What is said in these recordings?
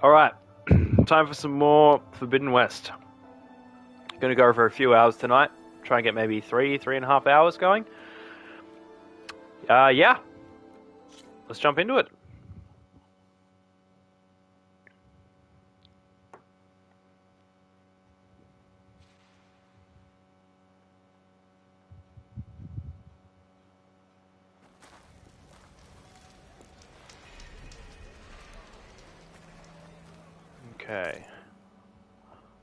Alright, time for some more Forbidden West. Gonna go for a few hours tonight. Try and get maybe 3.5 hours going. Yeah. Let's jump into it. Okay.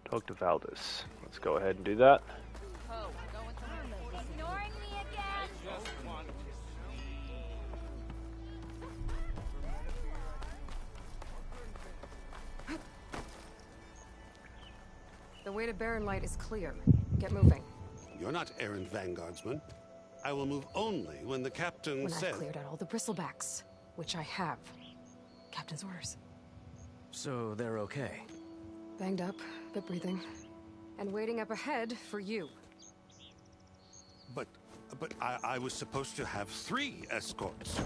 Talk to Valdez. Let's go ahead and do that. Ignoring me again? The way to Barren Light is clear. Get moving. You're not errant vanguardsman. I will move only when the captain When says... I've cleared out all the bristlebacks, which I have. Captain's orders. So they're okay? Banged up, but breathing. And waiting up ahead for you. But I was supposed to have 3 escorts.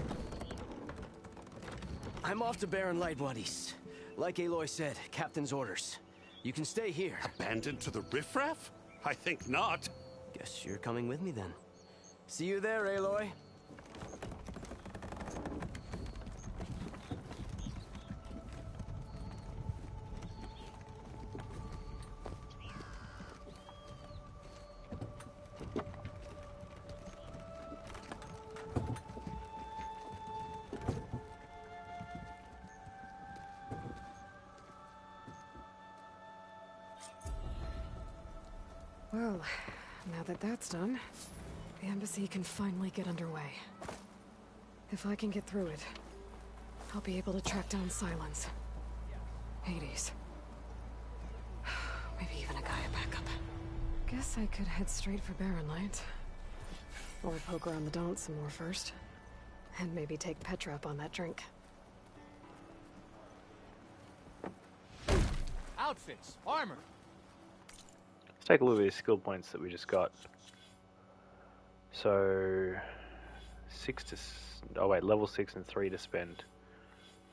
I'm off to Barren Light, buddies. Like Aloy said, Captain's orders. You can stay here. Abandoned to the riffraff? I think not. Guess you're coming with me then. See you there, Aloy. Well, now that that's done, the embassy can finally get underway. If I can get through it, I'll be able to track down Silence. Hades. Maybe even a Gaia backup. Guess I could head straight for Barren Light. Or poke around the Daunt some more first. And maybe take Petra up on that drink. Outfits, armor. Let's take a look at these skill points that we just got. So, level 6 and 3 to spend.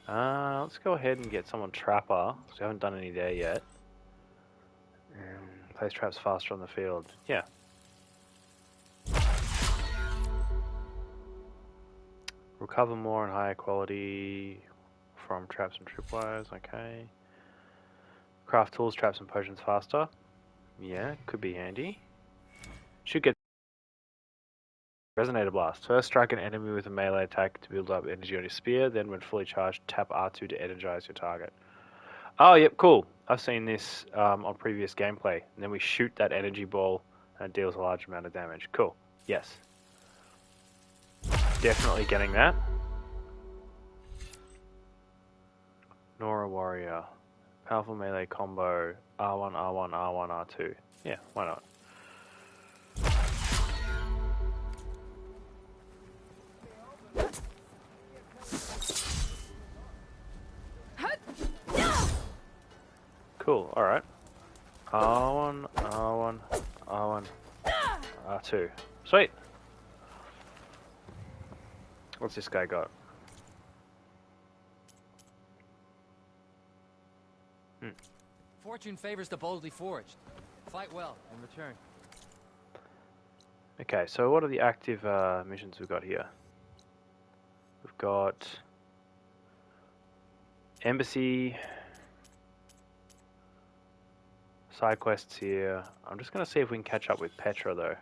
Let's go ahead and get someone Trapper, because we haven't done any there yet. Place traps faster on the field. Yeah. Recover more and higher quality from traps and tripwires, okay. Craft tools, traps and potions faster. Yeah, could be handy. Should get Resonator Blast. First strike an enemy with a melee attack to build up energy on your spear, then when fully charged, tap R2 to energize your target. Oh, yep, cool. I've seen this on previous gameplay. And then we shoot that energy ball and it deals a large amount of damage. Cool. Yes. Definitely getting that. Nora Warrior. Powerful melee combo. R1, R1, R1, R2. Yeah, why not? Cool, alright. R1, R1, R1, R2. Sweet! What's this guy got? Fortune favors the boldly forged. Fight well in return. Okay, so what are the active missions we've got here? We've got Embassy, side quests here. I'm just going to see if we can catch up with Petra though.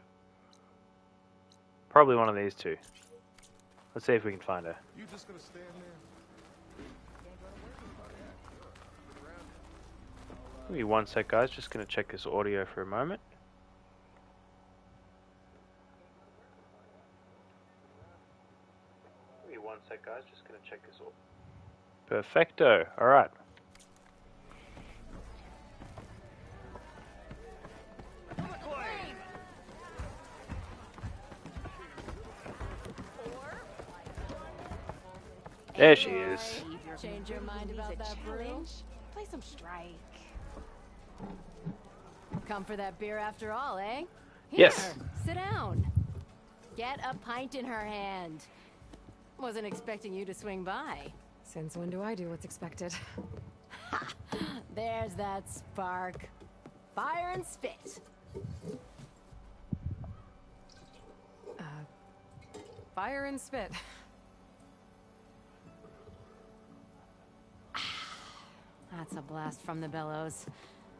Probably one of these two. Let's see if we can find her. You just gonna stand there? Give me one sec, guys. Just going to check this audio for a moment. Give me one sec, guys. Just going to check this audio. Perfecto. All right. There she is. Change your mind about that brew? Play some Strike. Come for that beer after all, eh? Here, Yes. sit down. Get a pint in her hand. Wasn't expecting you to swing by. Since when do I do what's expected? There's that spark. Fire and spit. Fire and spit. That's a blast from the bellows.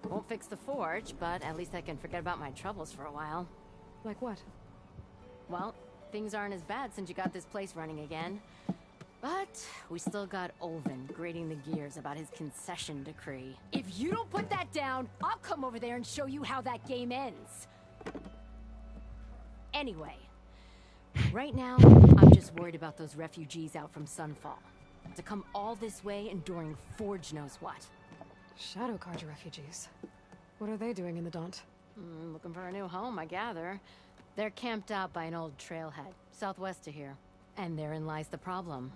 Won't fix the forge, but at least I can forget about my troubles for a while. Like what? Well, things aren't as bad since you got this place running again. But we still got Olvin grating the gears about his concession decree. If you don't put that down, I'll come over there and show you how that game ends. Anyway, right now, I'm just worried about those refugees out from Sunfall. To come all this way enduring Forge knows what. Shadow Carja refugees. What are they doing in the Daunt? Looking for a new home, I gather. They're camped out by an old trailhead, southwest of here. And therein lies the problem.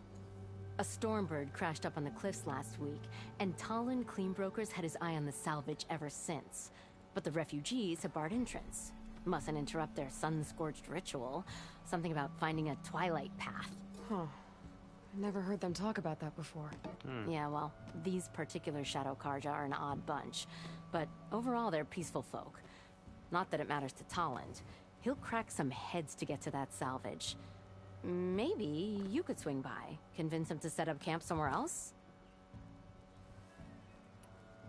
A Stormbird crashed up on the cliffs last week, and Talon Cleanbrokers had his eye on the salvage ever since. But the refugees have barred entrance. Mustn't interrupt their sun-scorched ritual. Something about finding a twilight path. Huh. Never heard them talk about that before. Yeah, well, these particular Shadow Carja are an odd bunch. But overall, they're peaceful folk. Not that it matters to Talon. He'll crack some heads to get to that salvage. Maybe you could swing by, convince him to set up camp somewhere else?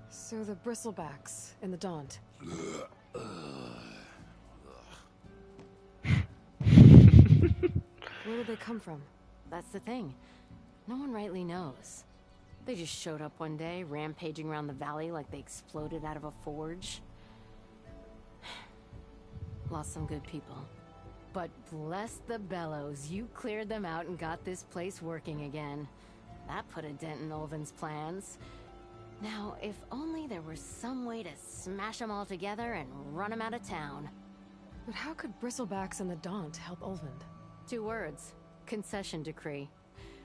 So the bristlebacks in the Daunt. Where did they come from? That's the thing. No one rightly knows. They just showed up one day, rampaging around the valley like they exploded out of a forge. Lost some good people. But bless the bellows, you cleared them out and got this place working again. That put a dent in Olvin's plans. Now, if only there were some way to smash them all together and run them out of town. But how could bristlebacks in the Daunt help Olvind? 2 words. Concession decree.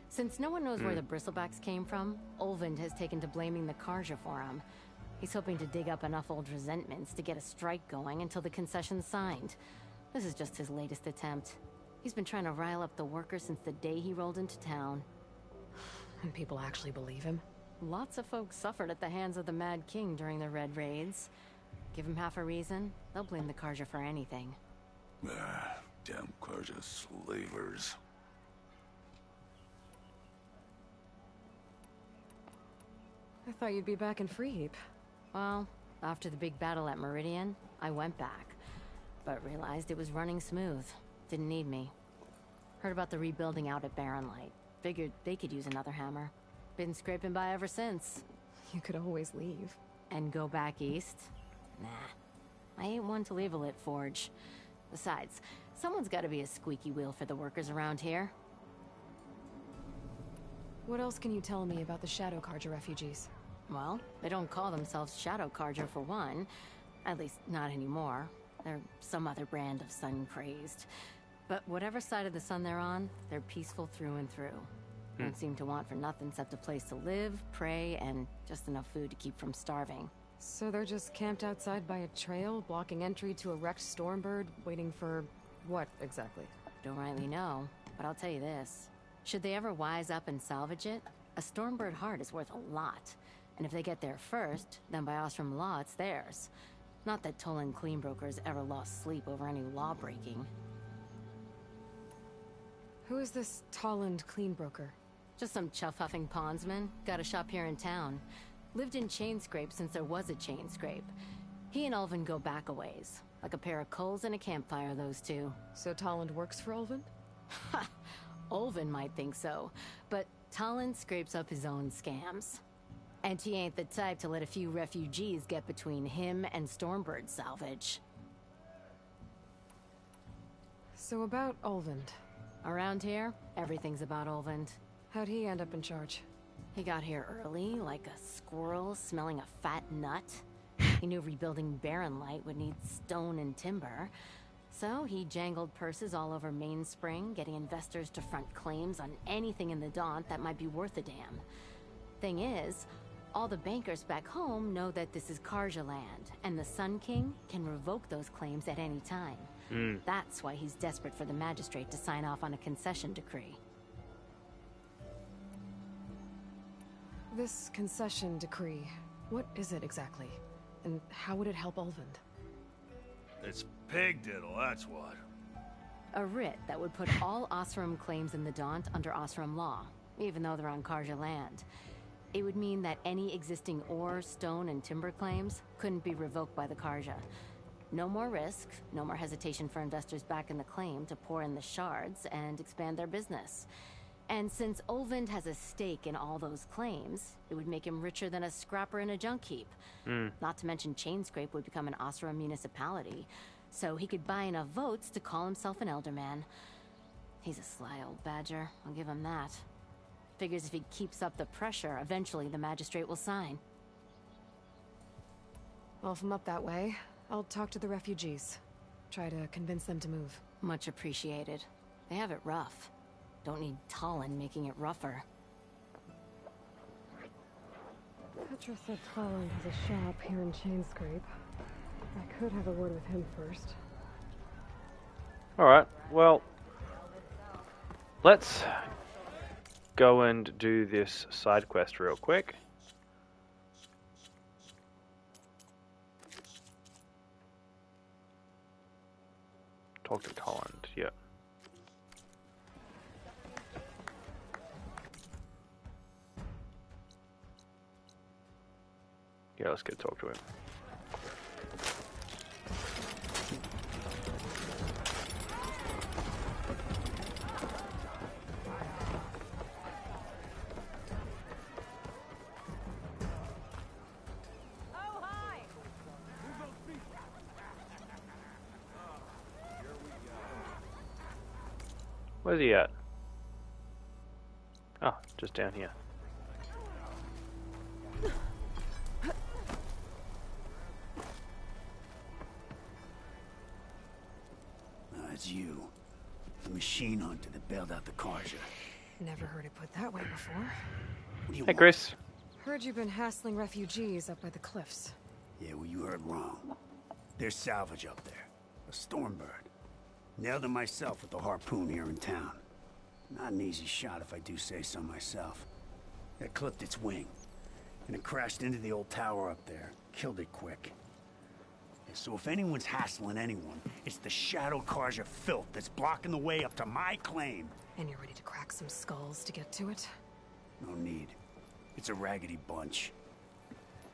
Since no one knows where the bristlebacks came from, Olvind has taken to blaming the Carja for them. He's hoping to dig up enough old resentments to get a strike going until the concession's signed. This is just his latest attempt. He's been trying to rile up the workers since the day he rolled into town. And people actually believe him? Lots of folks suffered at the hands of the Mad King during the Red Raids. Give him half a reason, they'll blame the Carja for anything. Damn Carja slavers. I thought you'd be back in Freeheap. Well, after the big battle at Meridian, I went back. But realized it was running smooth. Didn't need me. Heard about the rebuilding out at Barren Light. Figured they could use another hammer. Been scraping by ever since. You could always leave. And go back east? Nah. I ain't one to leave a lit forge. Besides, someone's gotta be a squeaky wheel for the workers around here. What else can you tell me about the Shadow Carja refugees? Well, they don't call themselves Shadow Carja for one. At least, not anymore. They're some other brand of sun-crazed. But whatever side of the sun they're on, they're peaceful through and through. Don't seem to want for nothing except a place to live, pray, and just enough food to keep from starving. So they're just camped outside by a trail, blocking entry to a wrecked Stormbird, waiting for... what, exactly? Don't rightly know, but I'll tell you this. Should they ever wise up and salvage it, a Stormbird heart is worth a lot. And if they get there first, then by Ostrom law, it's theirs. Not that Tolan Cleanbrokers ever lost sleep over any law-breaking. Who is this Tolland Cleanbroker? Just some chuff-huffing pondsman. Got a shop here in town. Lived in Chainscrape since there was a Chainscrape. He and Ulvin go back a ways. Like a pair of coals and a campfire, those two. So Tolland works for Ulvin? Ha! Ulvin might think so, but Talon scrapes up his own scams. And he ain't the type to let a few refugees get between him and Stormbird salvage. So about Ulvind. Around here, everything's about Ulvind. How'd he end up in charge? He got here early, like a squirrel smelling a fat nut. He knew rebuilding Barren Light would need stone and timber. So he jangled purses all over Mainspring, getting investors to front claims on anything in the Daunt that might be worth a damn. Thing is, all the bankers back home know that this is Carja land, and the Sun King can revoke those claims at any time. That's why he's desperate for the magistrate to sign off on a concession decree. This concession decree, what is it exactly? And how would it help Ulvund? It's pig diddle, that's what. A writ that would put all Osram claims in the Daunt under Osram law, even though they're on Karja land. It would mean that any existing ore, stone, and timber claims couldn't be revoked by the Karja. No more risk, no more hesitation for investors back in the claim to pour in the shards and expand their business. And since Ulvund has a stake in all those claims, it would make him richer than a scrapper in a junk heap. Not to mention Chainscrape would become an Osram municipality, so he could buy enough votes to call himself an Elderman. He's a sly old badger, I'll give him that. Figures if he keeps up the pressure, eventually the magistrate will sign. Well, if I'm up that way, I'll talk to the refugees. Try to convince them to move. Much appreciated. They have it rough. Don't need Talon making it rougher. Petra said Talon has a shop here in Chainscrape. I could have a word with him first. Alright, well, let's go and do this side quest real quick. Talk to Holland, yeah. Yeah, let's go talk to him. Where's he at? Oh, just down here. It's you. The machine hunter that bailed out the Karja. Never heard it put that way before. What do you Hey, want? Chris. Heard you've been hassling refugees up by the cliffs. Yeah, well, you heard wrong. There's salvage up there. A Stormbird. Nailed him myself with the harpoon here in town. Not an easy shot if I do say so myself. It clipped its wing, and it crashed into the old tower up there. Killed it quick. Yeah, so if anyone's hassling anyone, it's the Shadow Karja filth that's blocking the way up to my claim. And you're ready to crack some skulls to get to it? No need. It's a raggedy bunch.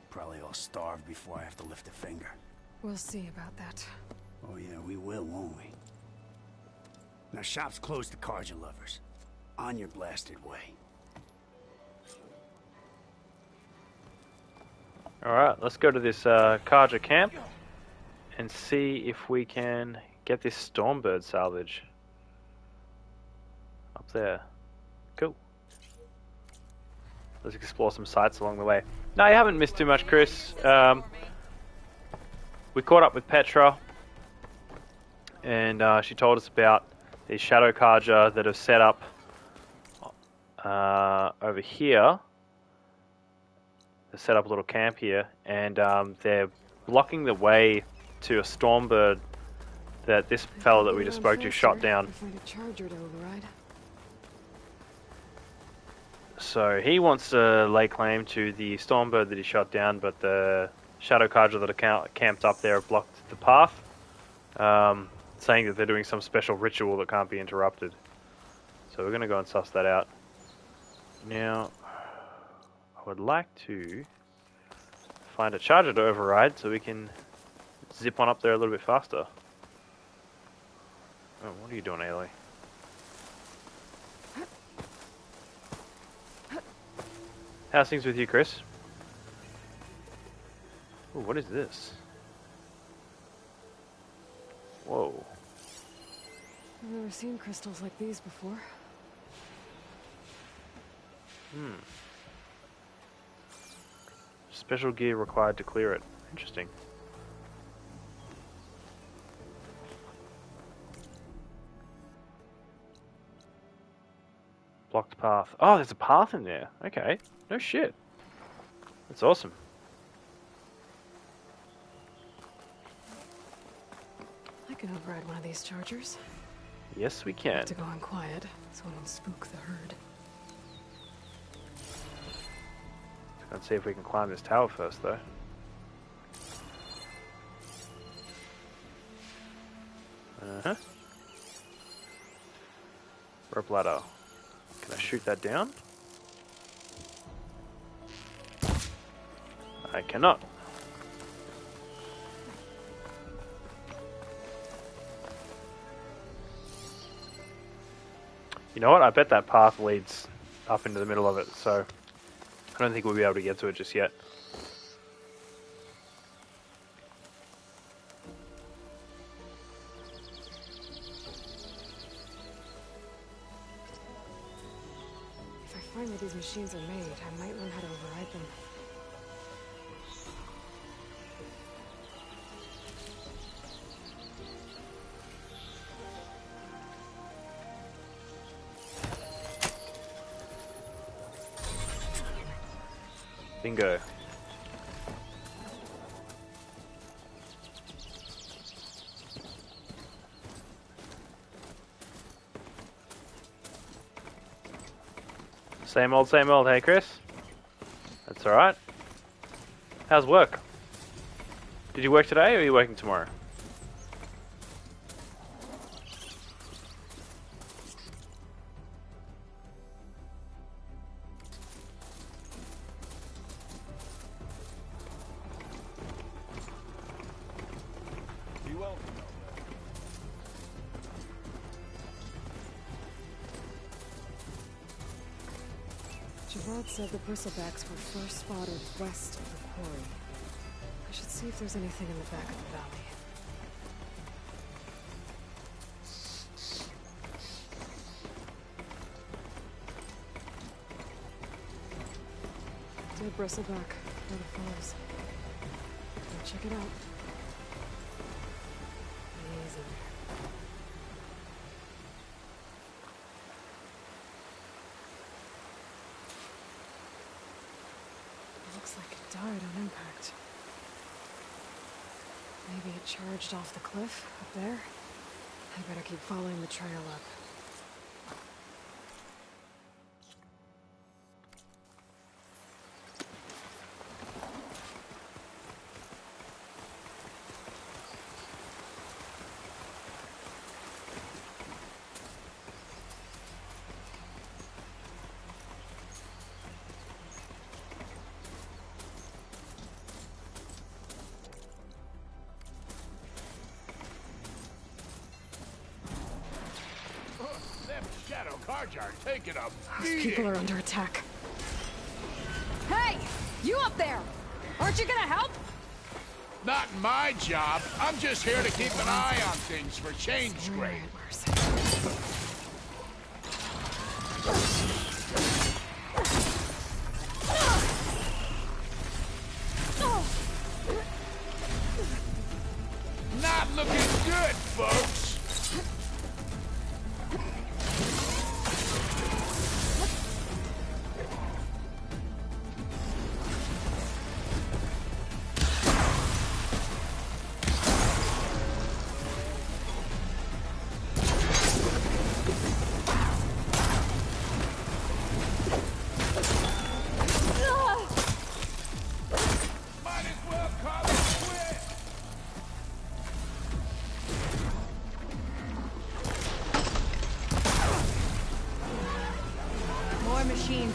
Probably all starved before I have to lift a finger. We'll see about that. Oh yeah, we will, won't we? Now shop's closed to Karja lovers. On your blasted way. Alright, let's go to this Karja camp and see if we can get this Stormbird salvage. Up there. Cool. Let's explore some sites along the way. No, you haven't missed too much, Chris. We caught up with Petra, and she told us about these Shadow Karja that have set up over here. They set up a little camp here, and they're blocking the way to a Stormbird that this fellow that we just spoke to shot down. Find a charger to override. So he wants to lay claim to the Stormbird that he shot down, but the Shadow Karja that are camped up there have blocked the path, saying that they're doing some special ritual that can't be interrupted. So we're going to go and suss that out. Now, I would like to find a charger to override so we can zip on up there a little bit faster. Oh, what are you doing, Ailey? How's things with you, Chris? Ooh, what is this? Whoa. I've never seen crystals like these before. Special gear required to clear it. Interesting. Blocked path. Oh, there's a path in there. Okay. No shit. That's awesome. I can override one of these chargers. Yes, we can. Have to go on quiet, so I don't spook the herd. Let's see if we can climb this tower first, though. Uh-huh. Rope ladder. Can I shoot that down? I cannot. You know what? I bet that path leads up into the middle of it, so I don't think we'll be able to get to it just yet. If I find where these machines are made, I might learn how to override them. Bingo. Same old, hey Chris? That's alright. How's work? Did you work today or are you working tomorrow? Gerard said the bristlebacks were first spotted west of the quarry. I should see if there's anything in the back of the valley. Dead bristleback. Where the falls. Go check it out. Easy. Looks like it died on impact. Maybe it charged off the cliff up there. I better keep following the trail up. Taking a Those people are under attack. Hey! You up there! Aren't you gonna help? Not my job. I'm just here to keep an eye on things for change grade. Not looking good, folks.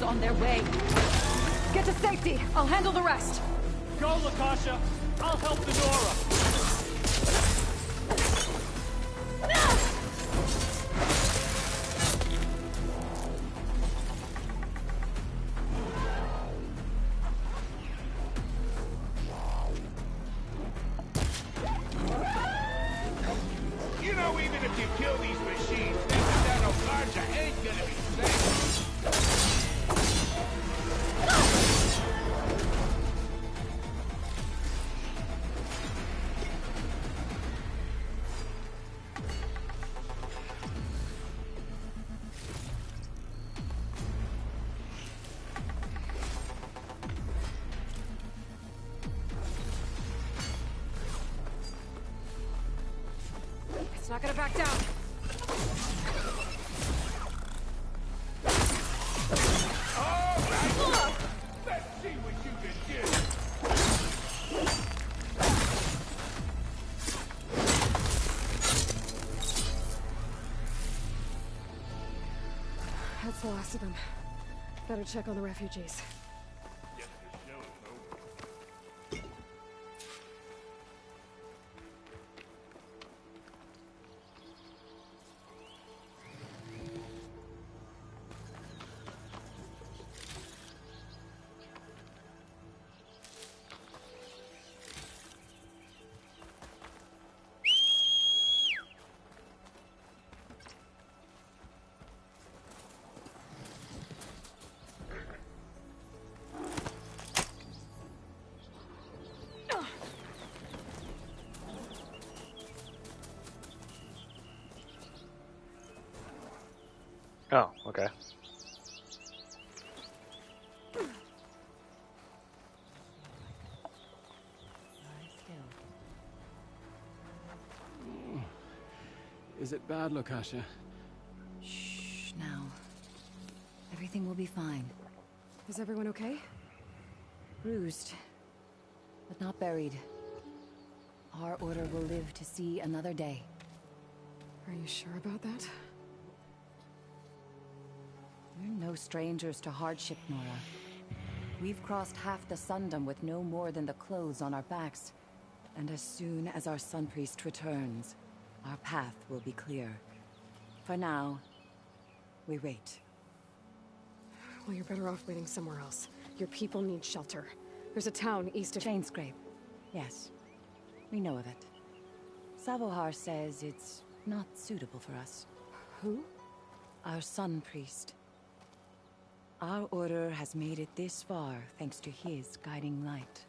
On their way. Get to safety. I'll handle the rest. Go, Lakasha. I'll help the Nora. You know, even if you kill these machines, that Okarja ain't gonna be safe. It's not gonna back down. All right. Let's see what you That's the last of them. Better check on the refugees. Oh, okay. Is it bad, Lukasha? Shh, now. Everything will be fine. Is everyone okay? Bruised, but not buried. Our order will live to see another day. Are you sure about that? We're no strangers to hardship, Nora. We've crossed half the Sundom with no more than the clothes on our backs. And as soon as our Sun Priest returns, our path will be clear. For now, we wait. Well, you're better off waiting somewhere else. Your people need shelter. There's a town east of... Chainscrape. Yes. We know of it. Savohar says it's not suitable for us. Who? Our Sun Priest. Our order has made it this far thanks to his guiding light.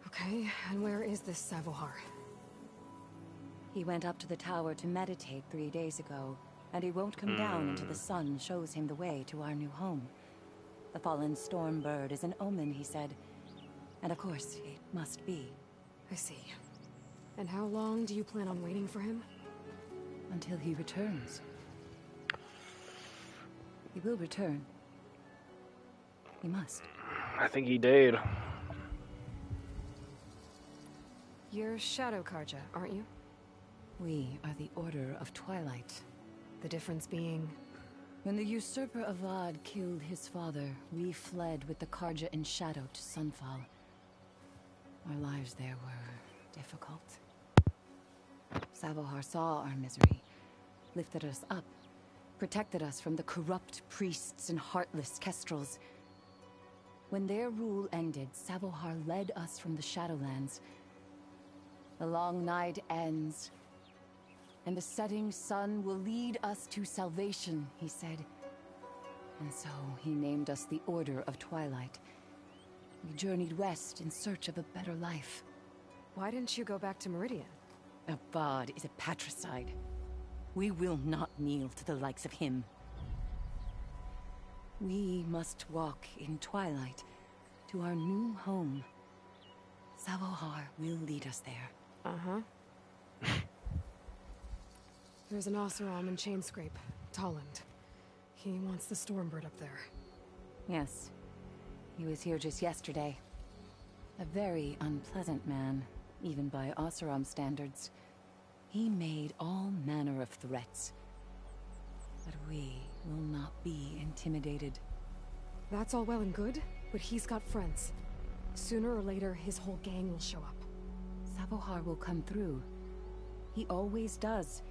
Okay, and where is this Savohar? He went up to the tower to meditate 3 days ago, and he won't come down until the sun shows him the way to our new home. The fallen storm bird is an omen, he said. And of course, it must be. I see. And how long do you plan on waiting for him? Until he returns. He will return. He must. I think he did. You're Shadow Karja, aren't you? We are the Order of Twilight. The difference being... When the usurper Avad killed his father, we fled with the Karja in shadow to Sunfall. Our lives there were difficult. Savohar saw our misery, lifted us up, protected us from the corrupt priests and heartless kestrels. When their rule ended, Savohar led us from the Shadowlands. The long night ends, and the setting sun will lead us to salvation, he said. And so he named us the Order of Twilight. We journeyed west in search of a better life. Why didn't you go back to Meridian? Avad is a patricide. We will not kneel to the likes of him. We must walk in twilight to our new home. Savohar will lead us there. Uh-huh. There's an Oseram in Chainscrape, Tolland. He wants the Stormbird up there. Yes. He was here just yesterday. A very unpleasant man, even by Oseram standards. He made all manner of threats. But we will not be intimidated. That's all well and good, but he's got friends. Sooner or later, his whole gang will show up. Savohar will come through. He always does.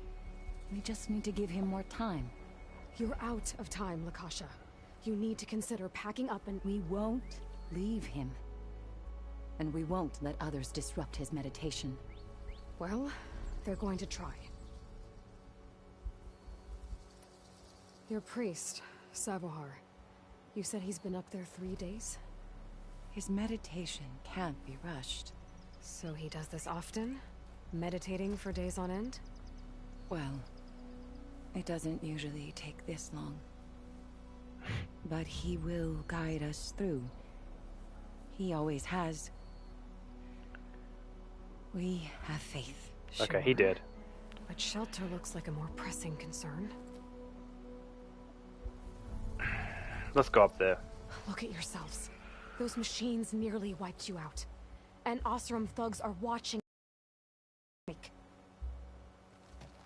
We just need to give him more time. You're out of time, Lukasha. You need to consider packing up and... We won't leave him. And we won't let others disrupt his meditation. Well, they're going to try. Your priest, Savohar. You said he's been up there 3 days? His meditation can't be rushed. So he does this often? Meditating for days on end? Well, it doesn't usually take this long. But he will guide us through. He always has. We have faith. Okay, he did. But shelter looks like a more pressing concern. Let's go up there. Look at yourselves. Those machines nearly wiped you out. And Oseram thugs are watching.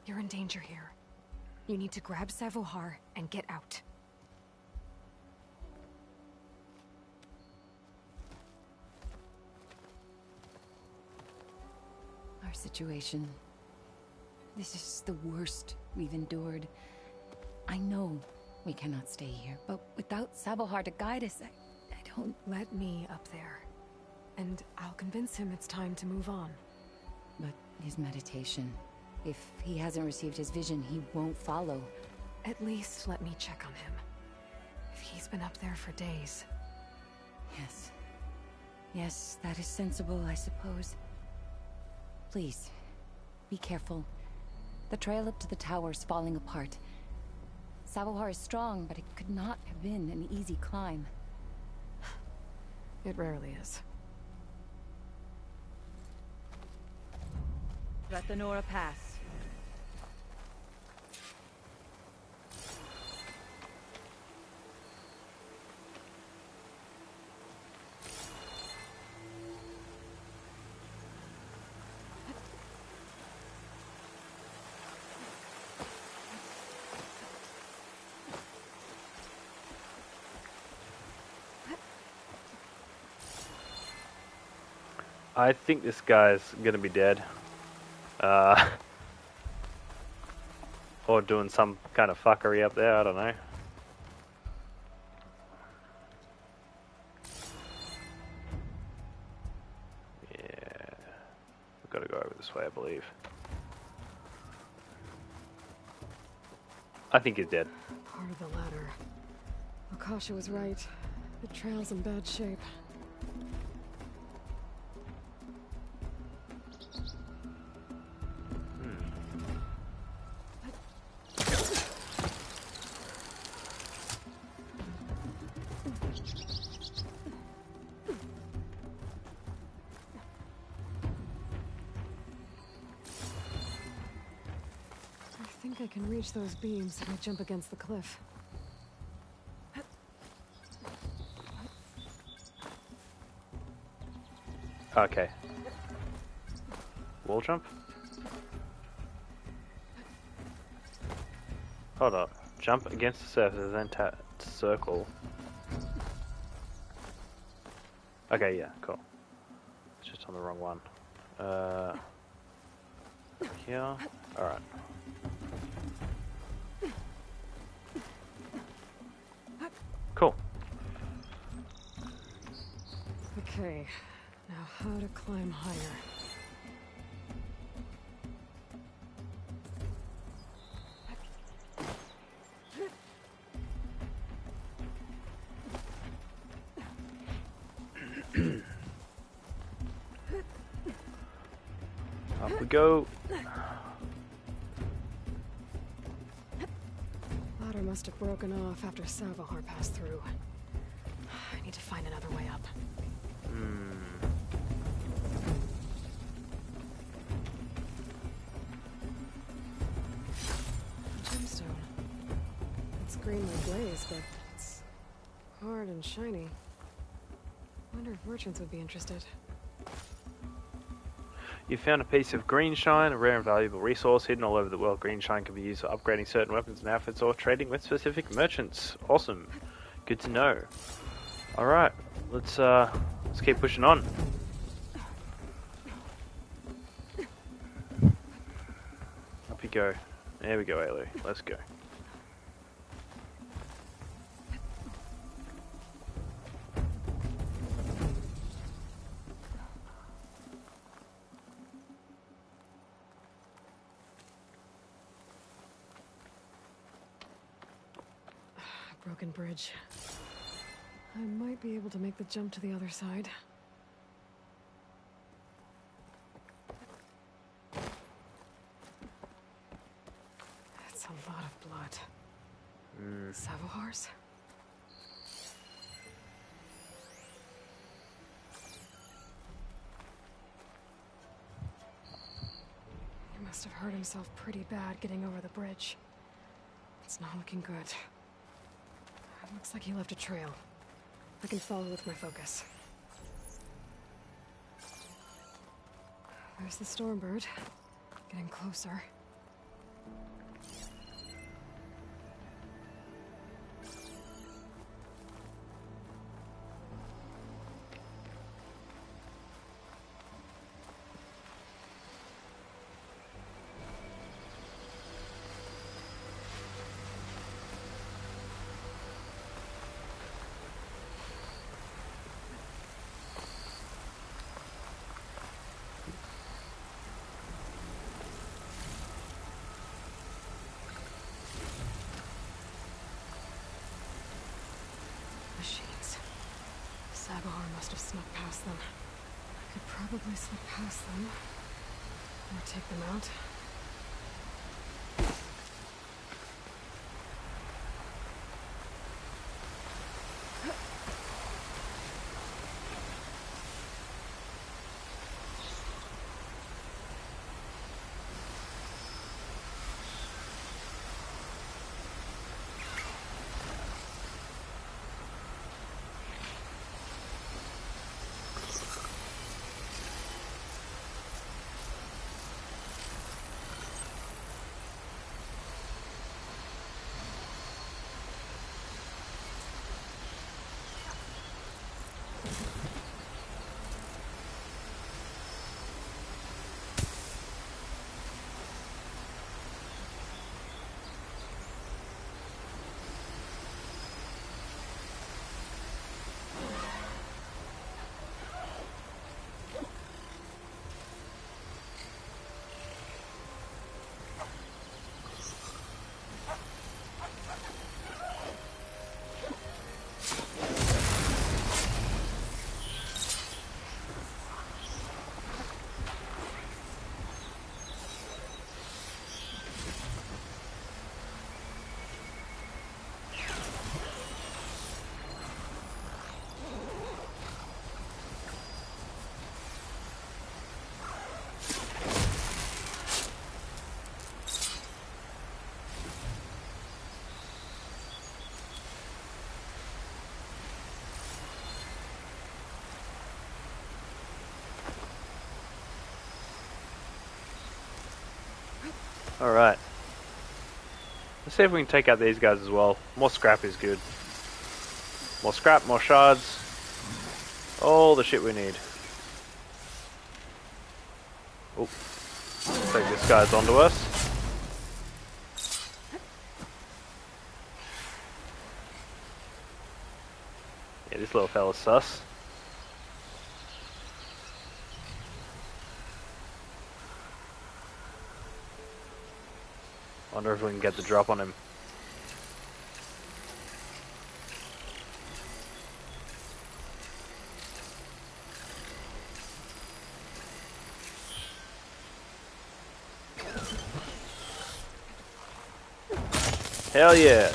You're in danger here. You need to grab Savohar and get out. Our situation. This is the worst we've endured. I know we cannot stay here, but without Savohar to guide us, I don't... Let me up there. And I'll convince him it's time to move on. But his meditation... If he hasn't received his vision, he won't follow. At least let me check on him. If he's been up there for days. Yes. Yes, that is sensible, I suppose. Please, be careful. The trail up to the tower's falling apart. Savohar is strong, but it could not have been an easy climb. It rarely is. Let the Nora pass. I think this guy's gonna be dead. Or doing some kind of fuckery up there, I don't know. Yeah. We've got to go over this way, I believe. I think he's dead. Part of the ladder. Akasha was right. The trail's in bad shape. I can reach those beams if I jump against the cliff. Okay. Wall jump? Hold up. Jump against the surface, then tap circle. Okay, yeah, cool. It's just on the wrong one. Here. Alright. Cool. Okay, now how to climb higher. Up we go. Ladder must have broken off after Savohar passed through. I need to find another way up. Gemstone. It's green like glaze, but it's hard and shiny. Wonder if merchants would be interested. You found a piece of green shine, a rare and valuable resource hidden all over the world. Green shine can be used for upgrading certain weapons and outfits or trading with specific merchants. Awesome. Good to know. Alright, let's keep pushing on. Up you go. There we go, Ailu. Let's go. Broken bridge. I might be able to make the jump to the other side. That's a lot of blood. Savohars? He must have hurt himself pretty bad getting over the bridge. It's not looking good. Looks like he left a trail. I can follow with my focus. There's the Stormbird. Getting closer. Machines. Sabahar must have snuck past them. I could probably slip past them. Or take them out. Alright. Let's see if we can take out these guys as well. More scrap is good. More scrap, more shards. All the shit we need. Oh. Looks like this guy's onto us. Yeah, this little fella's sus. Wonder if we can get the drop on him. Hell yeah!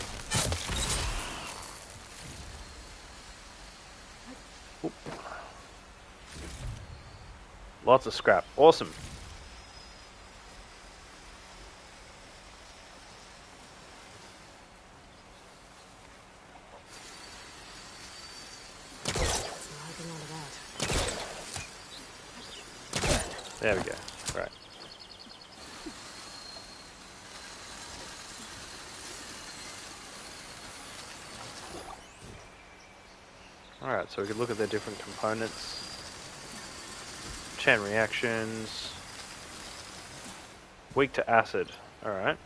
Oop. Lots of scrap. Awesome. There we go. Right. Alright, so we can look at their different components. Chain reactions. Weak to acid. Alright.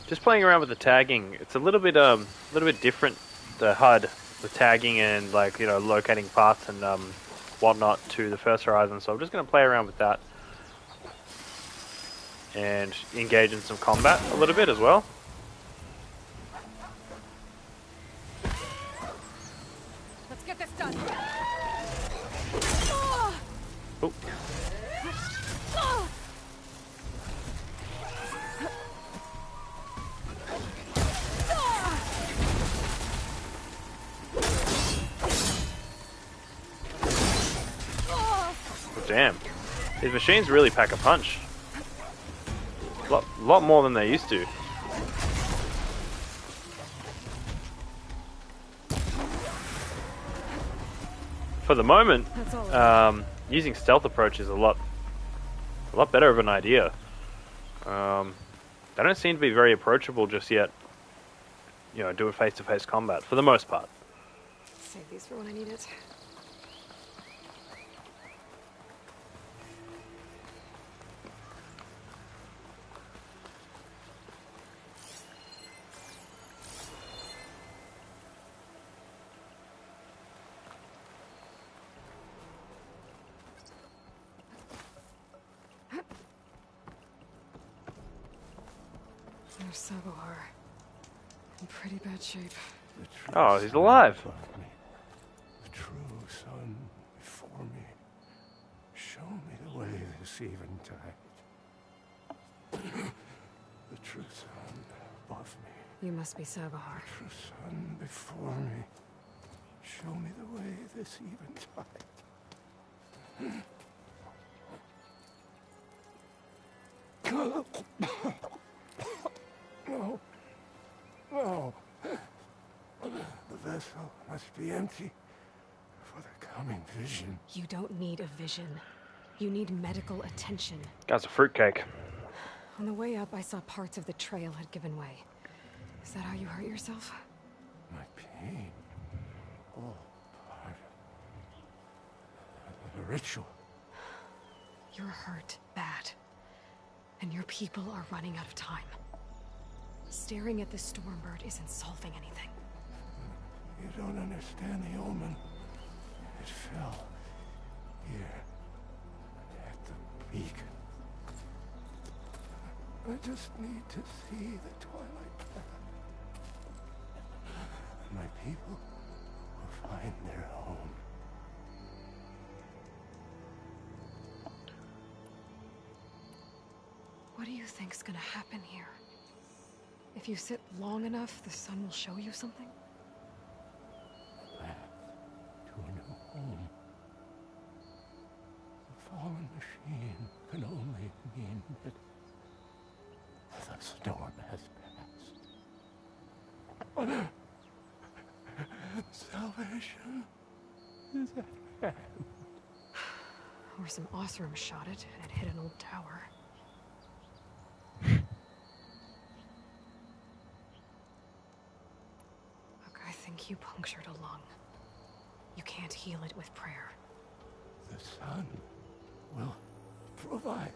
Just playing around with the tagging, it's a little bit different. The HUD, the tagging and like, you know, locating parts and whatnot to the first Horizon. So I'm just going to play around with that and engage in some combat a little bit as well. Let's get this done. Oh. Damn. These machines really pack a punch. Lot more than they used to. For the moment, using stealth approach is a lot better of an idea. They don't seem to be very approachable just yet. You know, doing face-to-face combat for the most part. Save these for when I need it. There's Sabohar. In pretty bad shape. Oh, he's alive. The true sun before me. Show me the way this eventide. The true sun above me. You must be Sabohar. The true sun before me. Show me the way this eventide. No. No. The vessel must be empty for the coming vision. You don't need a vision. You need medical attention. That's a fruitcake. On the way up, I saw parts of the trail had given way. Is that how you hurt yourself? My pain. All part of the ritual. You're hurt bad. And your people are running out of time. Staring at the Stormbird isn't solving anything. You don't understand the omen. It fell here at the beacon. I just need to see the twilight path. My people will find their home. What do you think's gonna happen here? If you sit long enough, the sun will show you something? The path to a new home. The fallen machine can only mean that the storm has passed. Salvation is at hand. Or some Osram shot it and it hit an old tower. I think you punctured a lung. You can't heal it with prayer. The sun will provide.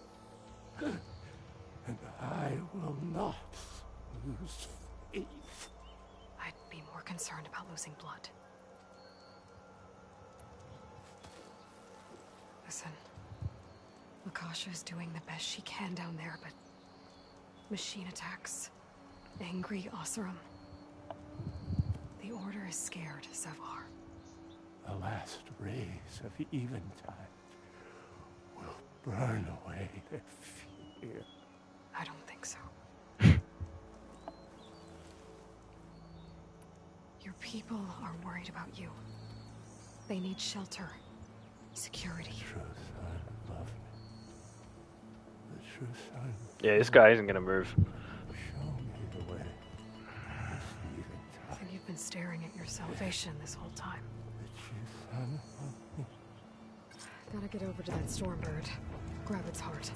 And I will not lose faith. I'd be more concerned about losing blood. Listen. Lakasha is doing the best she can down there, but... machine attacks. Angry Osram. The Order is scared, Savar. The last rays of eventide will burn away their fear. I don't think so. Your people are worried about you. They need shelter, security. The true sun above me. The true sun. Yeah, this guy isn't gonna move. Show me the way. This eventide. I think you've been staring at your salvation this whole time. The true sun above me. Gotta get over to that Stormbird. Grab its heart.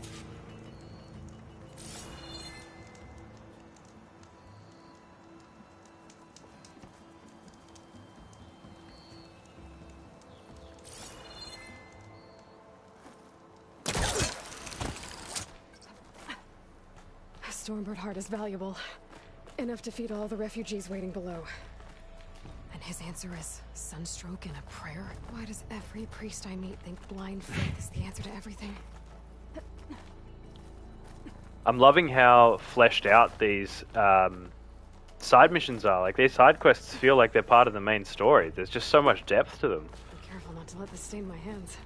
Stormbird heart is valuable. Enough to feed all the refugees waiting below. And his answer is sunstroke and a prayer? Why does every priest I meet think blind faith is the answer to everything? I'm loving how fleshed out these side missions are. Like, these side quests feel like they're part of the main story. There's just so much depth to them. Be careful not to let this stain my hands.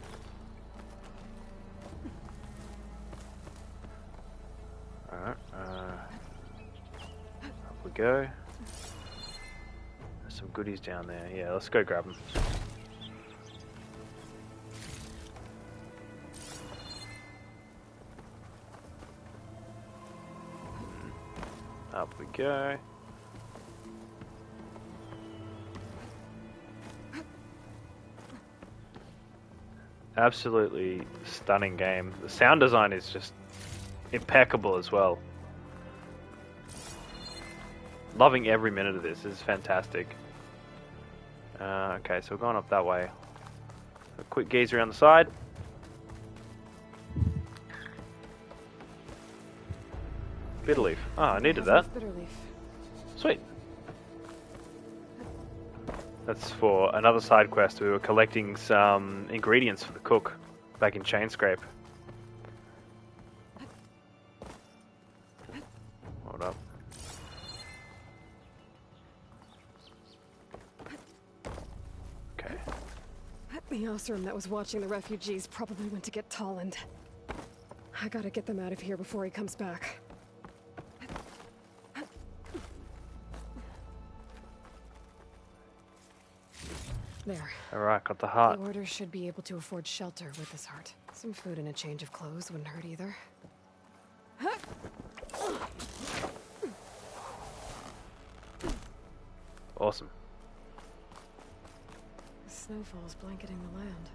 Alright, up we go. There's some goodies down there. Yeah, let's go grab them. go. Absolutely stunning game. The sound design is just impeccable as well. Loving every minute of this. This is fantastic. Okay, so we're going up that way. A quick gaze around the side. Bitter leaf. Oh, I needed that. Bitter leaf. Sweet. That's for another side quest. We were collecting some ingredients for the cook back in Chainscrape. Hold up. Okay. The Osram that was watching the refugees probably went to get Tolland. I gotta get them out of here before he comes back. There. Alright, got the heart. The Order should be able to afford shelter with this heart. Some food and a change of clothes wouldn't hurt either. Awesome. The snowfall's blanketing the land.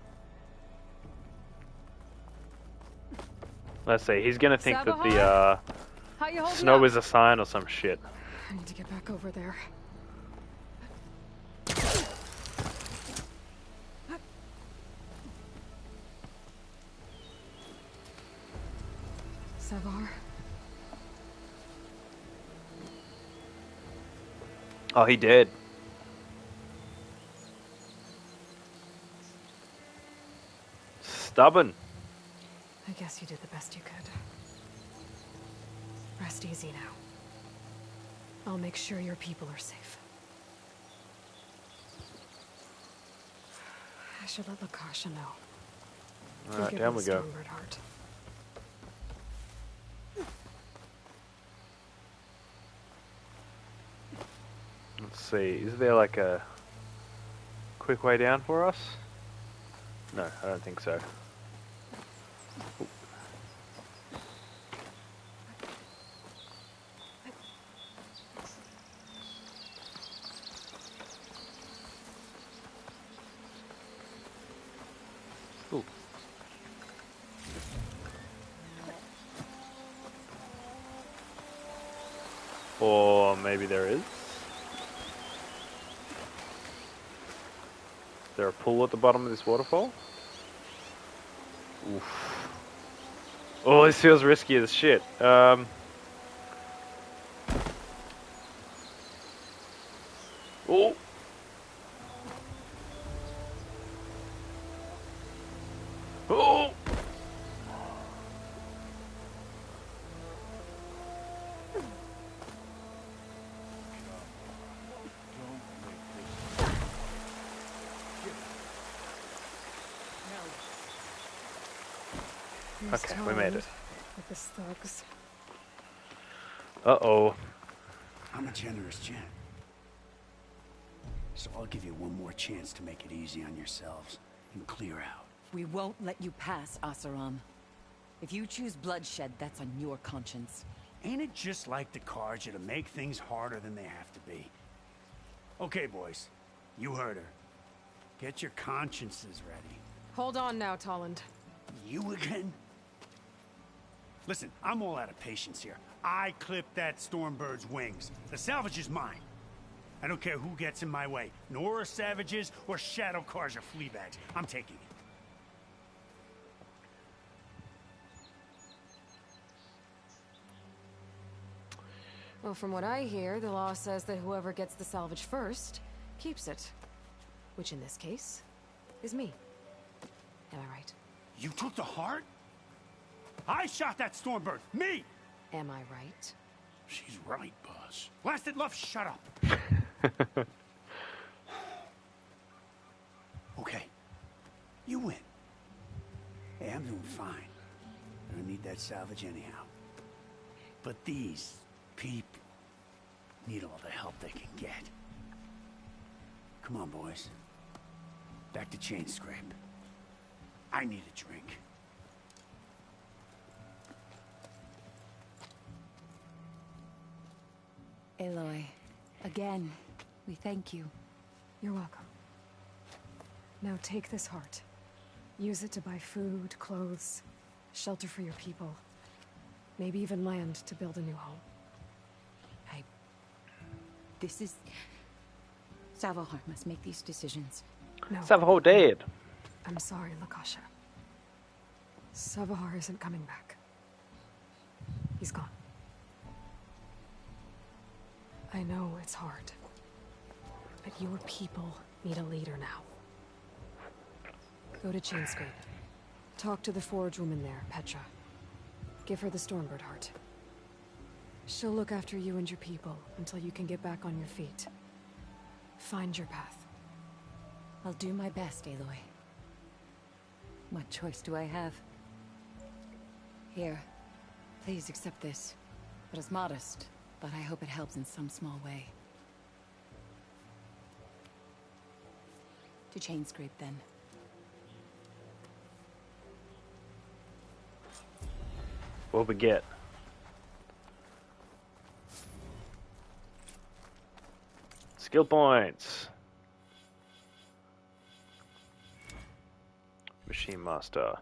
Let's see, he's gonna think that the How you holding snow up? is a sign or some shit. I need to get back over there. Savar? Oh, he did. Stubborn. I guess you did the best you could. Rest easy now. I'll make sure your people are safe. I should let Lakasha know. Alright, Give down her we the go. Stormbird heart. Let's see, is there like a quick way down for us? No, I don't think so. Ooh. Ooh. Or maybe there is. Is there a pool at the bottom of this waterfall? Oof. Oh, this feels risky as shit. Oh. Oh. Here's Okay, we made it. With the thugs. Uh-oh. I'm a generous gent. So I'll give you one more chance to make it easy on yourselves and clear out. We won't let you pass, Asaram. If you choose bloodshed, that's on your conscience. Ain't it just like the Carja to make things harder than they have to be? Okay, boys. You heard her. Get your consciences ready. Hold on now, Tolland. You again? Listen, I'm all out of patience here. I clipped that Stormbird's wings. The salvage is mine. I don't care who gets in my way. Nora savages or Shadow Carja fleabags. I'm taking it. Well, from what I hear, the law says that whoever gets the salvage first keeps it. Which in this case is me. Am I right? You took the heart? I shot that Stormbird. Me! Am I right? She's right, boss. Blasted love, shut up. Okay. You win. Hey, I'm doing fine. I don't need that salvage anyhow. But these people need all the help they can get. Come on, boys. Back to Chainscrape. I need a drink. Aloy, again, we thank you. You're welcome. Now take this heart. Use it to buy food, clothes, shelter for your people. Maybe even land to build a new home. This is... Savohar must make these decisions. No. Savahor dead. I'm sorry, Lakasha. Savahar isn't coming back. He's gone. I know it's hard. But your people need a leader now. Go to Chainscape. Talk to the forge woman there, Petra. Give her the Stormbird heart. She'll look after you and your people until you can get back on your feet. Find your path. I'll do my best, Aloy. What choice do I have? Here, please accept this. It is modest, but I hope it helps in some small way. To Chainscape, then. What we get? Skill points. Machine Master.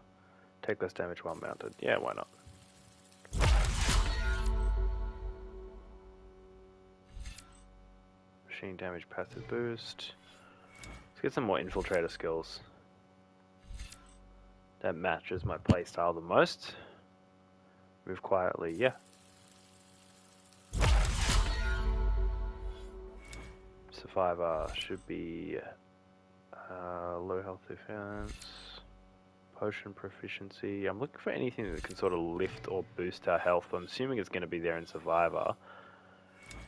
Take less damage while mounted. Yeah, why not? Machine damage passive boost. Let's get some more infiltrator skills. That matches my playstyle the most. Move quietly, yeah. Survivor should be low health defense, potion proficiency. I'm looking for anything that can sort of lift or boost our health. I'm assuming it's going to be there in Survivor.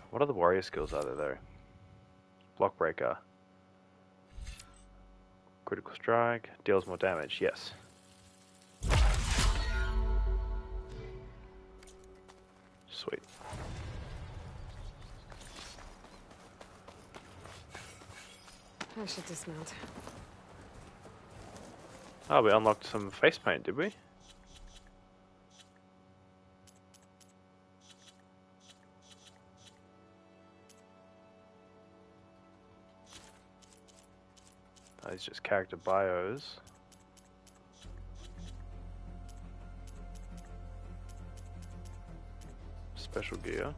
What other warrior skills are there though? Block breaker. Critical strike. Deals more damage, yes. Sweet. I should dismount. Oh, we unlocked some face paint, did we? Oh, it's just character bios. Special gear.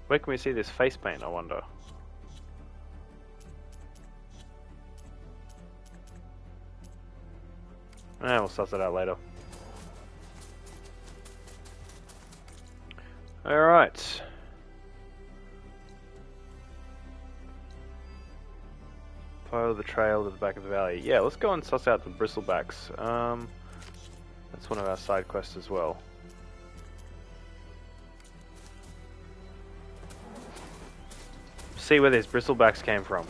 Where can we see this face paint, I wonder? We'll suss it out later. Alright. Follow the trail to the back of the valley. Yeah, let's go and suss out the bristlebacks. That's one of our side quests as well. See where these bristlebacks came from.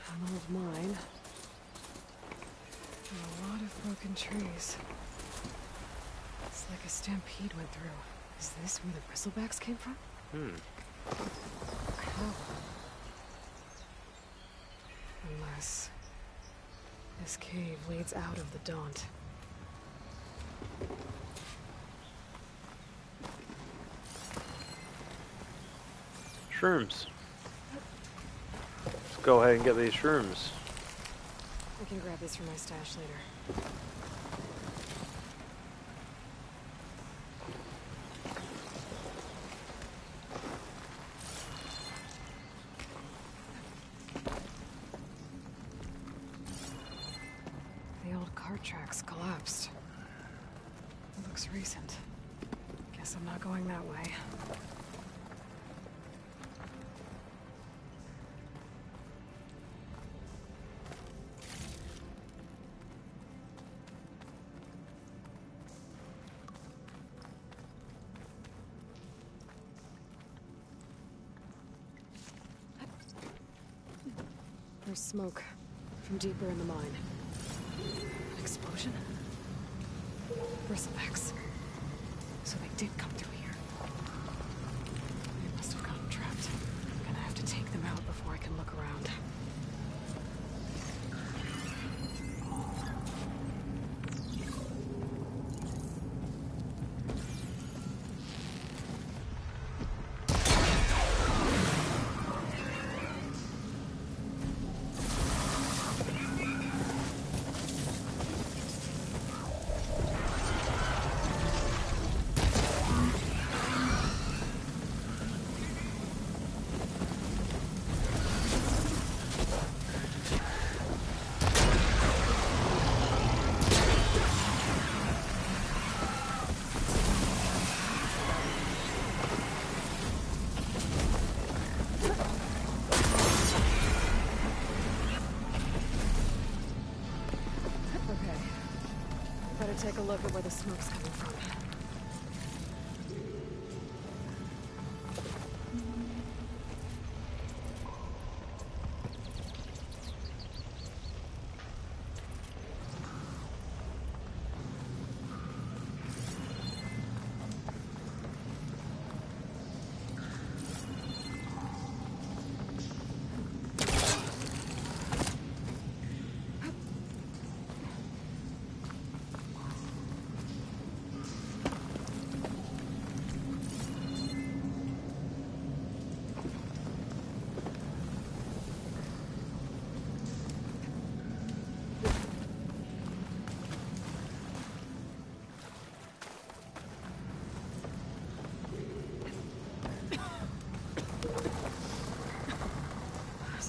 An old mine. And a lot of broken trees. It's like a stampede went through. Is this where the bristlebacks came from? How? Unless this cave leads out of the Daunt. Shrooms. Let's go ahead and get these shrooms. I can grab this for my stash later. The old cart tracks collapsed. It looks recent. Guess I'm not going that way. There's smoke from deeper in the mine. Bristleback's. So they did come through here. They must have gotten trapped. I'm gonna have to take them out before I can look around. Take a look at where the smoke's coming from.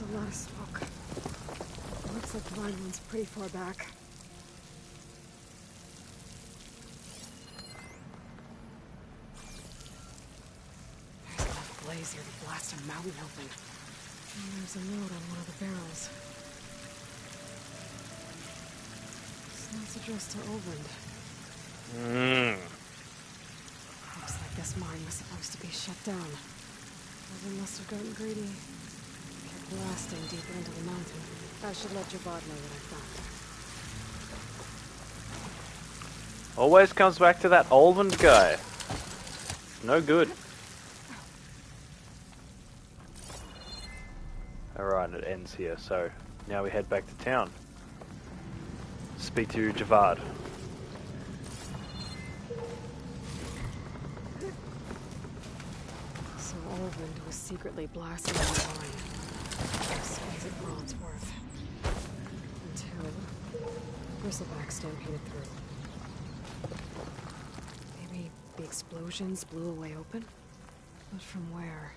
A lot of smoke. It looks like the vine one's pretty far back. There's enough blaze here to blast a mountain open. And there's a note on one of the barrels. It's not addressed to Oland. Looks like this mine was supposed to be shut down. Oland must have gotten greedy. Blasting deeper into the mountain. I should let Javad know what I found. Always comes back to that Oldland guy. No good. Alright, it ends here, so now we head back to town. Speak to Javad. So Oland was secretly blasting the mine. As it for all it's worth. Until Bristleback stampeded through. Maybe the explosions blew a way open? But from where?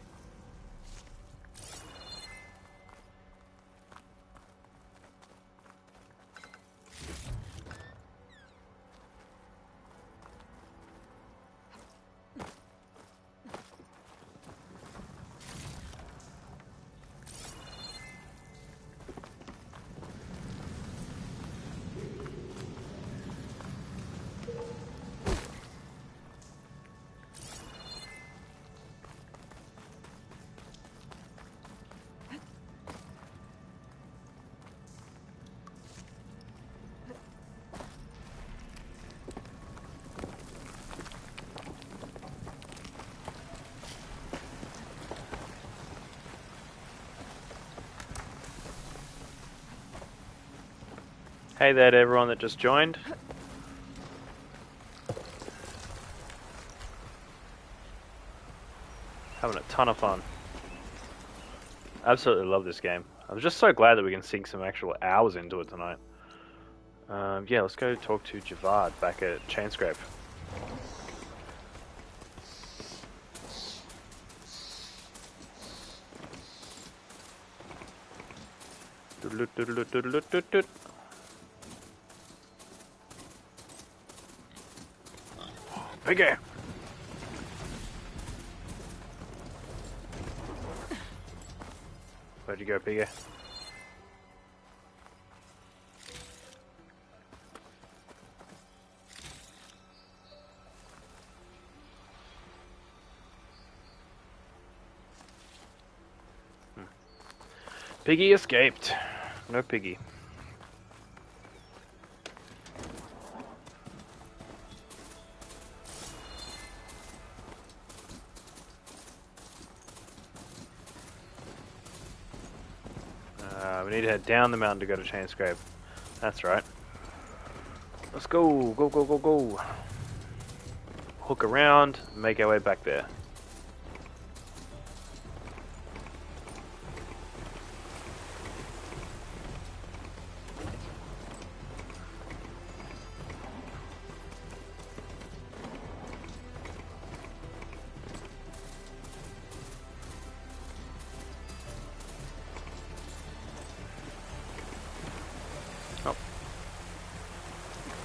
Hey there to everyone that just joined. Having a ton of fun. Absolutely love this game. I'm just so glad that we can sink some actual hours into it tonight. Yeah, let's go talk to Javad back at Chainscrape. Piggy! Where'd you go, Piggy? Piggy escaped. No Piggy. We need to head down the mountain to go to Chainscrape. That's right. Let's go, go, go, go, go. Hook around, make our way back there.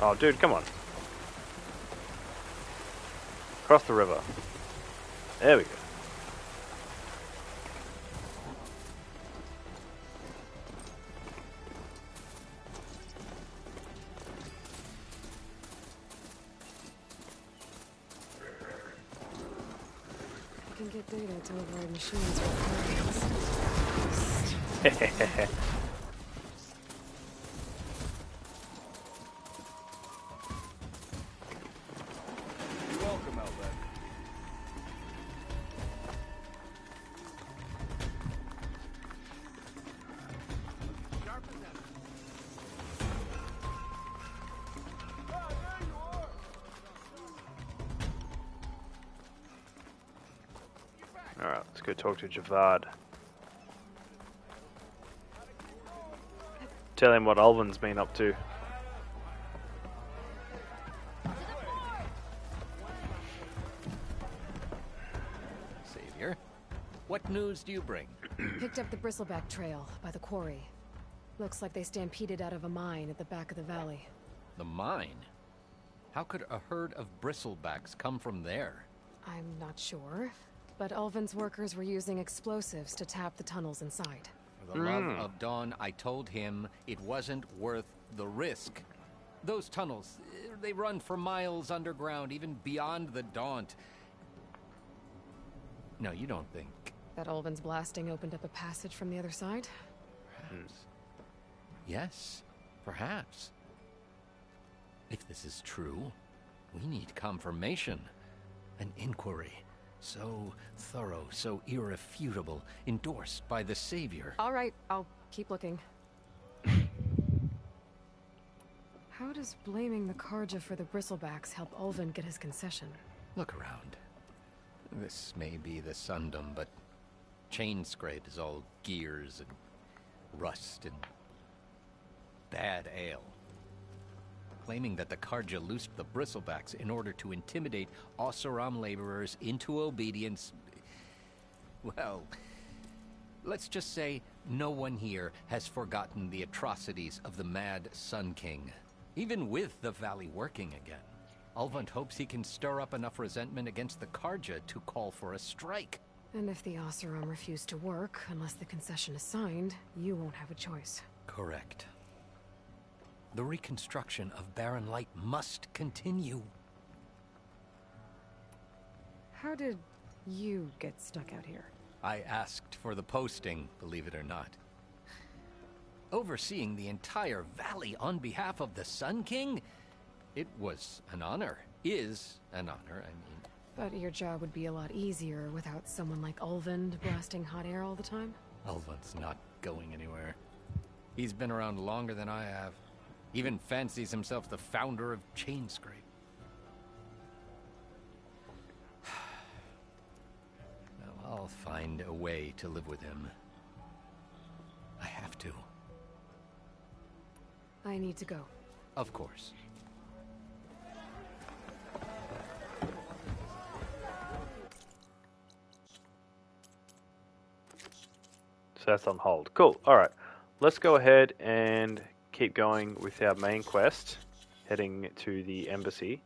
Oh, dude, come on. Cross the river. There we go. I can get data to override machines with coordinates. Alright, let's go talk to Javad. Tell him what Ulvin's been up to. Savior, what news do you bring? Picked up the Bristleback Trail by the quarry. Looks like they stampeded out of a mine at the back of the valley. The mine? How could a herd of bristlebacks come from there? I'm not sure, but Ulvin's workers were using explosives to tap the tunnels inside. For the love of Dawn, I told him it wasn't worth the risk. Those tunnels, they run for miles underground, even beyond the Daunt. No, you don't think... That Ulvin's blasting opened up a passage from the other side? Perhaps. Yes, perhaps. If this is true, we need confirmation. An inquiry. So thorough, so irrefutable, endorsed by the Savior. All right, I'll keep looking. How does blaming the Karja for the Bristlebacks help Ulvin get his concession? Look around. This may be the Sundom, but Chainscrape is all gears and rust and bad ale. Claiming that the Karja loosed the Bristlebacks in order to intimidate Oseram laborers into obedience. Well, let's just say no one here has forgotten the atrocities of the Mad Sun King, even with the valley working again. Ulvund hopes he can stir up enough resentment against the Karja to call for a strike. And if the Oseram refuse to work, unless the concession is signed, you won't have a choice. Correct. The reconstruction of Barren Light must continue. How did you get stuck out here? I asked for the posting, believe it or not. Overseeing the entire valley on behalf of the Sun King? It was an honor. Is an honor, I mean. But your job would be a lot easier without someone like Ulvund blasting hot air all the time? Ulvund's not going anywhere. He's been around longer than I have. Even fancies himself the founder of Chainscrape. Now, I'll find a way to live with him. I have to. I need to go. Of course. So that's on hold. Cool. Alright. Let's go ahead and keep going with our main quest, heading to the embassy.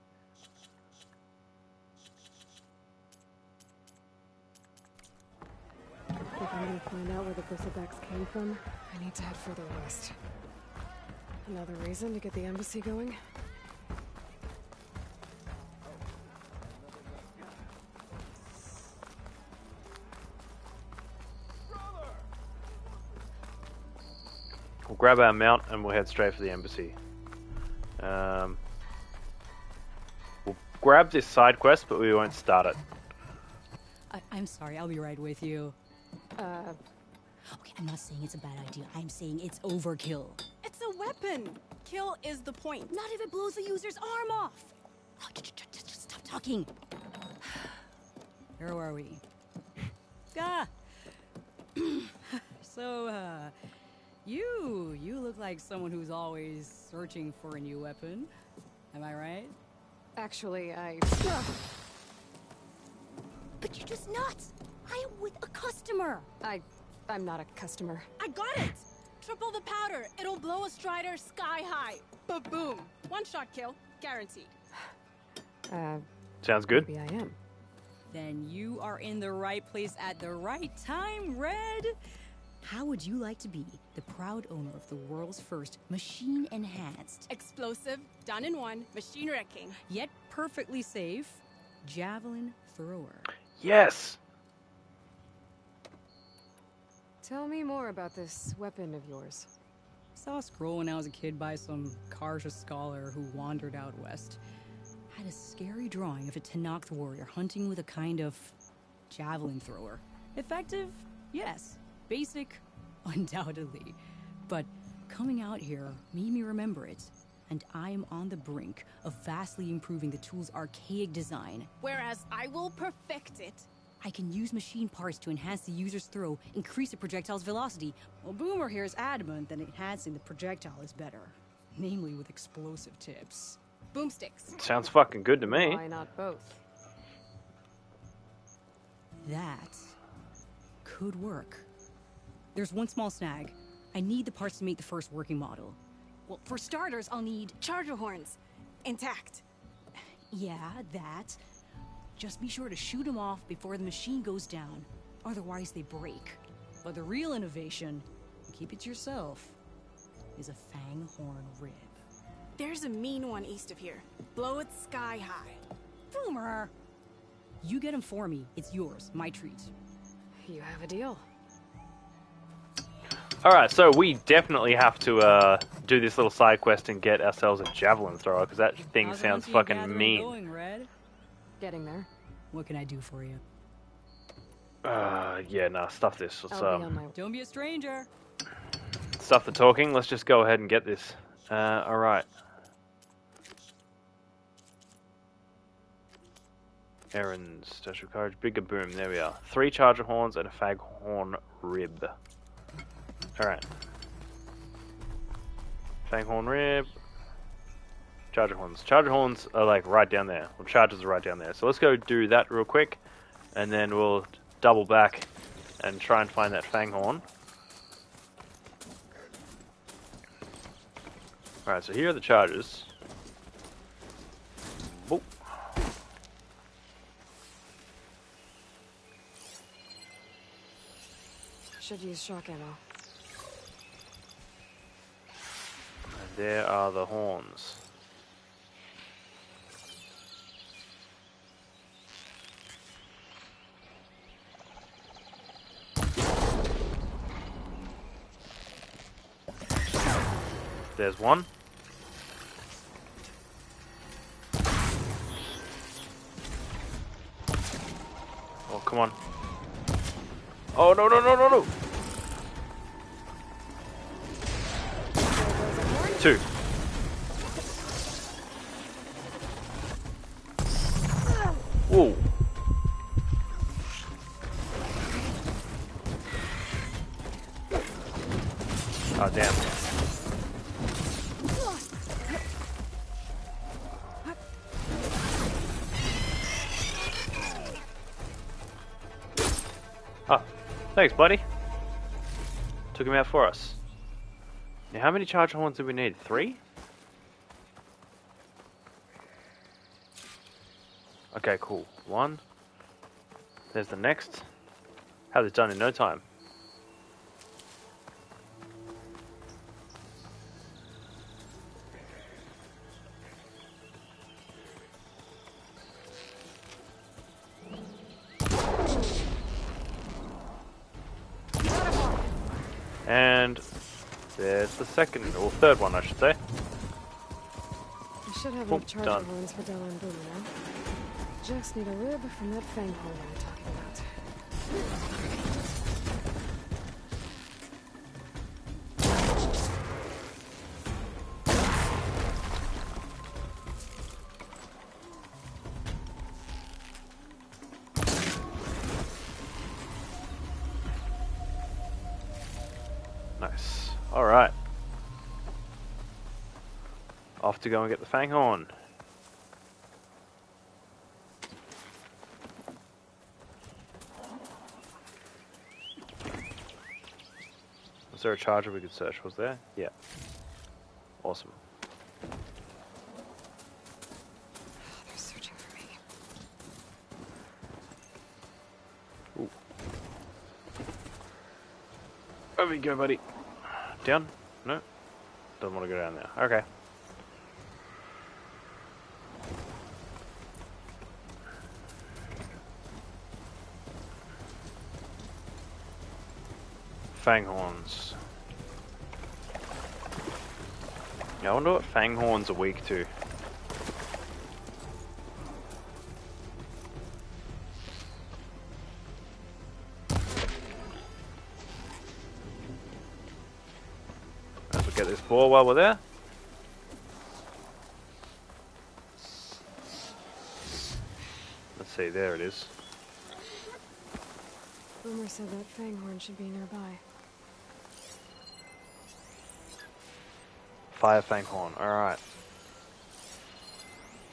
If I'm gonna find out where the Bristlebacks came from, I need to head further west. Another reason to get the embassy going? We'll grab our mount and we'll head straight for the embassy. We'll grab this side quest, but we won't start it. I'm sorry, I'll be right with you. Okay, I'm not saying it's a bad idea. I'm saying it's overkill. It's a weapon. Kill is the point. Not if it blows the user's arm off. Oh, just stop talking. Where are we? Ah. So, you look like someone who's always searching for a new weapon. Am I right? Actually, But you're just nuts. I am with a customer. I'm not a customer. I got it. Triple the powder. It'll blow a Strider sky high. Ba-boom. One-shot kill. Guaranteed. Sounds good. Maybe I am. Then you are in the right place at the right time, Red. How would you like to be the proud owner of the world's first machine-enhanced, Explosive, done in one, machine wrecking. yet perfectly safe, javelin thrower? Yes. Tell me more about this weapon of yours. Saw a scroll when I was a kid by some Karja scholar who wandered out west. Had a scary drawing of a Tenakth warrior hunting with a kind of javelin thrower. Effective? Yes. Basic? Undoubtedly. But coming out here made me remember it. And I am on the brink of vastly improving the tool's archaic design. Whereas I will perfect it. I can use machine parts to enhance the user's throw, increase the projectile's velocity. Well, Boomer here is adamant that enhancing the projectile is better. Namely with explosive tips. Boomsticks. Sounds fucking good to me. Why not both? That could work. There's one small snag. I need the parts to make the first working model. Well, for starters, I'll need charger horns. Intact. Yeah, that. Just be sure to shoot them off before the machine goes down. Otherwise, they break. But the real innovation, keep it to yourself, is a fang horn rib. There's a mean one east of here. Blow it sky high. Boomer! You get him for me. It's yours. My treat. You have a deal. Alright, so we definitely have to do this little side quest and get ourselves a javelin thrower, because that thing sounds fucking mean. Going, Red? Getting there. What can I do for you? Yeah, nah, stuff this. Let's, I'll be on my way. Don't be a stranger. stuff the talking. Let's just go ahead and get this. Alright. Errands, special courage, bigger boom, there we are. 3 charger horns and a fag horn rib. Alright. Fang horn rib. Charger horns. Charger horns are like right down there. Well, chargers are right down there. So let's go do that real quick. And then we'll double back and try and find that fang horn. Alright, so here are the chargers. Oh. Should use shock ammo. And there are the horns. There's one. Oh, come on. Oh, no, no, no, no, no. 2. Whoa. Oh, damn. Oh, thanks, buddy. Took him out for us. Now, how many charger horns do we need? 3? Okay, cool. 1. There's the next. Had this done in no time. And there's the second, or third one, I should say. I should have enough charger horns for Della and Boomer now. Just need a rib from that fang horn we were talking about. Alright. Off to go and get the Fanghorn. Was there a charger we could search? Was there? Yeah. Awesome. They're searching for me. Ooh. Over you go, buddy. Down? No? Doesn't want to go down there. Okay. Fanghorns. Yeah, I wonder what Fanghorns are weak to. Let's get this ball while we're there. Let's see, there it is. Boomer said that Fanghorn should be nearby. Fire Fanghorn, alright.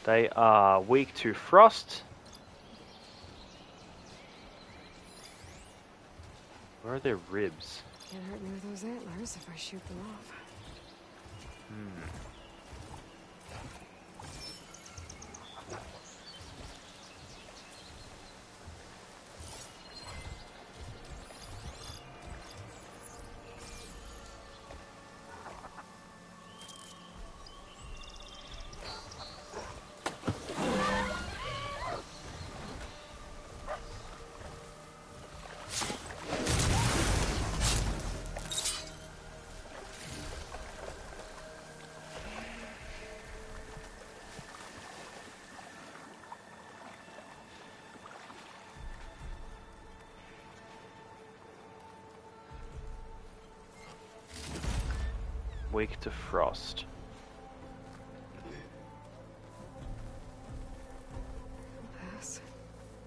They are weak to frost. Where are their ribs? Can't hurt me with those antlers if I shoot them off. Weak to frost. Pass.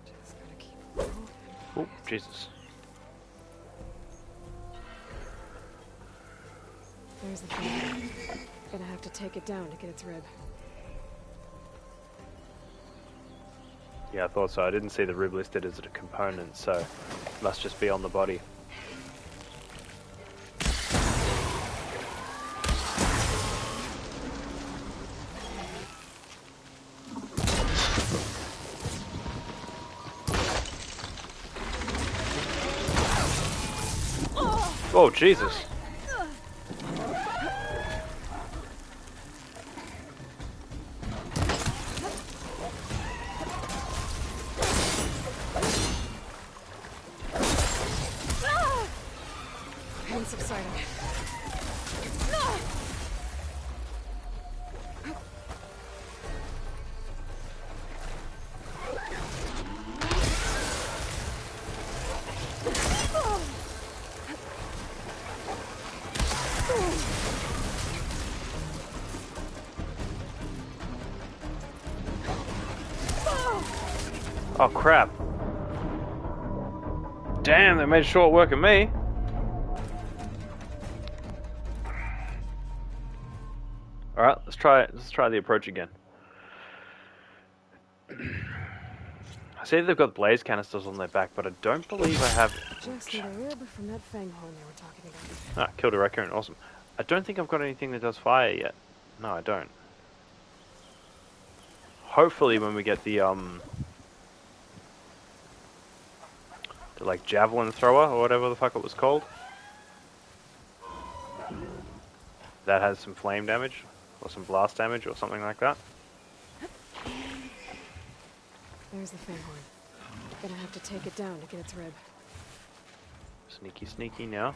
Just gotta keep moving. Oh, Jesus. There's the thing. Gonna have to take it down to get its rib. Yeah, I thought so. I didn't see the rib listed as a component, so it must just be on the body. Oh, Jesus. Pain subsiding. Oh, crap. Damn, they made short work of me. Alright, let's try the approach again. I see they've got blaze canisters on their back, but I don't believe I have... Just need a rib from that Fanghorn they were talking about. Ah, killed a raccoon, awesome. I don't think I've got anything that does fire yet. No, I don't. Hopefully when we get the like javelin thrower or whatever the fuck it was called, that has some flame damage or some blast damage or something like that. There's the Fanghorn. Gonna have to take it down to get its rib. Sneaky, sneaky now.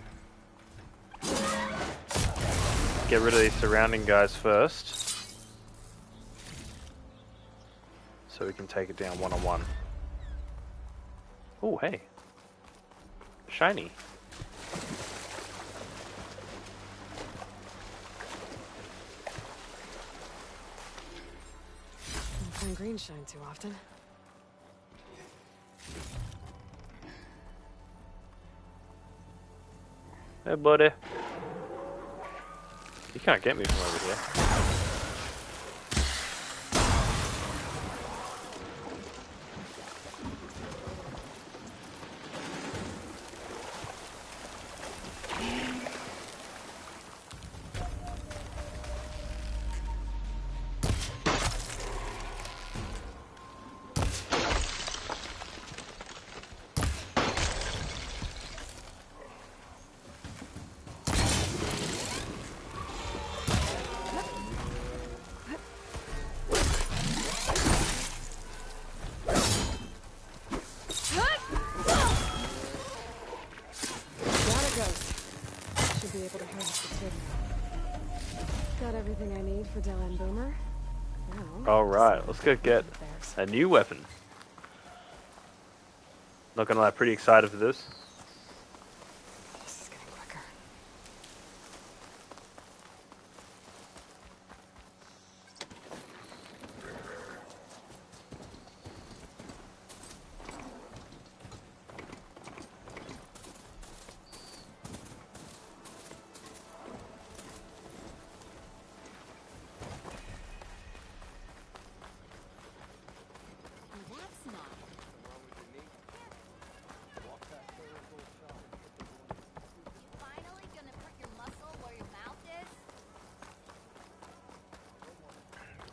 Get rid of these surrounding guys first, so we can take it down one-on-one. Oh, hey. Shiny. Don't find green shine too often. Hey, buddy. You can't get me from over here. Got everything I need for Dell and Boomer. Alright, let's go get a new weapon. Not gonna lie, pretty excited for this. This is getting quicker.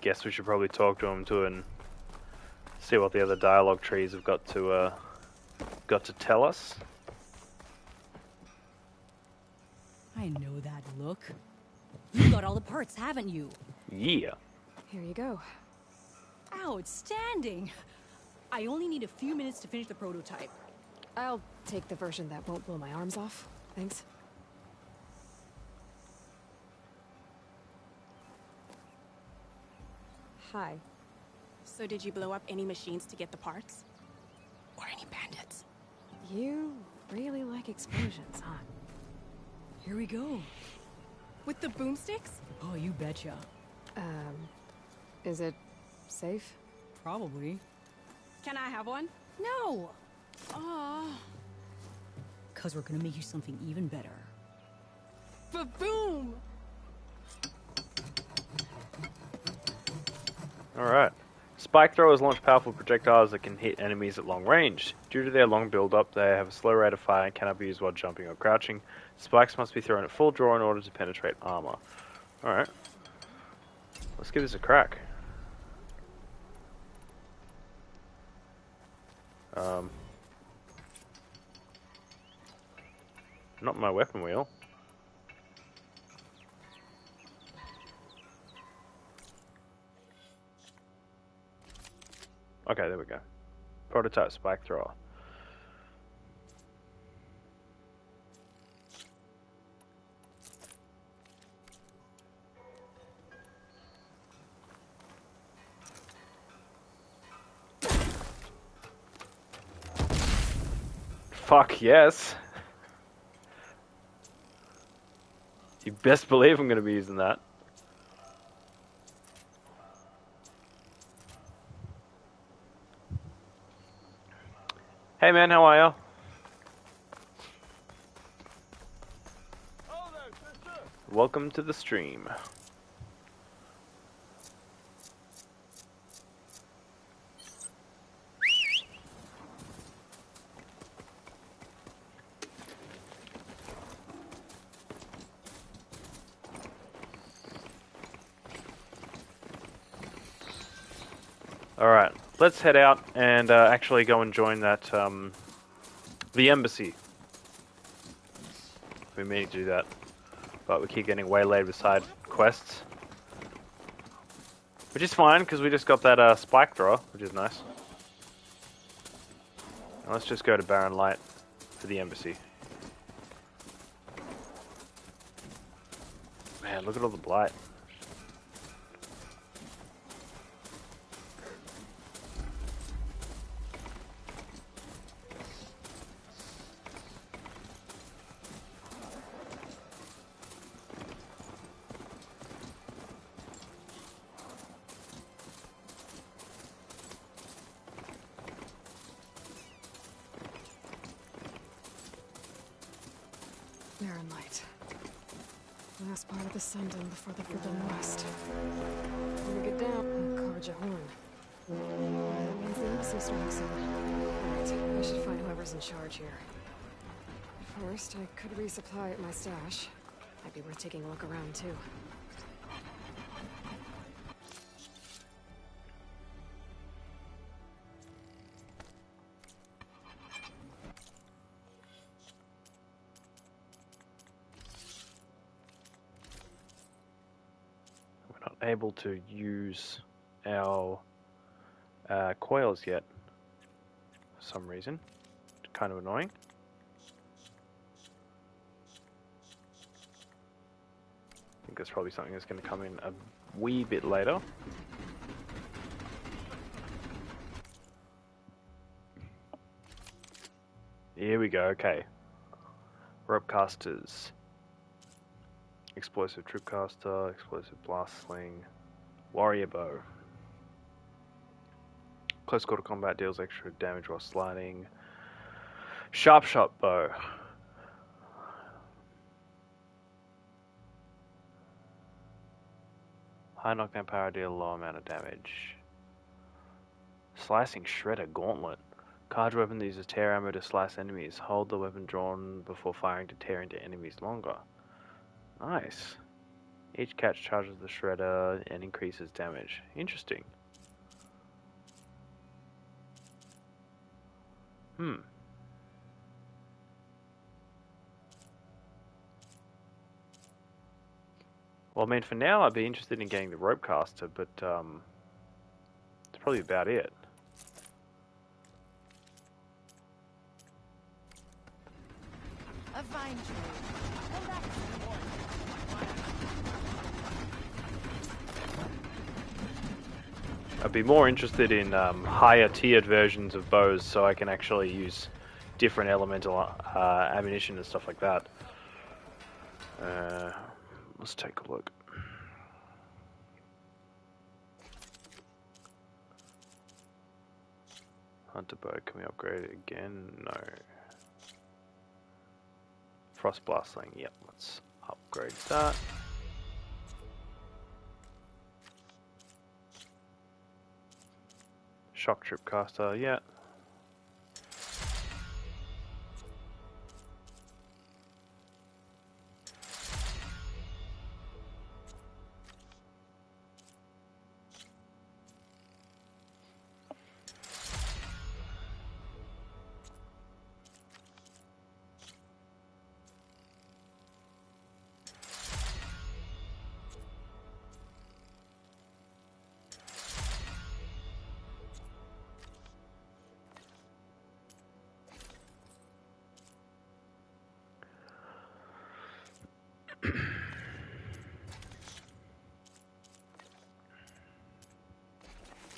Guess we should probably talk to him too and see what the other dialogue trees have got to tell us. I know that look. You got all the parts, haven't you? Yeah. Here you go. Outstanding. I only need a few minutes to finish the prototype. I'll take the version that won't blow my arms off. Thanks. Hi. So did you blow up any machines to get the parts? Or any bandits? You really like explosions, huh? Here we go. With the boomsticks? Oh, you betcha. Is it safe? Probably. Can I have one? No! Aw. 'Cause we're gonna make you something even better. Ba-boom! Alright. Spike throwers launch powerful projectiles that can hit enemies at long range. Due to their long build-up, they have a slow rate of fire and cannot be used while jumping or crouching. Spikes must be thrown at full draw in order to penetrate armor. Alright. Let's give this a crack. Not my weapon wheel. Okay, there we go. Prototype spike thrower. Fuck yes. You best believe I'm going to be using that. Hey man, how are ya? Welcome to the stream. Alright, let's head out and actually go and join that, the embassy. We mean to do that, but we keep getting waylaid with side quests. Which is fine, because we just got that spike thrower, which is nice. Now let's just go to Barren Light for the embassy. Man, look at all the blight. Barren Light. Last part of the Sundom before the Forbidden West. When we get down, Karja Horn. That means the embassy strikes soon. Right, I should find whoever's in charge here. First, I could resupply at my stash. Might be worth taking a look around, too. Able to use our coils yet for some reason. It's kind of annoying. I think that's probably something that's going to come in a wee bit later. Here we go, okay. Rope casters. Explosive tripcaster, explosive blast sling, warrior bow. Close quarter combat deals extra damage while sliding. Sharp shot bow. High knockdown power, deal low amount of damage. Slicing shredder gauntlet. Charge weapon that uses tear ammo to slice enemies. Hold the weapon drawn before firing to tear into enemies longer. Nice. Each catch charges the shredder and increases damage. Interesting. Well, I mean, for now, I'd be interested in getting the rope caster, but it's probably about it. A vine tree. Come back in the morning. I'd be more interested in higher tiered versions of bows so I can actually use different elemental ammunition and stuff like that. Let's take a look. Hunter bow, can we upgrade it again? No. Frost blast sling, yep, let's upgrade that. Shock trip caster, yeah.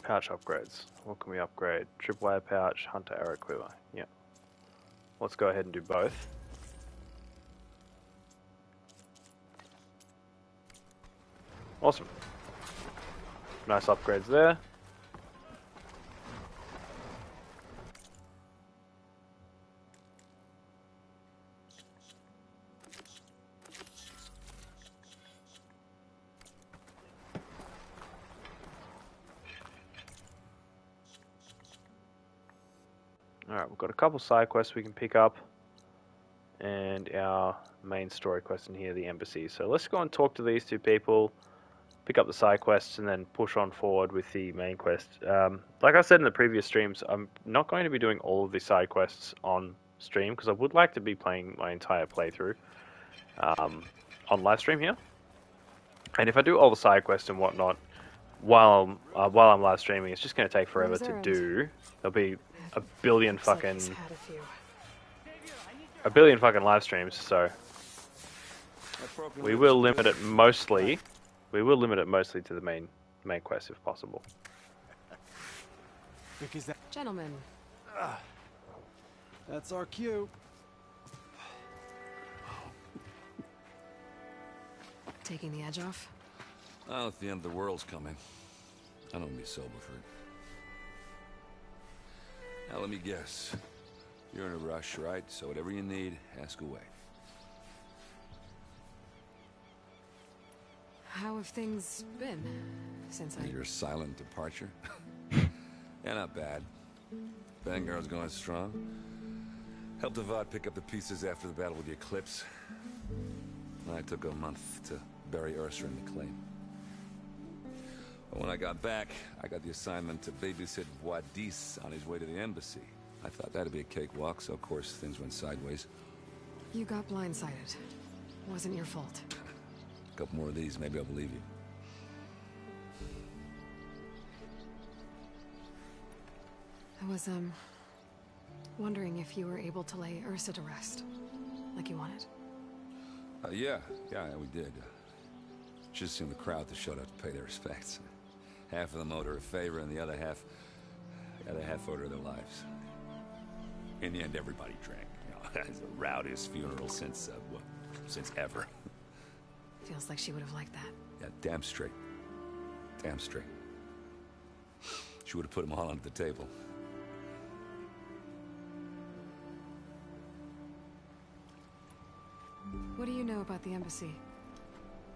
Pouch upgrades. What can we upgrade? Tripwire pouch, hunter arrow quiver. Yeah. Let's go ahead and do both. Awesome. Nice upgrades there. Alright, we've got a couple side quests we can pick up, and our main story quest in here, the embassy. So let's go and talk to these two people, pick up the side quests, and then push on forward with the main quest. Like I said in the previous streams, I'm not going to be doing all of the side quests on stream, because I would like to be playing my entire playthrough on live stream here. And if I do all the side quests and whatnot while I'm live streaming, it's just going to take forever to do. There'll be a billion fucking live streams, so we will limit it mostly. We will limit it mostly to the main quest if possible. Gentlemen. That's our cue. Taking the edge off? Well, if the end of the world's coming, I don't be sober for it. Now let me guess. You're in a rush, right? So whatever you need, ask away. How have things been since Your silent departure? Yeah, not bad. Vanguard's going strong. Helped Avad pick up the pieces after the battle with the Eclipse. I took a month to bury Ursa in the claim. But when I got back, I got the assignment to babysit Wadis on his way to the embassy. I thought that'd be a cakewalk, so of course things went sideways. You got blindsided. Wasn't your fault. A couple more of these, maybe I'll believe you. I was, wondering if you were able to lay Ursa to rest, like you wanted. Yeah, we did. Just assumed the crowd that showed up to pay their respects. Half of them owed her a favor, and the other half owed her their lives. In the end, everybody drank. You know, it's the rowdiest funeral since ever. Feels like she would have liked that. Yeah, damn straight. Damn straight. She would have put them all under the table. What do you know about the embassy?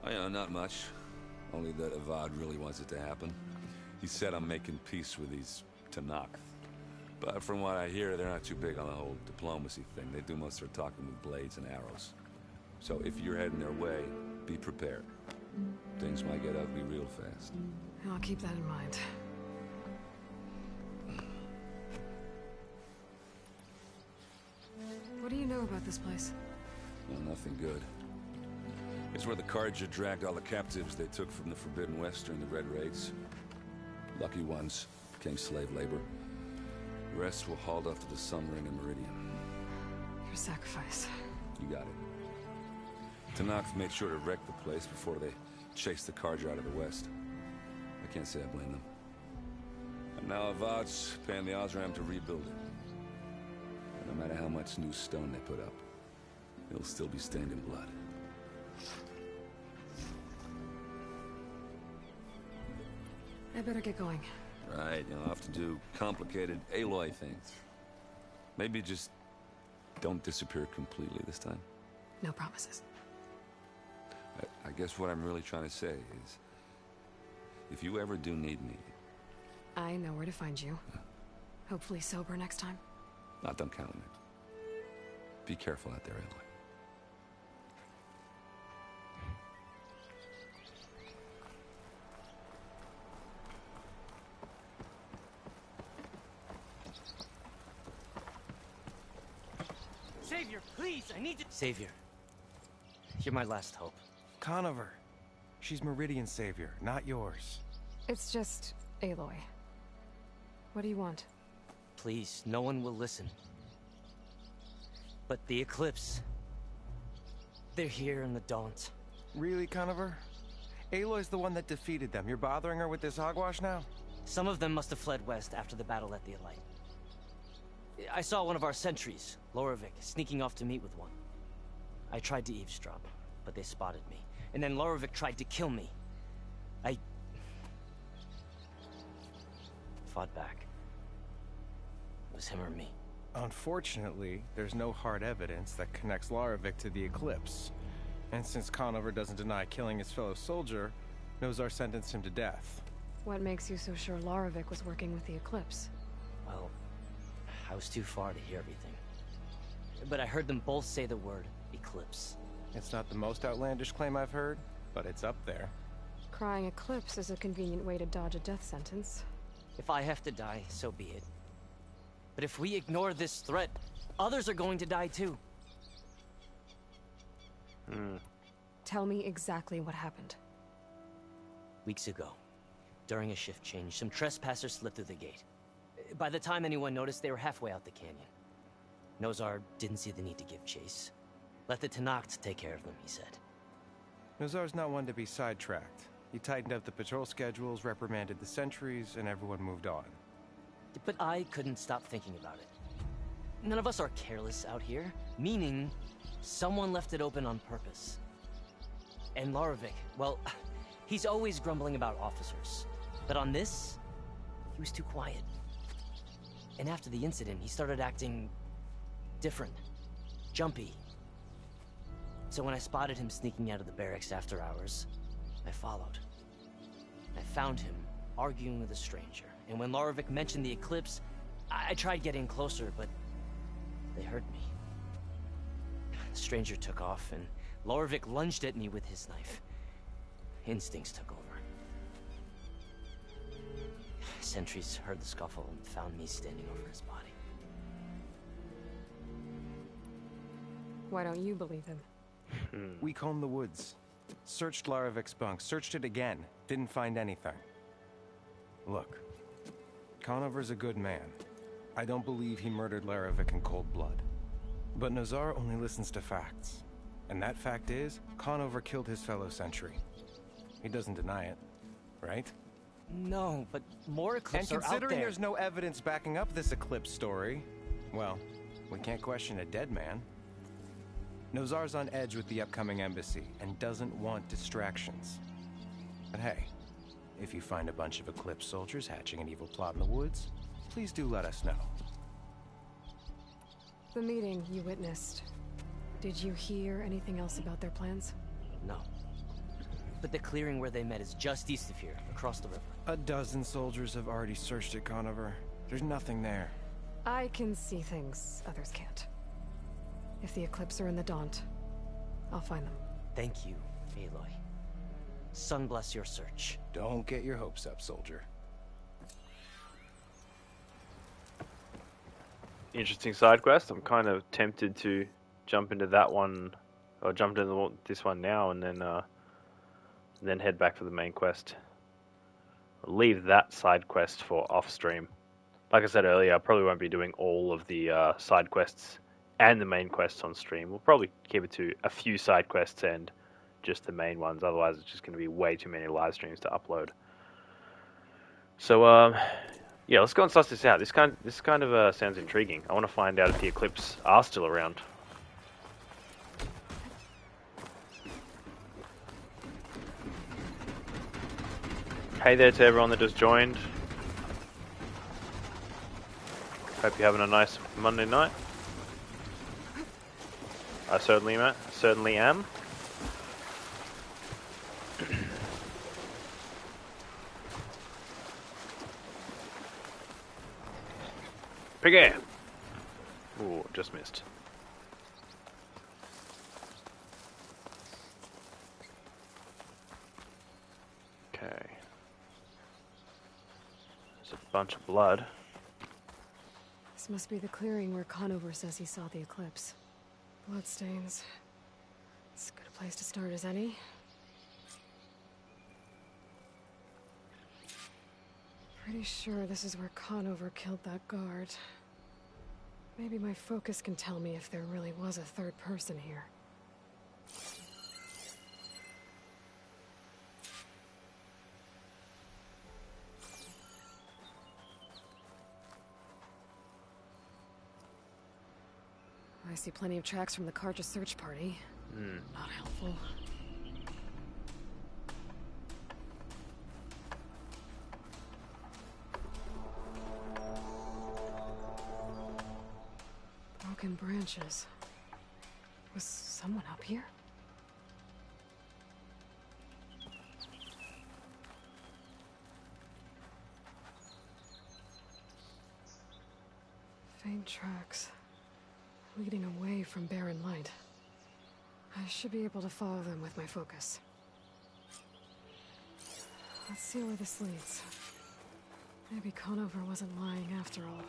Oh, not much. Only that Avad really wants it to happen. He said I'm making peace with these Tanakh. But from what I hear, they're not too big on the whole diplomacy thing. They do most of their talking with blades and arrows. So if you're heading their way, be prepared. Things might get ugly real fast. I'll keep that in mind. What do you know about this place? Well, nothing good. It's where the Carja dragged all the captives they took from the Forbidden West during the Red Raids. Lucky ones became slave labor. The rest were hauled off to the Sun Ring and Meridian. Your sacrifice. You got it. Tanakh made sure to wreck the place before they chased the Carja out of the West. I can't say I blame them. And now Avad's paying the Osram to rebuild it. And no matter how much new stone they put up, it'll still be stained in blood. I better get going. Right, you'll have to do complicated Aloy things. Maybe just don't disappear completely this time. No promises. I guess what I'm really trying to say is, if you ever do need me... I know where to find you. Hopefully sober next time. Not done counting it. Be careful out there, Aloy. Savior, please, I need to— Savior, you're my last hope. Conover. She's Meridian's savior, not yours. It's just Aloy. What do you want? Please, no one will listen. But the Eclipse... they're here in the Daunt. Really, Conover? Aloy's the one that defeated them. You're bothering her with this hogwash now? Some of them must have fled west after the battle at the Elite. I saw one of our sentries, Lorovic, sneaking off to meet with one. I tried to eavesdrop, but they spotted me. And then Lorovic tried to kill me. I fought back. It was him or me. Unfortunately, there's no hard evidence that connects Lorovic to the Eclipse. And since Conover doesn't deny killing his fellow soldier, Nozar sentenced him to death. What makes you so sure Lorovic was working with the Eclipse? Well, I was too far to hear everything. But I heard them both say the word Eclipse. It's not the most outlandish claim I've heard, but it's up there. Crying Eclipse is a convenient way to dodge a death sentence. If I have to die, so be it. But if we ignore this threat, others are going to die too. Tell me exactly what happened. Weeks ago, during a shift change, some trespassers slipped through the gate. By the time anyone noticed, they were halfway out the canyon. Nozar didn't see the need to give chase. Let the Tanakh take care of them, he said. Nozar's not one to be sidetracked. He tightened up the patrol schedules, reprimanded the sentries, and everyone moved on. But I couldn't stop thinking about it. None of us are careless out here, meaning someone left it open on purpose. And Lorovic, well, he's always grumbling about officers. But on this, he was too quiet. And after the incident, he started acting different, jumpy. So when I spotted him sneaking out of the barracks after hours, I followed. I found him arguing with a stranger, and when Larovic mentioned the eclipse, I tried getting closer, but they heard me. The stranger took off, and Larovic lunged at me with his knife. Instincts took over. Sentries heard the scuffle and found me standing over his body. Why don't you believe him? We combed the woods. Searched Larovic's bunk. Searched it again. Didn't find anything. Look. Conover's a good man. I don't believe he murdered Larovic in cold blood. But Nazar only listens to facts. And that fact is, Conover killed his fellow sentry. He doesn't deny it. Right? No, but more eclipses are out there. And considering there's no evidence backing up this eclipse story, well, we can't question a dead man. Nozar's on edge with the upcoming embassy and doesn't want distractions. But hey, if you find a bunch of Eclipse soldiers hatching an evil plot in the woods, please do let us know. The meeting you witnessed. Did you hear anything else about their plans? No. But the clearing where they met is just east of here, across the river. A dozen soldiers have already searched it, Conover. There's nothing there. I can see things others can't. If the Eclipse are in the Daunt, I'll find them. Thank you, Aloy. Sun bless your search. Don't get your hopes up, soldier. Interesting side quest. I'm kind of tempted to jump into that one, or jump into this one now, and then head back for the main quest. I'll leave that side quest for off stream. Like I said earlier, I probably won't be doing all of the side quests and the main quests on stream. We'll probably keep it to a few side quests and just the main ones. Otherwise, it's just going to be way too many live streams to upload. So, yeah, let's go and suss this out. This kind of sounds intriguing. I want to find out if the Eclipse are still around. Hey there to everyone that just joined. Hope you're having a nice Monday night. I certainly am. Big air. Ooh, just missed. Okay. There's a bunch of blood. This must be the clearing where Conover says he saw the eclipse. Bloodstains. It's as good a place to start as any. Pretty sure this is where Conover killed that guard. Maybe my focus can tell me if there really was a third person here. I see plenty of tracks from the Karja search party. Not helpful. Broken branches. Was someone up here? Faint tracks. Leading away from barren light. I should be able to follow them with my focus. Let's see where this leads. Maybe Conover wasn't lying after all.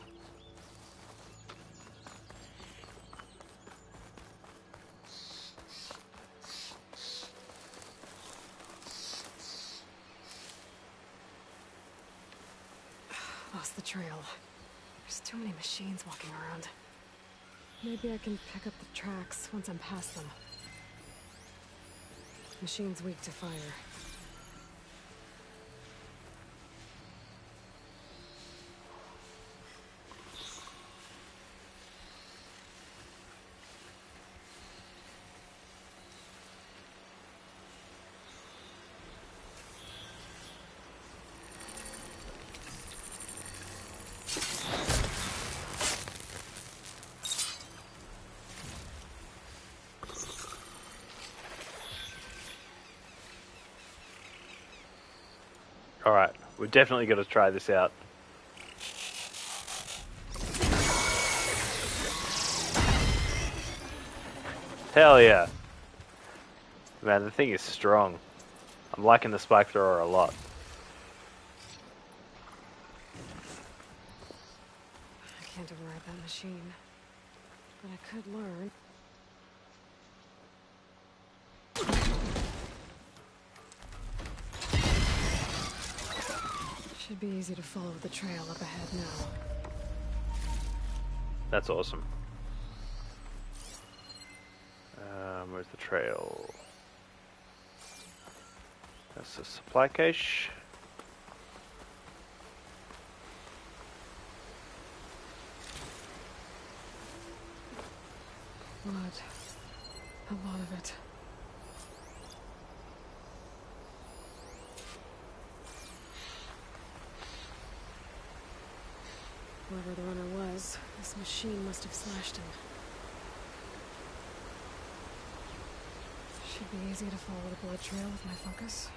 Lost the trail. There's too many machines walking around. Maybe I can pick up the tracks once I'm past them. Machine's weak to fire. Alright, we're definitely got to try this out. Hell yeah. Man, the thing is strong. I'm liking the spike thrower a lot. I can't override that machine, but I could learn. Should be easy to follow the trail up ahead now. That's awesome. Where's the trail? That's the supply cache. Blood. A lot of it. Whoever the runner was, this machine must have slashed him. Should be easy to follow the blood trail with my focus.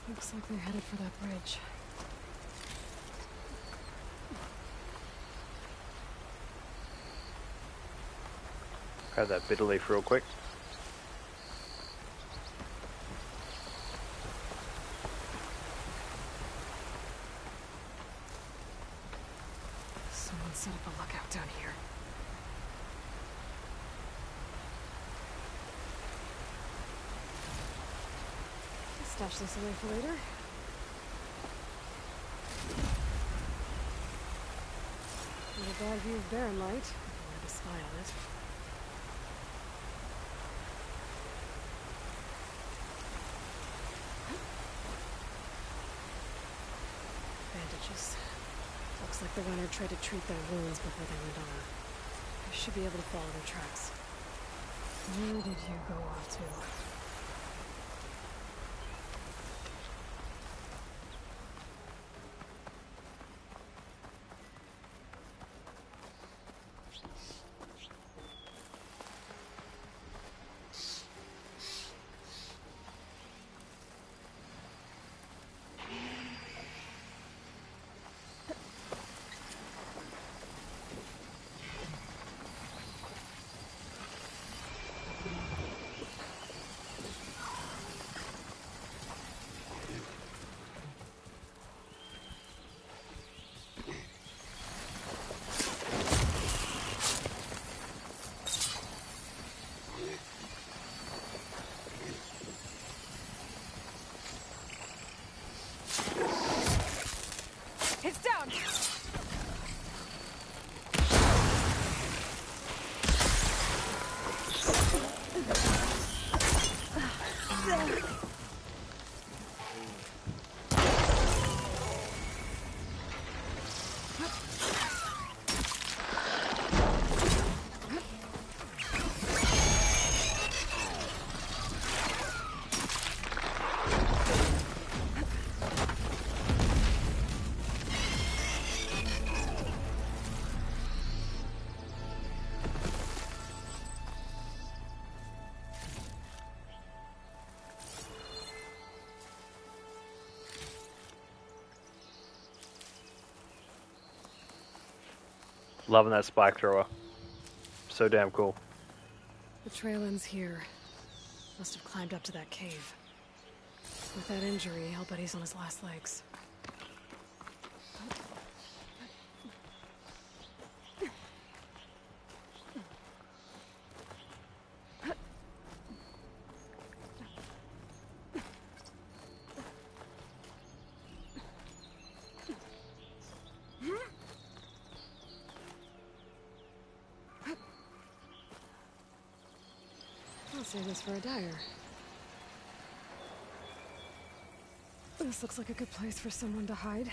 Looks like they're headed for that bridge. Grab that bitter leaf real quick. Someone set up a lookout down here. Stash this away for later. Not a bad view of Barren Light, if I wanted to spy on it. Bandages. Looks like the runner tried to treat their wounds before they went on. I should be able to follow their tracks. Where did you go off to? It's down! Loving that spike thrower. So damn cool. The trail ends here. Must have climbed up to that cave. With that injury, I'll bet he's on his last legs. I'll save this for a dyer. This looks like a good place for someone to hide.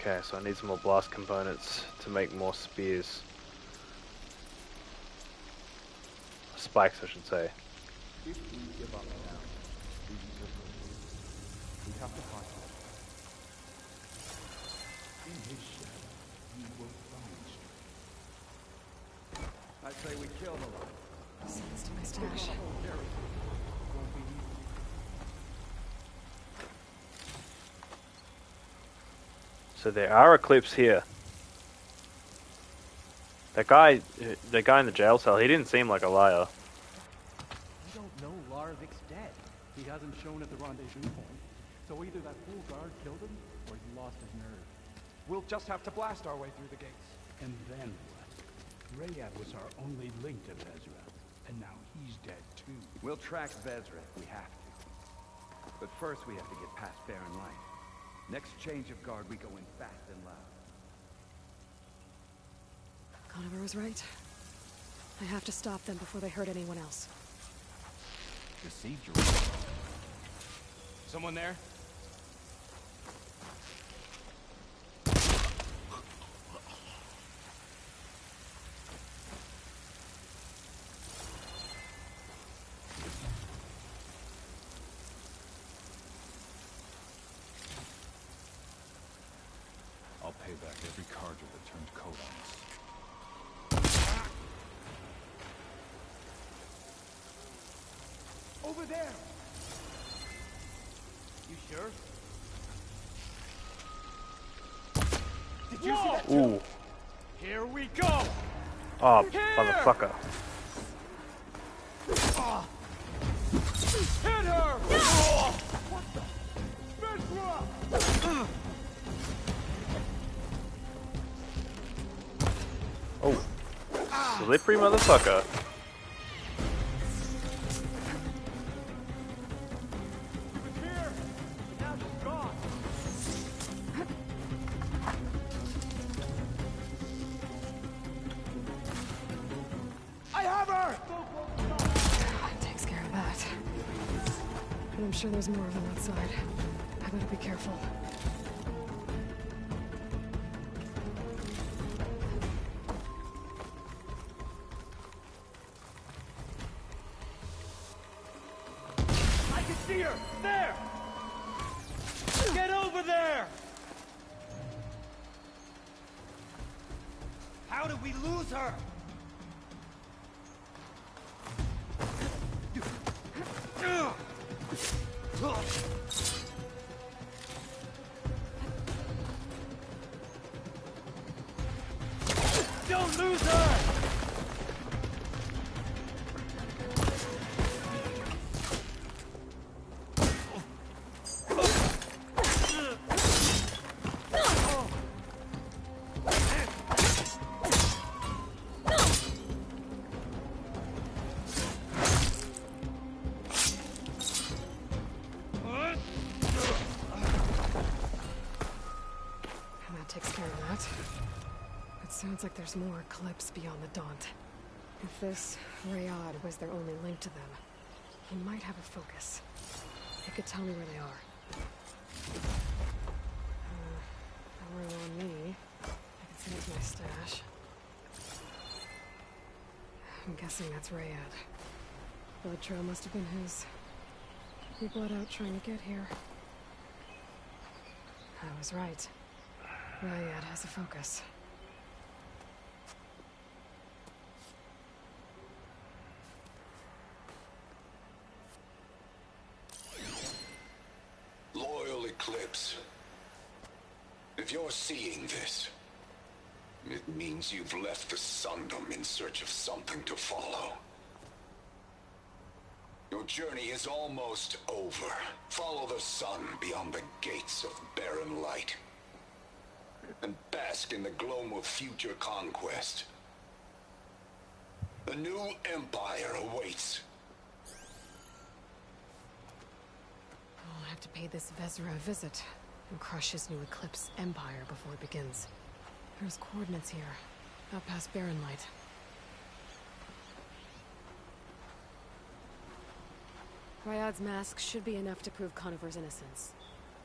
Okay, so I need some more blast components to make more spears. Spikes, I should say. If we give up now, we have to find him. In his shadow, you will find strength. I say we kill the lot. Sends to my stash. Won't be easy. So there are eclipse here. That guy in the jail cell, he didn't seem like a liar. We don't know Larovic's dead. He hasn't shown at the rendezvous point. So either that fool guard killed him, or he lost his nerve. We'll just have to blast our way through the gates. And then what? Rayad was our only link to Vezra, and now he's dead too. We'll track Vezra if we have to. But first we have to get past Barren Light. Next change of guard, we go in fast and loud. Conover was right. I have to stop them before they hurt anyone else. Deceived you. Someone there? I'll pay back every carja that turned coat on us. Over there! You sure? Did you see that? Ooh. Here we go! Oh, motherfucker. Hit her! What the? Oh. Slippery motherfucker. I have her! That takes care of that. And I'm sure there's more of them outside. I better be careful. I can see her! There! Get over there! How did we lose her? Don't lose her! And that takes care of that. It sounds like there's more Eclipse beyond the Daunt. If this Rayad was their only link to them, he might have a focus. He could tell me where they are. Nowhere on me. I can send it to my stash. I'm guessing that's Rayad. Blood trail must have been his. He bled out trying to get here. I was right. Rayad has a focus. Loyal Eclipse. If you're seeing this, it means you've left the Sundom in search of something to follow. Your journey is almost over. Follow the sun beyond the gates of barren light. And bask in the gloam of future conquest. A new empire awaits. I'll have to pay this Vezra a visit and crush his new Eclipse empire before it begins. There's coordinates here, out past Barren Light. Ryad's mask should be enough to prove Conover's innocence.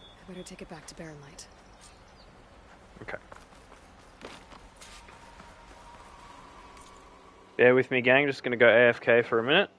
I better take it back to Barren Light. Okay. Bear with me, gang. Just gonna go AFK for a minute.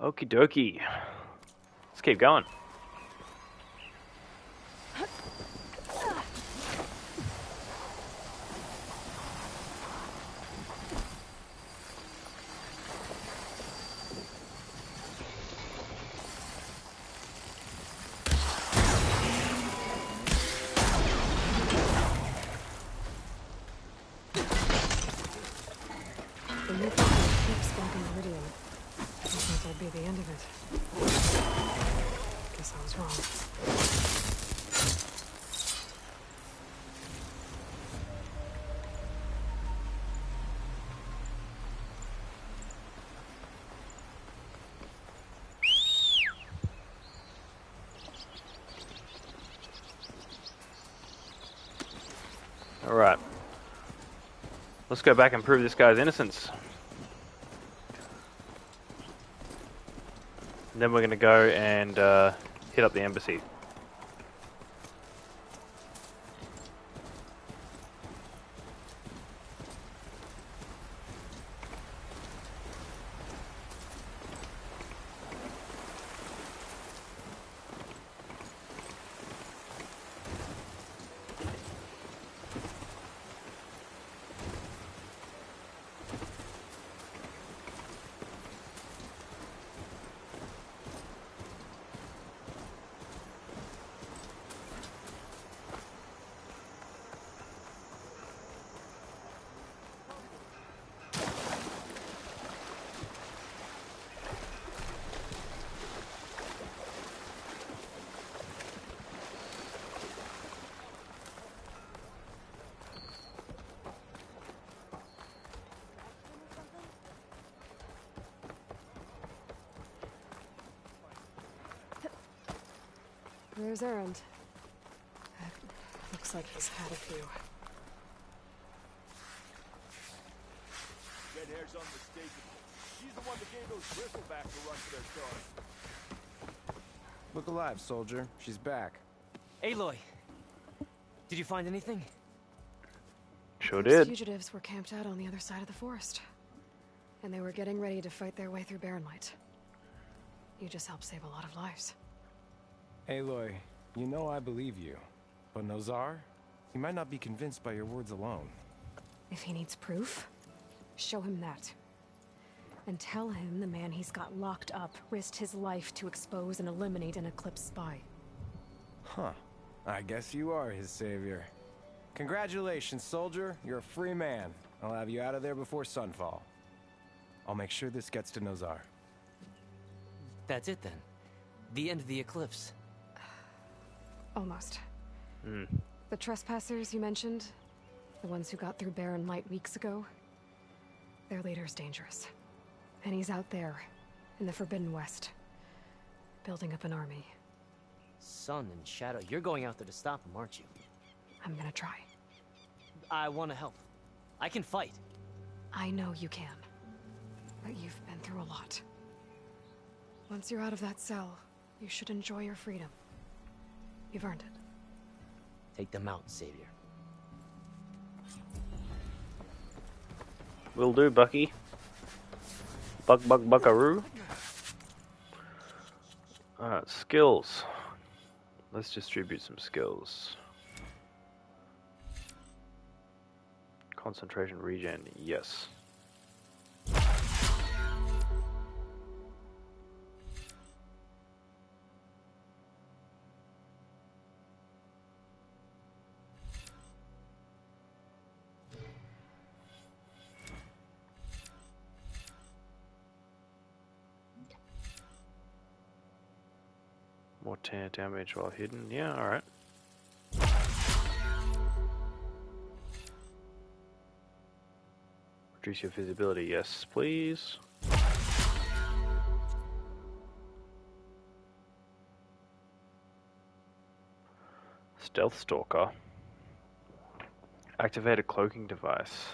Okie dokie. Let's keep going. The new eclipse back in Meridian. I thought that'd be the end of it. Guess I was wrong. Alright. Let's go back and prove this guy's innocence. And then we're going to go and hit up the embassy. Where's Erend? Looks like he's had a few. Red hair's unmistakable. She's the one that gave those bristlebacks a run for their stars. Look alive, soldier. She's back. Aloy, did you find anything? Sure Those did. fugitives were camped out on the other side of the forest. And they were getting ready to fight their way through Barren Light. You just helped save a lot of lives. Aloy, you know I believe you. But Nozar? He might not be convinced by your words alone. If he needs proof, show him that. And tell him the man he's got locked up risked his life to expose and eliminate an Eclipse spy. Huh. I guess you are his savior. Congratulations, soldier. You're a free man. I'll have you out of there before sunfall. I'll make sure this gets to Nozar. That's it then. The end of the Eclipse. Almost. The trespassers you mentioned, the ones who got through Barren Light weeks ago, their leader's dangerous. And he's out there, in the Forbidden West, building up an army. Sun and Shadow, you're going out there to stop him, aren't you? I'm gonna try. I want to help. I can fight. I know you can. But you've been through a lot. Once you're out of that cell, you should enjoy your freedom. You've earned it. Take them out, Savior. Will do, Bucky. Buckaroo. Alright, skills. Let's distribute some skills. Concentration regen, yes. More tear damage while hidden. Yeah, alright. Reduce your visibility. Yes, please. Stealth Stalker. Activate a cloaking device.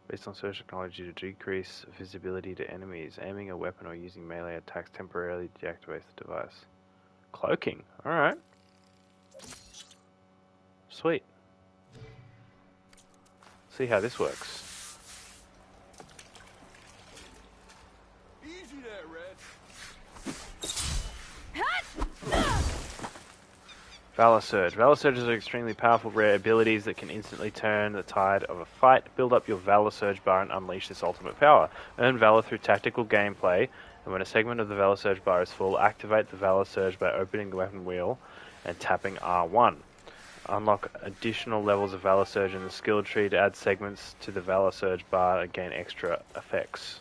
Based on search technology to decrease visibility to enemies. Aiming a weapon or using melee attacks temporarily deactivates the device. Cloaking. Alright. Sweet. See how this works. Easy there, Red. Valor Surge. Valor Surge is extremely powerful rare abilities that can instantly turn the tide of a fight. Build up your Valor Surge bar and unleash this ultimate power. Earn Valor through tactical gameplay, and when a segment of the Valor Surge bar is full, activate the Valor Surge by opening the weapon wheel and tapping R1. Unlock additional levels of Valor Surge in the skill tree to add segments to the Valor Surge bar and gain extra effects.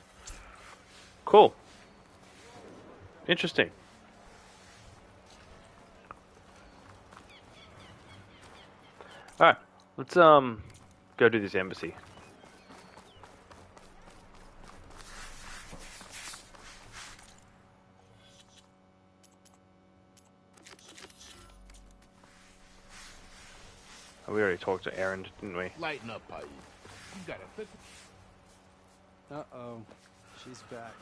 Cool. Interesting. Alright, let's go do this embassy. Oh, we already talked to Aaron, didn't we? Lighten up, Pai. You got a fit. Uh-oh. She's back.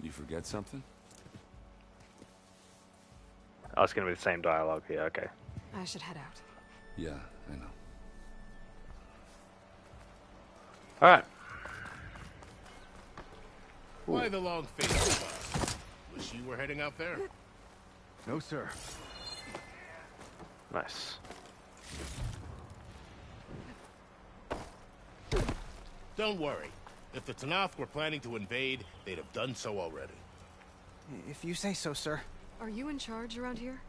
You forget something? Oh, it's going to be the same dialogue here, okay. I should head out. Yeah, I know. Alright. Why the long face? Wish you were heading out there? No, sir. Nice. Don't worry. If the Tanath were planning to invade, they'd have done so already. If you say so, sir. Are you in charge around here?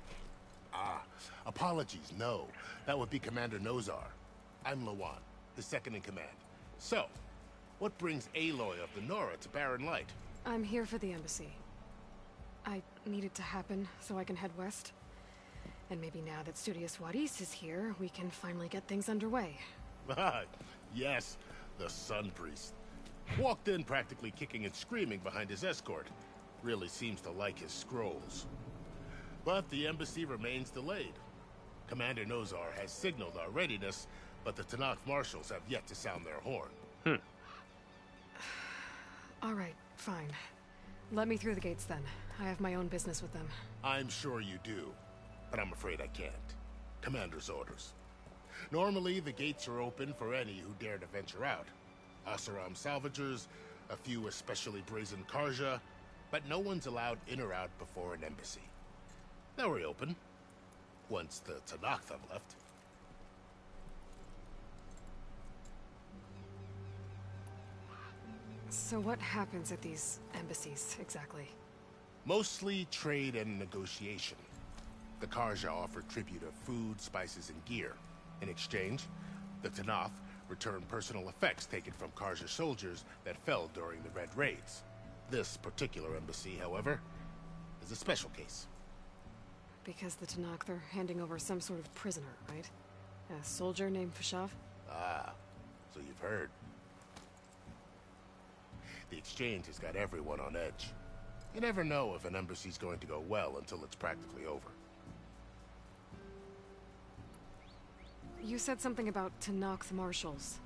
Ah, apologies, no. That would be Commander Nozar. I'm Lawan, the second in command. So, what brings Aloy of the Nora to Barren Light? I'm here for the embassy. I need it to happen so I can head west. And maybe now that Studious Wadis is here, we can finally get things underway. Ah, yes, the Sun Priest. Walked in practically kicking and screaming behind his escort. Really seems to like his scrolls. But the embassy remains delayed. Commander Nozar has signaled our readiness, but the Tanakh marshals have yet to sound their horn. All right, fine. Let me through the gates then. I have my own business with them. I'm sure you do, but I'm afraid I can't. Commander's orders. Normally, the gates are open for any who dare to venture out. Asaram salvagers, a few especially brazen Karja, but no one's allowed in or out before an embassy. Now we're open, once the Tanakh have left. So what happens at these embassies, exactly? Mostly trade and negotiation. The Karja offer tribute of food, spices, and gear. In exchange, the Tanath return personal effects taken from Karja soldiers that fell during the Red Raids. This particular embassy, however, is a special case. Because the Tanakh are handing over some sort of prisoner, right? A soldier named Fashav? Ah, so you've heard. The exchange has got everyone on edge. You never know if an embassy's going to go well until it's practically over. You said something about Tanakh marshals.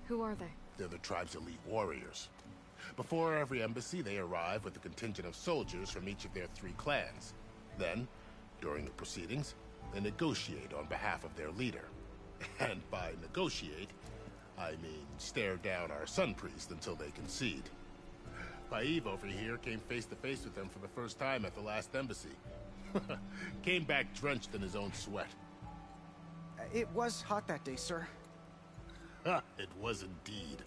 Who are they? They're the tribe's elite warriors. Before every embassy, they arrive with a contingent of soldiers from each of their 3 clans. Then, during the proceedings, they negotiate on behalf of their leader. And by negotiate, I mean stare down our Sun Priest until they concede. Paev over here came face to face with them for the first time at the last embassy. Came back drenched in his own sweat. It was hot that day, sir. It was indeed.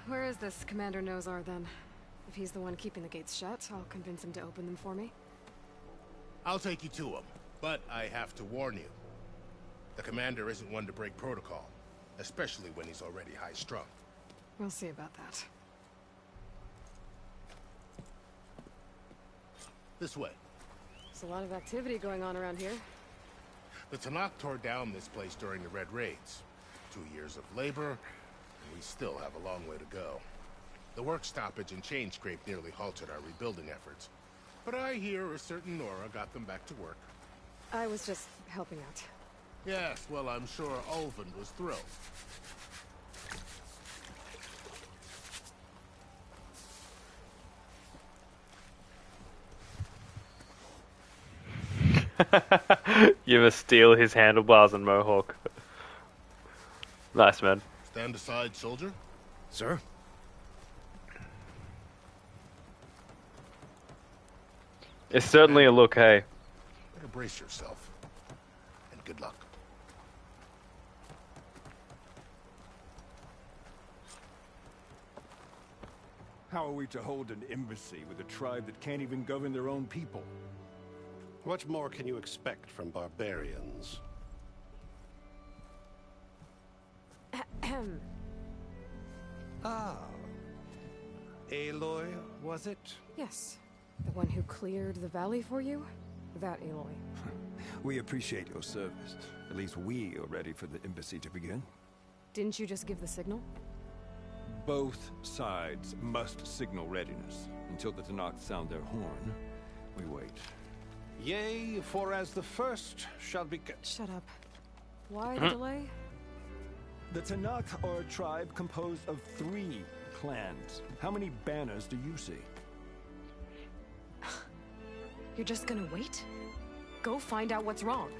Where is this Commander Nozar, then? If he's the one keeping the gates shut, I'll convince him to open them for me. I'll take you to him, but I have to warn you. The commander isn't one to break protocol, especially when he's already high-strung. We'll see about that. This way. There's a lot of activity going on around here. The Tanakh tore down this place during the Red Raids. 2 years of labor, and we still have a long way to go. The work stoppage and chain scrape nearly halted our rebuilding efforts. But I hear a certain Nora got them back to work. I was just helping out. Yes, well, I'm sure Ulvund was thrilled. You must steal his handlebars and mohawk. Nice, man. Stand aside, soldier. Sir? It's certainly a look, hey. Better brace yourself. And good luck. How are we to hold an embassy with a tribe that can't even govern their own people? What more can you expect from barbarians? Ahem. Ah. Aloy, was it? Yes. The one who cleared the valley for you? That Aloy. We appreciate your service. At least we are ready for the embassy to begin. Didn't you just give the signal? Both sides must signal readiness. Until the Tanakh sound their horn, we wait. Yea, for as the first shall be... Shut up. Why the delay? The Tanakh are a tribe composed of 3 clans. How many banners do you see? You're just gonna wait? Go find out what's wrong.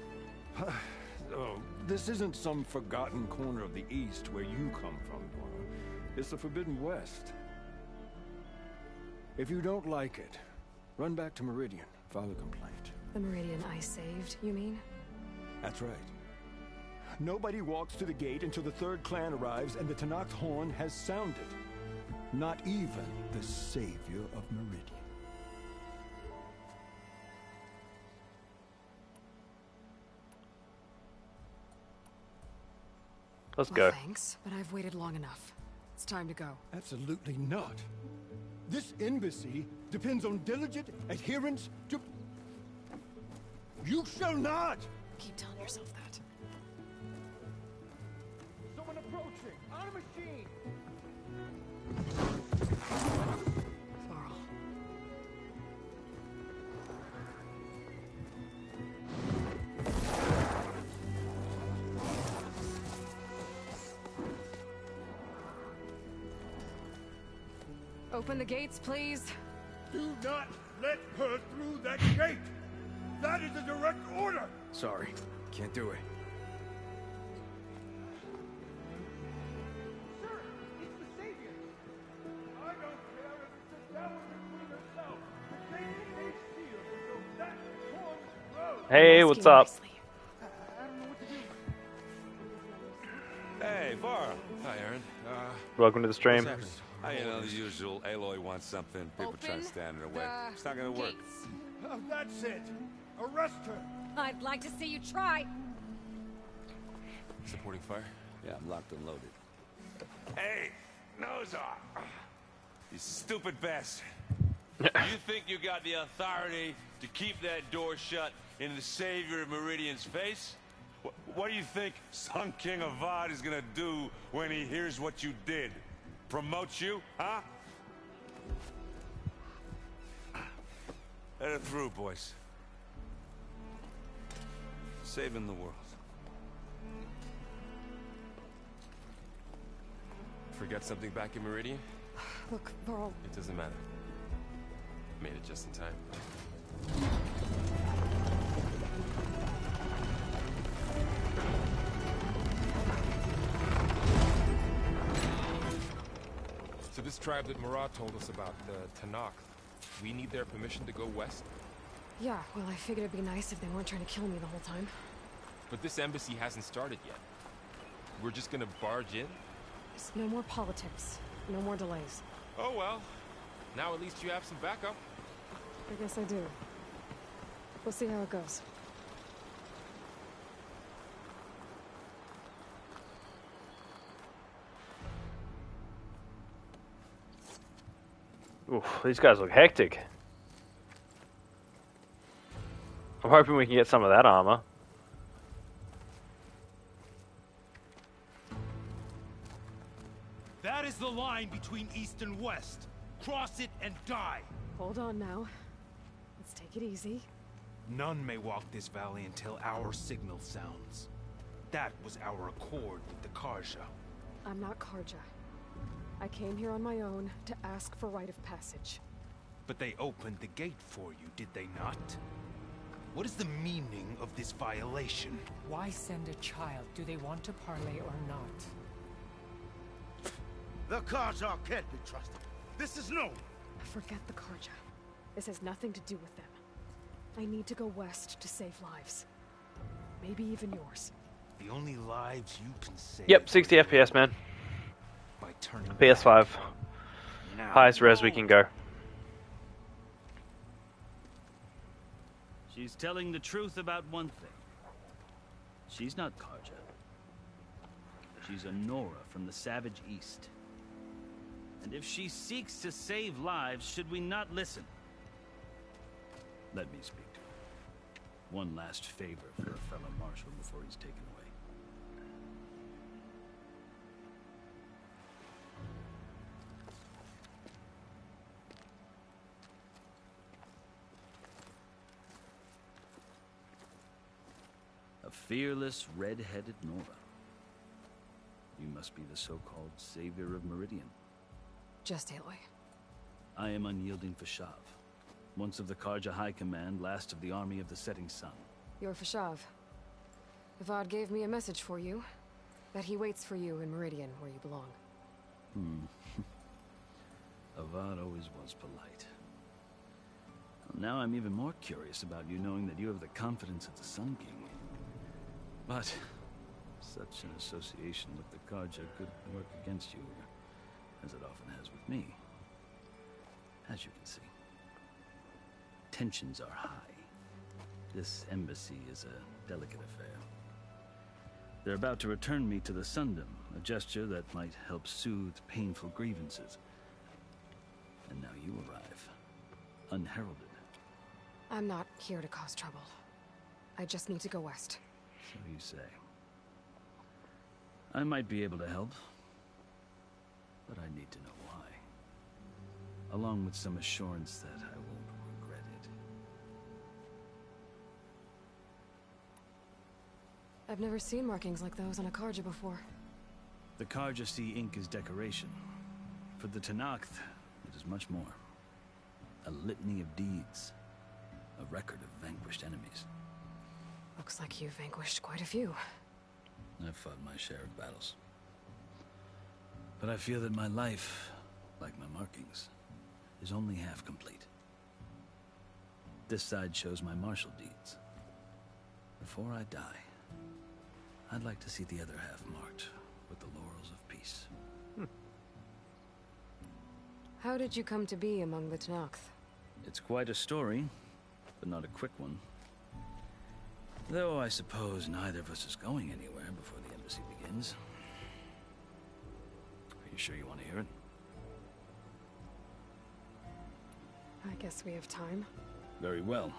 Oh, this isn't some forgotten corner of the East where you come from, Nora. It's the Forbidden West. If you don't like it, run back to Meridian, file a complaint. The Meridian I saved, you mean? That's right. Nobody walks to the gate until the 3rd clan arrives and the Tanakh's horn has sounded. Not even the savior of Meridian. Let's go. Thanks, but I've waited long enough. It's time to go. Absolutely not. This embassy depends on diligent adherence to... You shall not! Keep telling yourself that. Someone approaching! On a machine! Varl. Open the gates, please. Do not let her through that gate! That is a direct order! Sorry, can't do it. Sir, it's the Savior! I don't care if it's the devil between herself. The gate may seal until that horn blows. Hey, what's up? I don't know what to do. Hey, Var. Hi, Aaron. Welcome to the stream. What's happening? You know, the usual. Aloy wants something. People trying to stand in her way. It's not gonna work. Oh, that's it. Arrest her. I'd like to see you try. Supporting fire? Yeah, I'm locked and loaded. Hey, Nozar! You stupid bastard. You think you got the authority to keep that door shut in the savior of Meridian's face? What do you think Sun King Avad is gonna do when he hears what you did? Promote you, huh? Let her through, boys. Saving the world. Forget something back in Meridian? Look, Varl. It doesn't matter. Made it just in time. So this tribe that Marat told us about, the Tanakh. We need their permission to go west? Yeah, well, I figured it'd be nice if they weren't trying to kill me the whole time. But this embassy hasn't started yet. We're just gonna barge in? Just no more politics. No more delays. Oh well. Now at least you have some backup. I guess I do. We'll see how it goes. Oof, these guys look hectic. I'm hoping we can get some of that armor. That is the line between east and west. Cross it and die. Hold on now. Let's take it easy. None may walk this valley until our signal sounds. That was our accord with the Karja. I'm not Karja. I came here on my own to ask for rite of passage. But they opened the gate for you, did they not? What is the meaning of this violation? Why send a child? Do they want to parley or not? The Karja can't be trusted. This is known. Forget the Karja. This has nothing to do with them. I need to go west to save lives. Maybe even yours. The only lives you can save. Yep, 60 FPS, man. By turning PS5. Now, Highest res we can go. She's telling the truth about one thing. She's not Karja. She's a Nora from the Savage East. And if she seeks to save lives, should we not listen? Let me speak to her. One last favor for a fellow marshal before he's taken away. A fearless, red-headed Nora. You must be the so-called savior of Meridian. Just Aloy. I am unyielding Fashav. Once of the Karja High Command, last of the army of the setting sun. You're Fashav. Avad gave me a message for you. That he waits for you in Meridian, where you belong. Avad always was polite. Well, now I'm even more curious about you knowing that you have the confidence of the Sun King. But such an association with the Karja could work against you, as it often has with me. As you can see, tensions are high. This embassy is a delicate affair. They're about to return me to the Sundom, a gesture that might help soothe painful grievances. And now you arrive, unheralded. I'm not here to cause trouble. I just need to go west. So you say. I might be able to help, but I need to know why. Along with some assurance that I won't regret it. I've never seen markings like those on a Karja before. The Karja see ink as decoration. For the Tanakh, it is much more. A litany of deeds. A record of vanquished enemies. Looks like you've vanquished quite a few. I've fought my share of battles. But I feel that my life, like my markings, is only half complete. This side shows my martial deeds. Before I die, I'd like to see the other half marked with the laurels of peace. How did you come to be among the Tanakh? It's quite a story, but not a quick one. Though I suppose neither of us is going anywhere before the embassy begins. Are you sure you want to hear it? I guess we have time. Very well.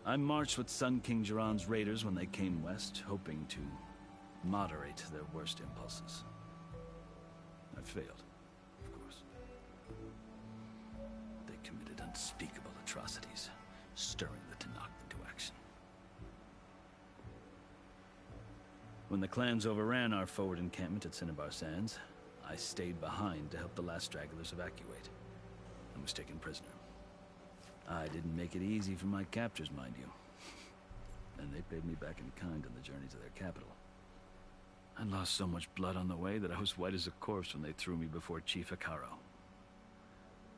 I marched with Sun King Jiran's raiders when they came west, hoping to moderate their worst impulses. I failed, of course. They committed unspeakable atrocities, stirring the Tanakh into action. When the clans overran our forward encampment at Cinnabar Sands, I stayed behind to help the last stragglers evacuate, and was taken prisoner. I didn't make it easy for my captors, mind you. And they paid me back in kind on the journey to their capital. I lost so much blood on the way that I was white as a corpse when they threw me before Chief Hikaru.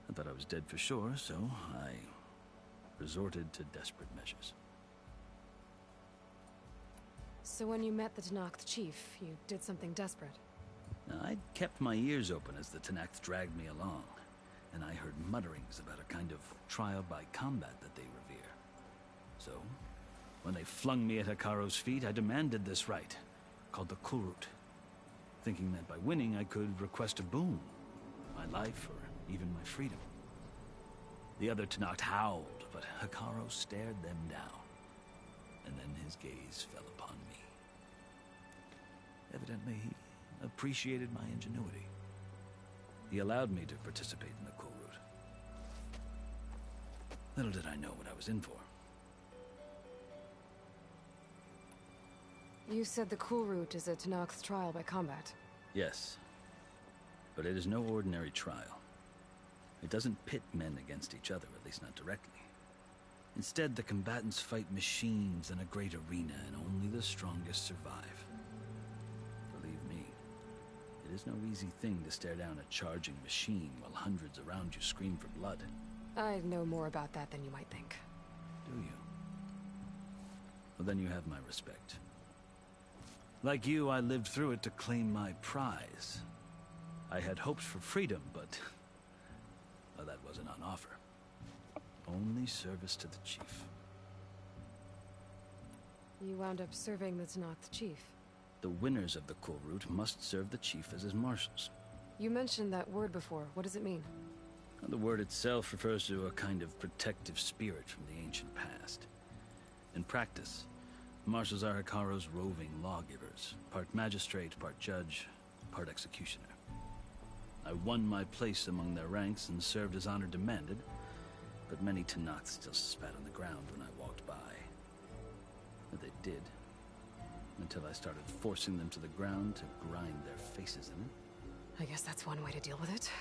I thought I was dead for sure, so I resorted to desperate measures. So when you met the Tenakth chief, you did something desperate? Now, I'd kept my ears open as the Tenakth dragged me along, and I heard mutterings about a kind of trial by combat that they revere. So, when they flung me at Hikaru's feet, I demanded this right, called the Kulrut, thinking that by winning I could request a boon, my life or even my freedom. The other Tenakth howled, but Hikaru stared them down, and then his gaze fell upon me. Evidently, he appreciated my ingenuity. He allowed me to participate in the Kulrut. Little did I know what I was in for. You said the Kulrut is a Tenakth trial by combat. Yes, but it is no ordinary trial. It doesn't pit men against each other, at least not directly. Instead, the combatants fight machines in a great arena, and only the strongest survive. Believe me, it is no easy thing to stare down a charging machine while hundreds around you scream for blood. I know more about that than you might think. Do you? Well, then you have my respect. Like you, I lived through it to claim my prize. I had hoped for freedom, but well, that wasn't on offer. Only service to the chief. You wound up serving the Tenakth chief. The winners of the Kulrut must serve the chief as his marshals. You mentioned that word before. What does it mean? The word itself refers to a kind of protective spirit from the ancient past. In practice, marshals are Hikaru's roving lawgivers, part magistrate, part judge, part executioner. I won my place among their ranks and served as honor demanded, but many Tenakth still spat on the ground when I walked by. But they did, until I started forcing them to the ground to grind their faces in it. I guess that's one way to deal with it.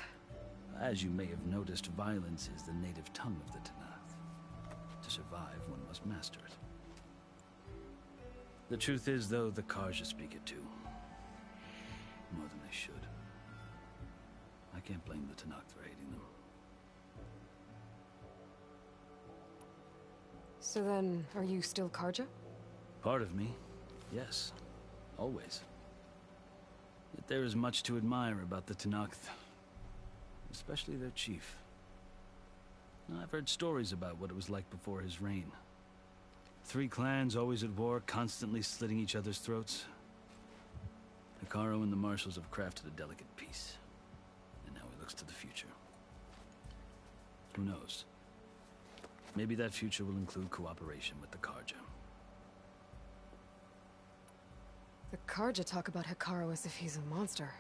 As you may have noticed, violence is the native tongue of the Tenakth. To survive, one must master it. The truth is, though, the Karja speak it too. More than they should. I can't blame the Tenakth for hating them. So then, are you still Karja? Part of me, yes. Always. Yet there is much to admire about the Tenakth. Especially their chief. I've heard stories about what it was like before his reign. 3 clans always at war, constantly slitting each other's throats. Hikaru and the marshals have crafted a delicate peace. And now he looks to the future. Who knows? Maybe that future will include cooperation with the Karja. The Karja talk about Hikaru as if he's a monster.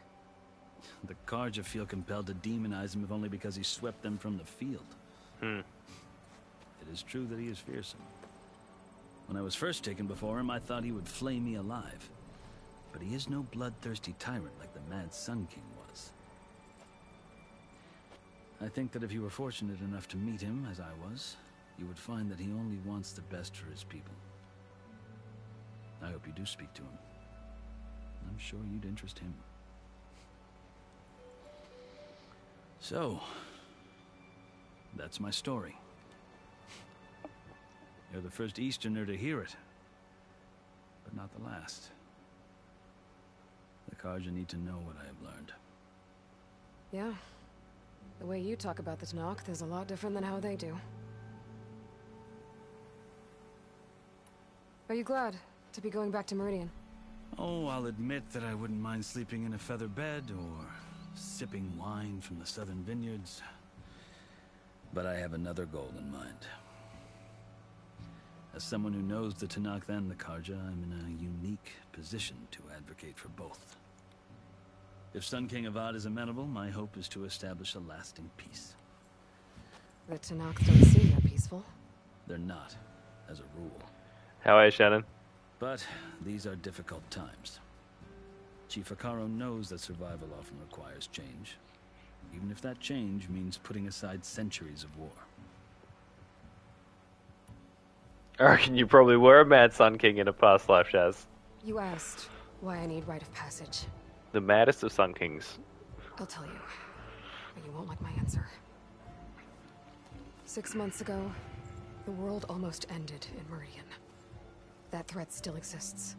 The Karja feel compelled to demonize him if only because he swept them from the field. It is true that he is fearsome. When I was first taken before him, I thought he would flay me alive. But he is no bloodthirsty tyrant like the Mad Sun King was. I think that if you were fortunate enough to meet him, as I was, you would find that he only wants the best for his people. I hope you do speak to him. I'm sure you'd interest him. So, that's my story. You're the first Easterner to hear it, but not the last. The Karja need to know what I have learned. Yeah. The way you talk about the Tenakth is a lot different than how they do. Are you glad to be going back to Meridian? Oh, I'll admit that I wouldn't mind sleeping in a feather bed or sipping wine from the southern vineyards. But I have another goal in mind. As someone who knows the Tenakth and the Karja, I'm in a unique position to advocate for both. If Sun King Avad is amenable, my hope is to establish a lasting peace. The Tenakth don't seem that peaceful. They're not, as a rule. How are you, Shannon? But these are difficult times. Chief Hikaru knows that survival often requires change, even if that change means putting aside centuries of war. I reckon you probably were a Mad Sun King in a past life, Shaz. You asked. why I need rite of passage. The maddest of Sun Kings. I'll tell you, but you won't like my answer. 6 months ago, the world almost ended in Meridian. That threat still exists.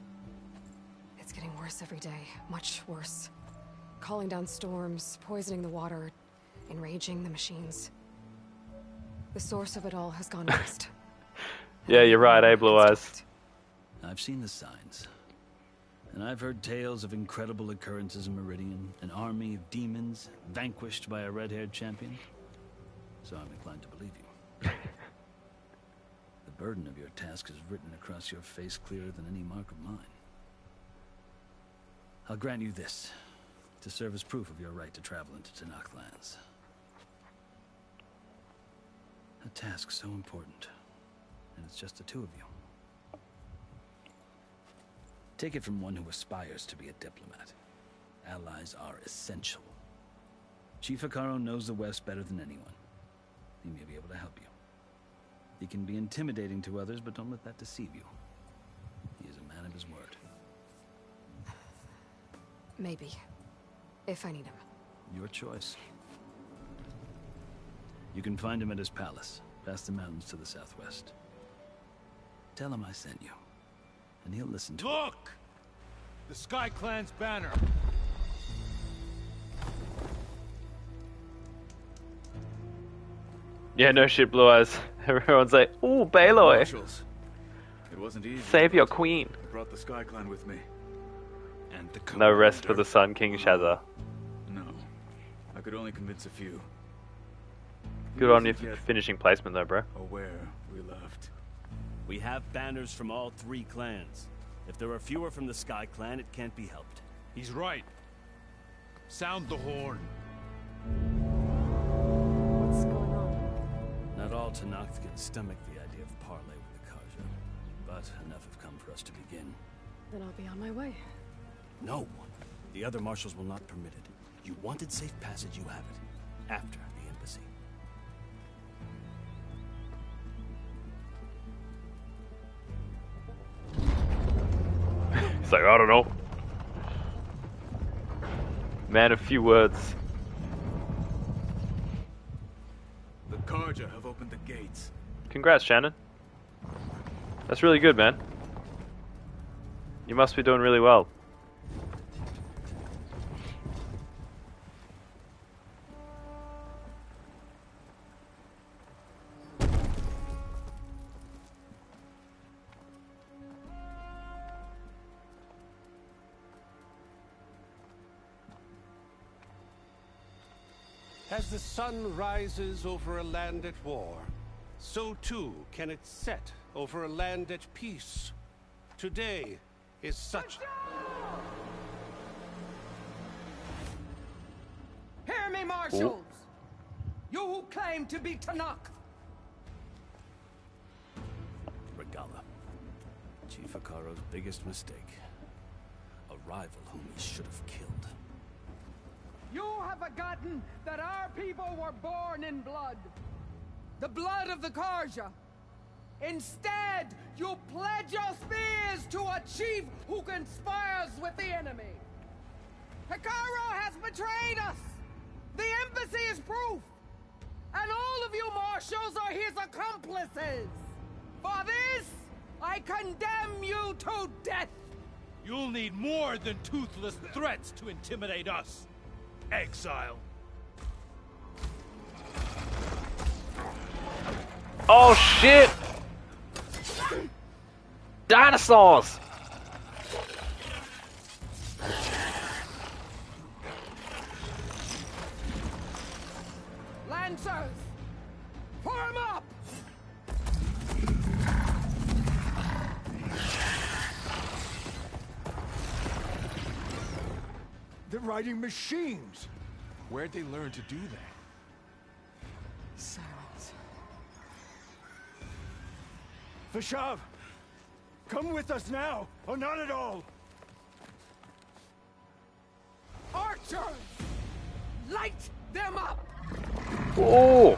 It's getting worse every day, much worse. Calling down storms, poisoning the water, enraging the machines. The source of it all has gone west. Yeah, you're right, eh, Blue Eyes? I've seen the signs. And I've heard tales of incredible occurrences in Meridian, an army of demons vanquished by a red-haired champion. So I'm inclined to believe you. The burden of your task is written across your face clearer than any mark of mine. I'll grant you this, to serve as proof of your right to travel into Tanakh lands. A task so important, and it's just the two of you. Take it from one who aspires to be a diplomat. Allies are essential. Chief Hekarro knows the West better than anyone. He may be able to help you. He can be intimidating to others, but don't let that deceive you. He is a man of his word. Maybe. If I need him. Your choice. You can find him at his palace, past the mountains to the southwest. Tell him I sent you, and he'll listen to Look! The Sky Clan's banner. Yeah, no shit, Blue Eyes. Everyone's like, ooh, Baylor. Marshals. It wasn't easy. Save your queen. I brought the Sky Clan with me. And the No rest for the Sun King, Shazza. No. I could only convince a few. Good on you for finishing placement though, bro. Aware we left. We have banners from all 3 clans. If there are fewer from the Sky Clan, it can't be helped. He's right. Sound the horn. What's going on? Not all Tanakh can stomach the idea of parley with the Karja, but enough have come for us to begin. Then I'll be on my way. No. The other marshals will not permit it. You wanted safe passage, you have it. After the embassy. He's like, I don't know. Man of few words. The Karja have opened the gates. Congrats, Shannon. That's really good, man. You must be doing really well. As the sun rises over a land at war, so too can it set over a land at peace. Today is such... Hear me, marshals! You who claim to be Tanakh! Regala. Chief Hekarro's biggest mistake. A rival whom he should have killed. You have forgotten that our people were born in blood. The blood of the Karja. Instead, you pledge your spears to a chief who conspires with the enemy. Hekarro has betrayed us. The embassy is proof. And all of you marshals are his accomplices. For this, I condemn you to death. You'll need more than toothless threats to intimidate us. Exile. Oh shit! Dinosaurs! Lancers, form up! They're riding machines. Where'd they learn to do that? Silence. Vashav, come with us now, or not at all. Archers, light them up! Oh!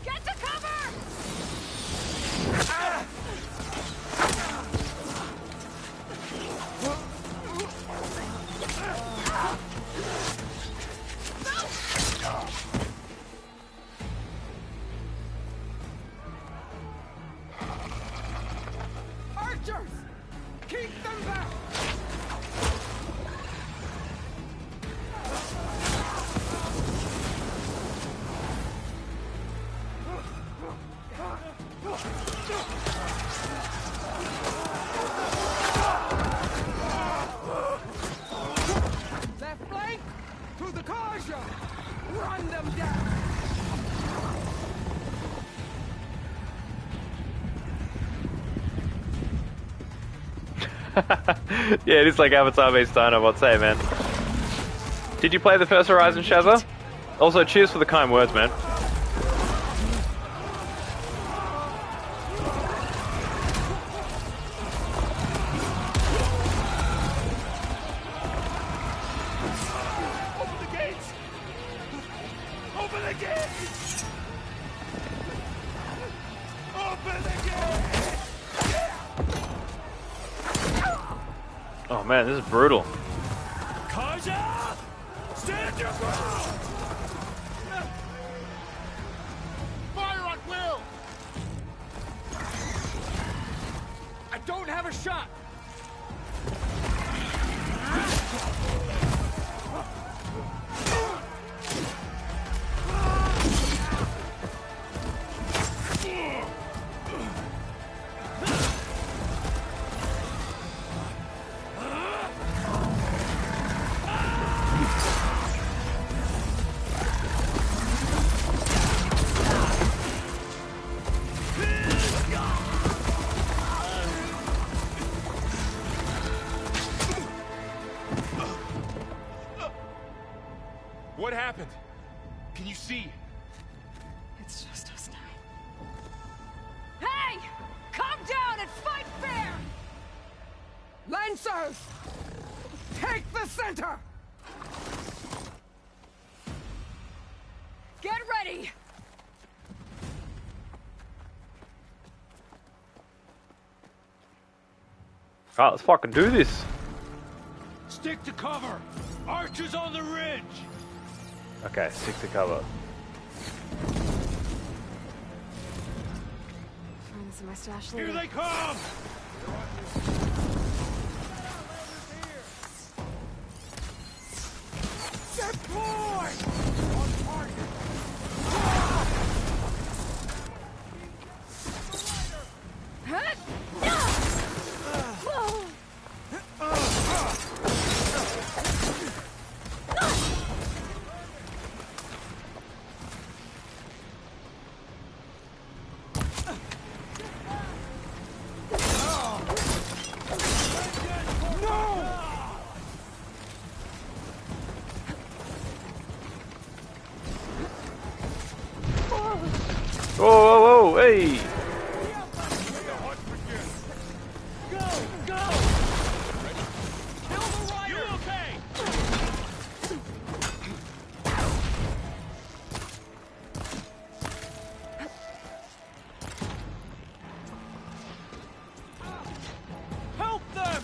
Get to cover! Yeah, it is like Avatar meets Dinobots, hey man. Did you play the first Horizon, Shazza? Also, cheers for the kind words, man. Open the gates! Open the gates! Open the gates! Oh man, this is brutal. Kaja! Stand your ground! Fire at will! I don't have a shot! What happened? Can you see? It's just us now. Hey! Calm down and fight fair! Lancers! Take the center! Get ready! Alright, let's fucking do this. Stick to cover! Archers on the ridge! Okay, stick to cover. Find this in my stash Here later. they come! Deploy! On target! Hut! Whoa, whoa, whoa, hey! Help them!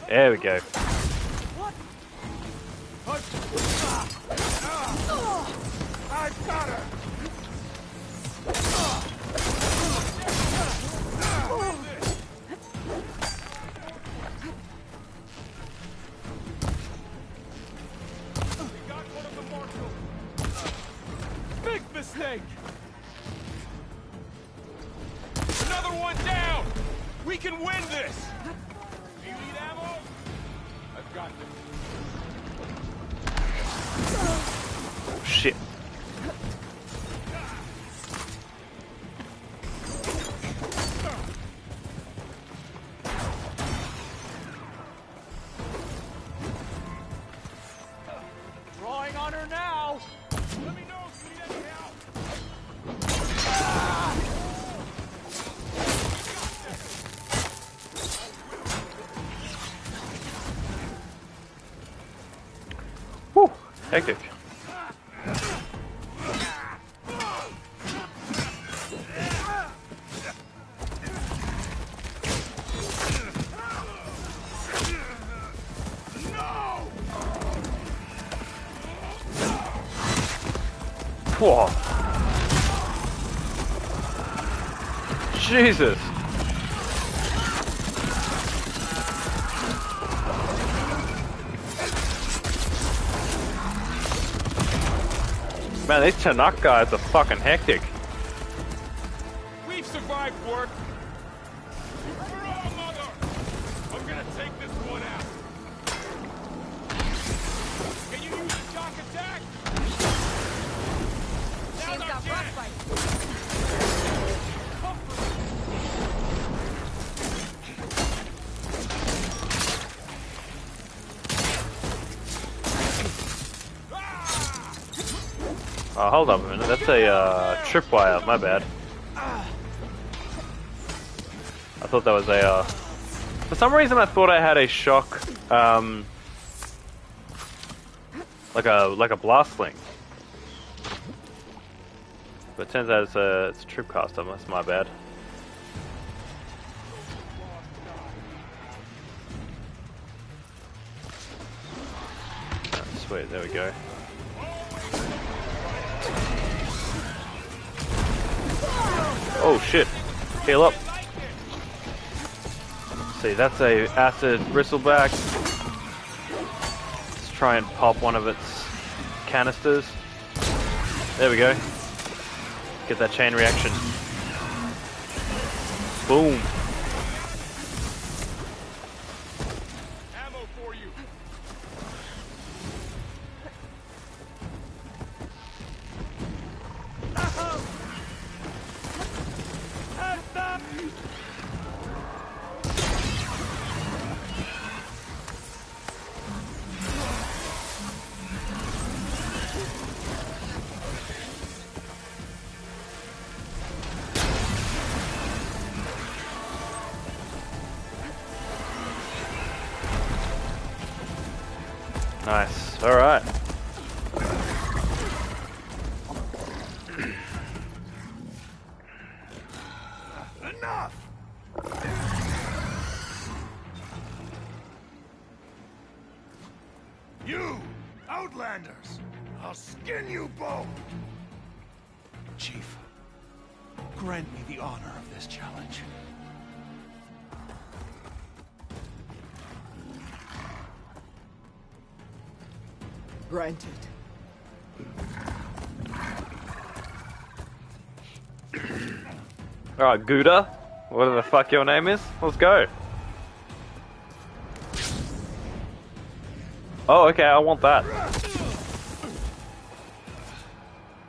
There we go. I've got her! We got one of the marshals. Big mistake! Another one down! We can win this! Do you need ammo? I've got this. Oh, shit. Drawing on her now! Let me know if you need any help! Whew, hectic. Whoa. Jesus. Man, these Tanakh guys are fucking hectic. We've survived work. Hurrah, mother! I'm gonna take this one out. Can you use a shock attack? Now's our chance. Oh, hold up a minute. That's a tripwire. My bad. I thought that was a. For some reason, I thought I had a shock, like a blast sling. But it turns out it's a tripcaster. That's my bad. Oh, sweet, there we go. Oh shit! Heal up. See, that's a acid bristleback. Let's try and pop one of its canisters. There we go. Get that chain reaction. Boom. Ammo for you. Nice. All right. Enough! You, Outlanders! I'll skin you both! Chief, grant me the honor of this challenge. Granted. Alright, Gouda. Whatever the fuck your name is. Let's go. Oh, okay, I want that.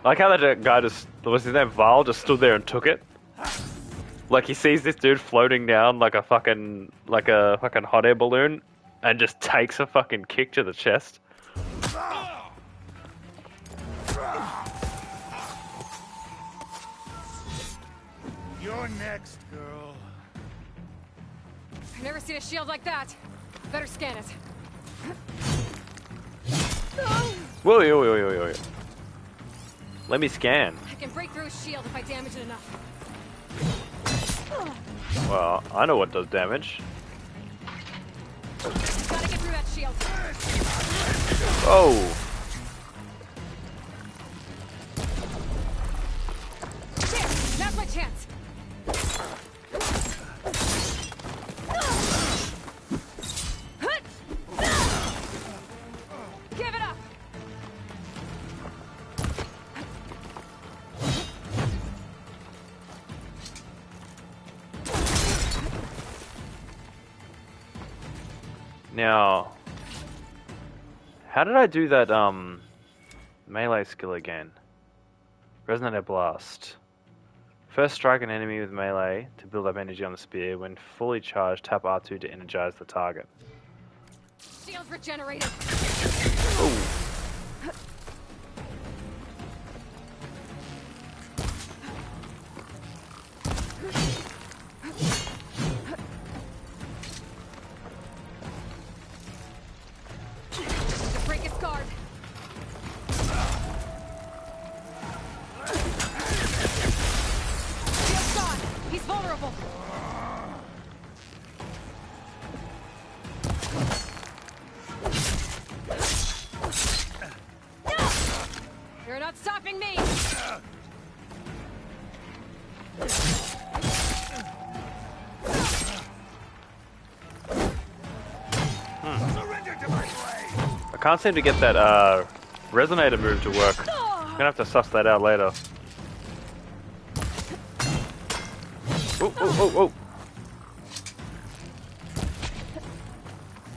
I like how that guy just, was his name Val, just stood there and took it. Like he sees this dude floating down like a fucking hot air balloon and just takes a fucking kick to the chest. You're next, girl. I've never seen a shield like that. Better scan it. Whoa, yo, yo, yo, yo, yo. Let me scan. I can break through a shield if I damage it enough. Well, I know what does damage. Gotta get through that shield. Oh. There, now's my chance. Give it up. Now, how did I do that melee skill again? Resonator Blast. First strike an enemy with melee to build up energy on the spear. When fully charged, tap R2 to energize the target. Shield regenerated. Ooh. To break its guard. Shield's gone. He's vulnerable. You're not stopping me. I can't seem to get that resonator move to work. I'm gonna have to suss that out later. Oh, oh, oh, oh.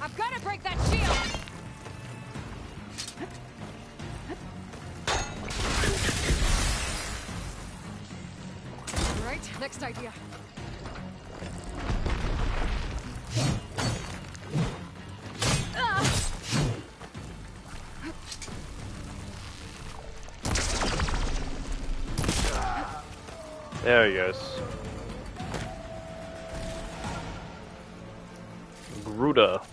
I've got to break that shield. All right, next idea. There he goes. Gruda.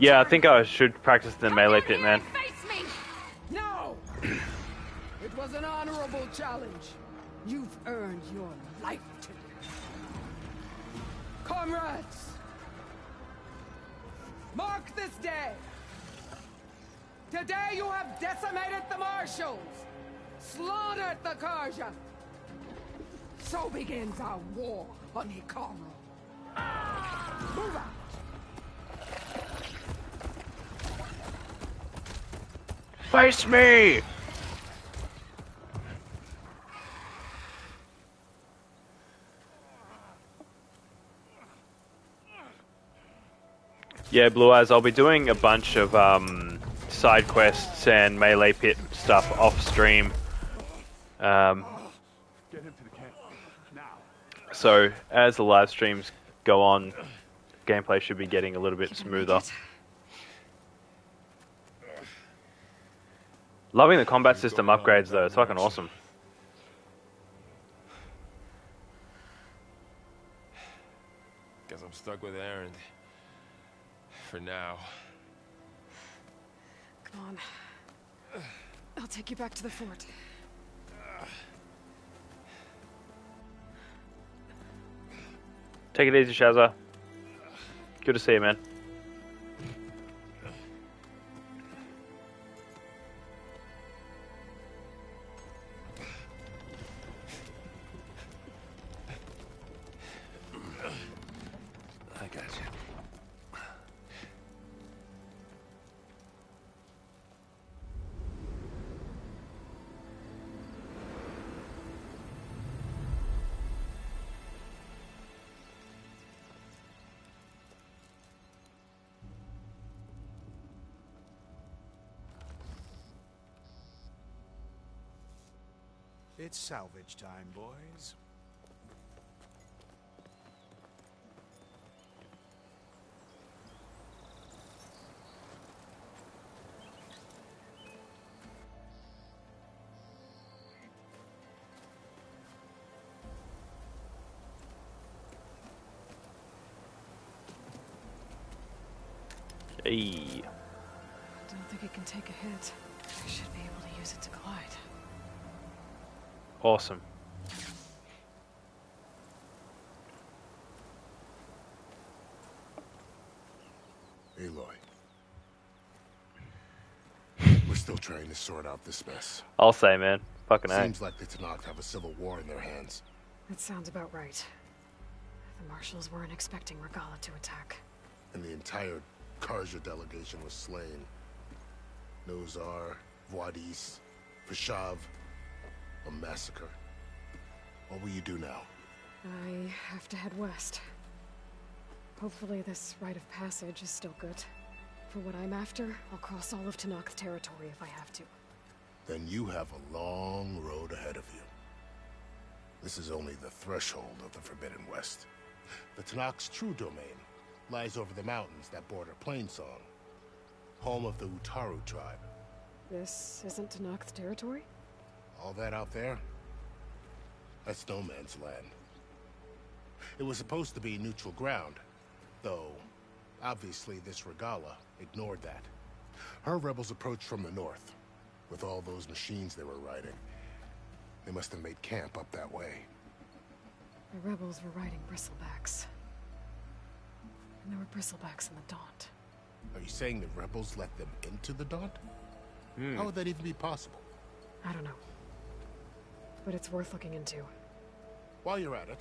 Yeah, I think I should practice the melee pit, man. Face me! No! It was an honorable challenge. You've earned your life today. Comrades! Mark this day! Today you have decimated the marshals! Slaughtered the Karja! So begins our war on Hikaru. Move out! Face me! Yeah, Blue Eyes, I'll be doing a bunch of side quests and melee pit stuff off stream. So as the live streams go on, gameplay should be getting a little bit smoother. Loving the combat system upgrades though, it's fucking awesome. Guess I'm stuck with Aaron. For now. Come on. I'll take you back to the fort. Take it easy, Shazza. Good to see you, man. I got you. It's salvage time, boys. Hey. Don't think it can take a hit. I should be able to use it to glide. Awesome. Aloy. We're still trying to sort out this mess. I'll say, man. Fucking A. Seems like the Tanakh have a civil war in their hands. That sounds about right. The marshals weren't expecting Regala to attack. And the entire Karja delegation was slain. Nozar, Voidis, Vashav. A massacre. What will you do now? I have to head west. Hopefully this rite of passage is still good. For what I'm after, I'll cross all of Tanakh's territory if I have to. Then you have a long road ahead of you. This is only the threshold of the Forbidden West. The Tanakh's true domain lies over the mountains that border Plainsong, home of the Utaru tribe. This isn't Tanakh's territory? All that out there? That's no man's land. It was supposed to be neutral ground, though obviously this Regala ignored that. Her rebels approached from the north, with all those machines they were riding. They must have made camp up that way. The rebels were riding bristlebacks. And there were bristlebacks in the Daunt. Are you saying the rebels let them into the Daunt? How would that even be possible? I don't know. But it's worth looking into. While you're at it,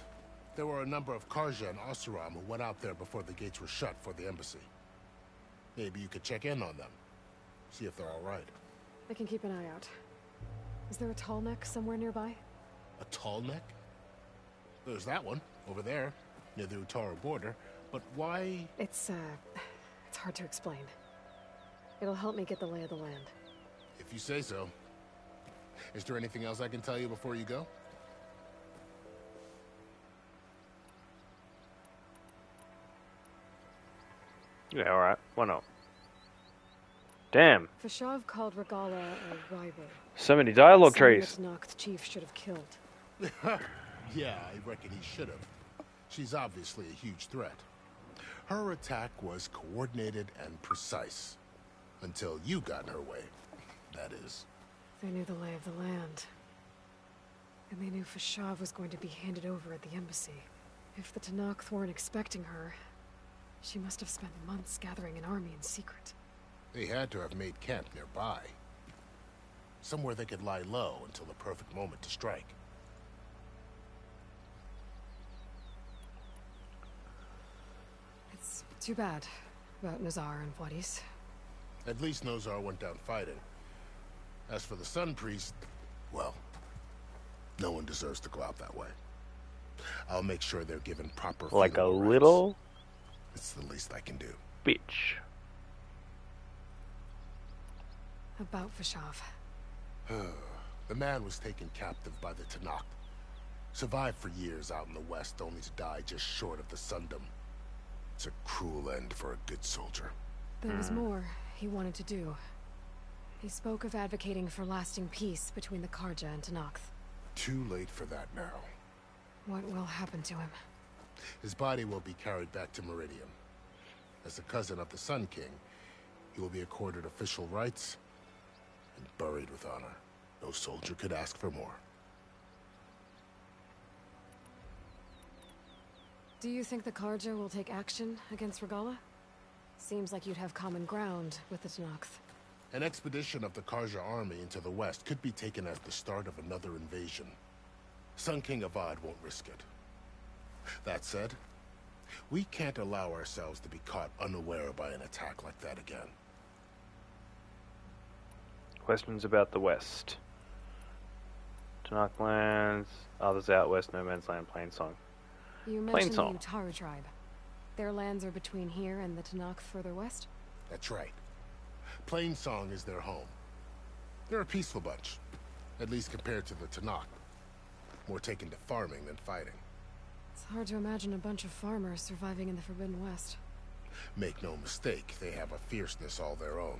there were a number of Karja and Oseram who went out there before the gates were shut for the embassy. Maybe you could check in on them. See if they're all right. I can keep an eye out. Is there a tall neck somewhere nearby? A tall neck? There's that one, over there, near the Utaru border. But why? It's hard to explain. It'll help me get the lay of the land. If you say so. Is there anything else I can tell you before you go? Yeah, alright. Why not? Damn. Fashav called Regala a rival. So many dialogue Someone trees. that Tanakh chief should have killed. Yeah, I reckon he should have. She's obviously a huge threat. Her attack was coordinated and precise. Until you got in her way, that is. They knew the lay of the land. And they knew Fashav was going to be handed over at the embassy. If the Tanakh weren't expecting her, she must have spent months gathering an army in secret. They had to have made camp nearby. Somewhere they could lie low until the perfect moment to strike. It's too bad about Nazar and Wadis. At least Nozar went down fighting. As for the Sun Priest, well, no one deserves to go out that way. I'll make sure they're given proper Like a funeral rites. little It's the least I can do. bitch. About Fashav. The man was taken captive by the Tanakh. Survived for years out in the west, only to die just short of the Sundom. It's a cruel end for a good soldier. There was more he wanted to do. He spoke of advocating for lasting peace between the Karja and Tanakh. Too late for that now. What will happen to him? His body will be carried back to Meridian. As a cousin of the Sun King, he will be accorded official rights and buried with honor. No soldier could ask for more. Do you think the Karja will take action against Regala? Seems like you'd have common ground with the Tanakh. An expedition of the Karja army into the west could be taken as the start of another invasion. Sun King Avad won't risk it. That said, we can't allow ourselves to be caught unaware by an attack like that again. Questions about the West. Tanakh lands, others out west, no man's land, Plainsong. You mentioned the Plainsong. Utaru tribe. Their lands are between here and the Tanakh further west? That's right. Plainsong is their home. They're a peaceful bunch, at least compared to the Tanakh. More taken to farming than fighting. It's hard to imagine a bunch of farmers surviving in the Forbidden West. Make no mistake, they have a fierceness all their own.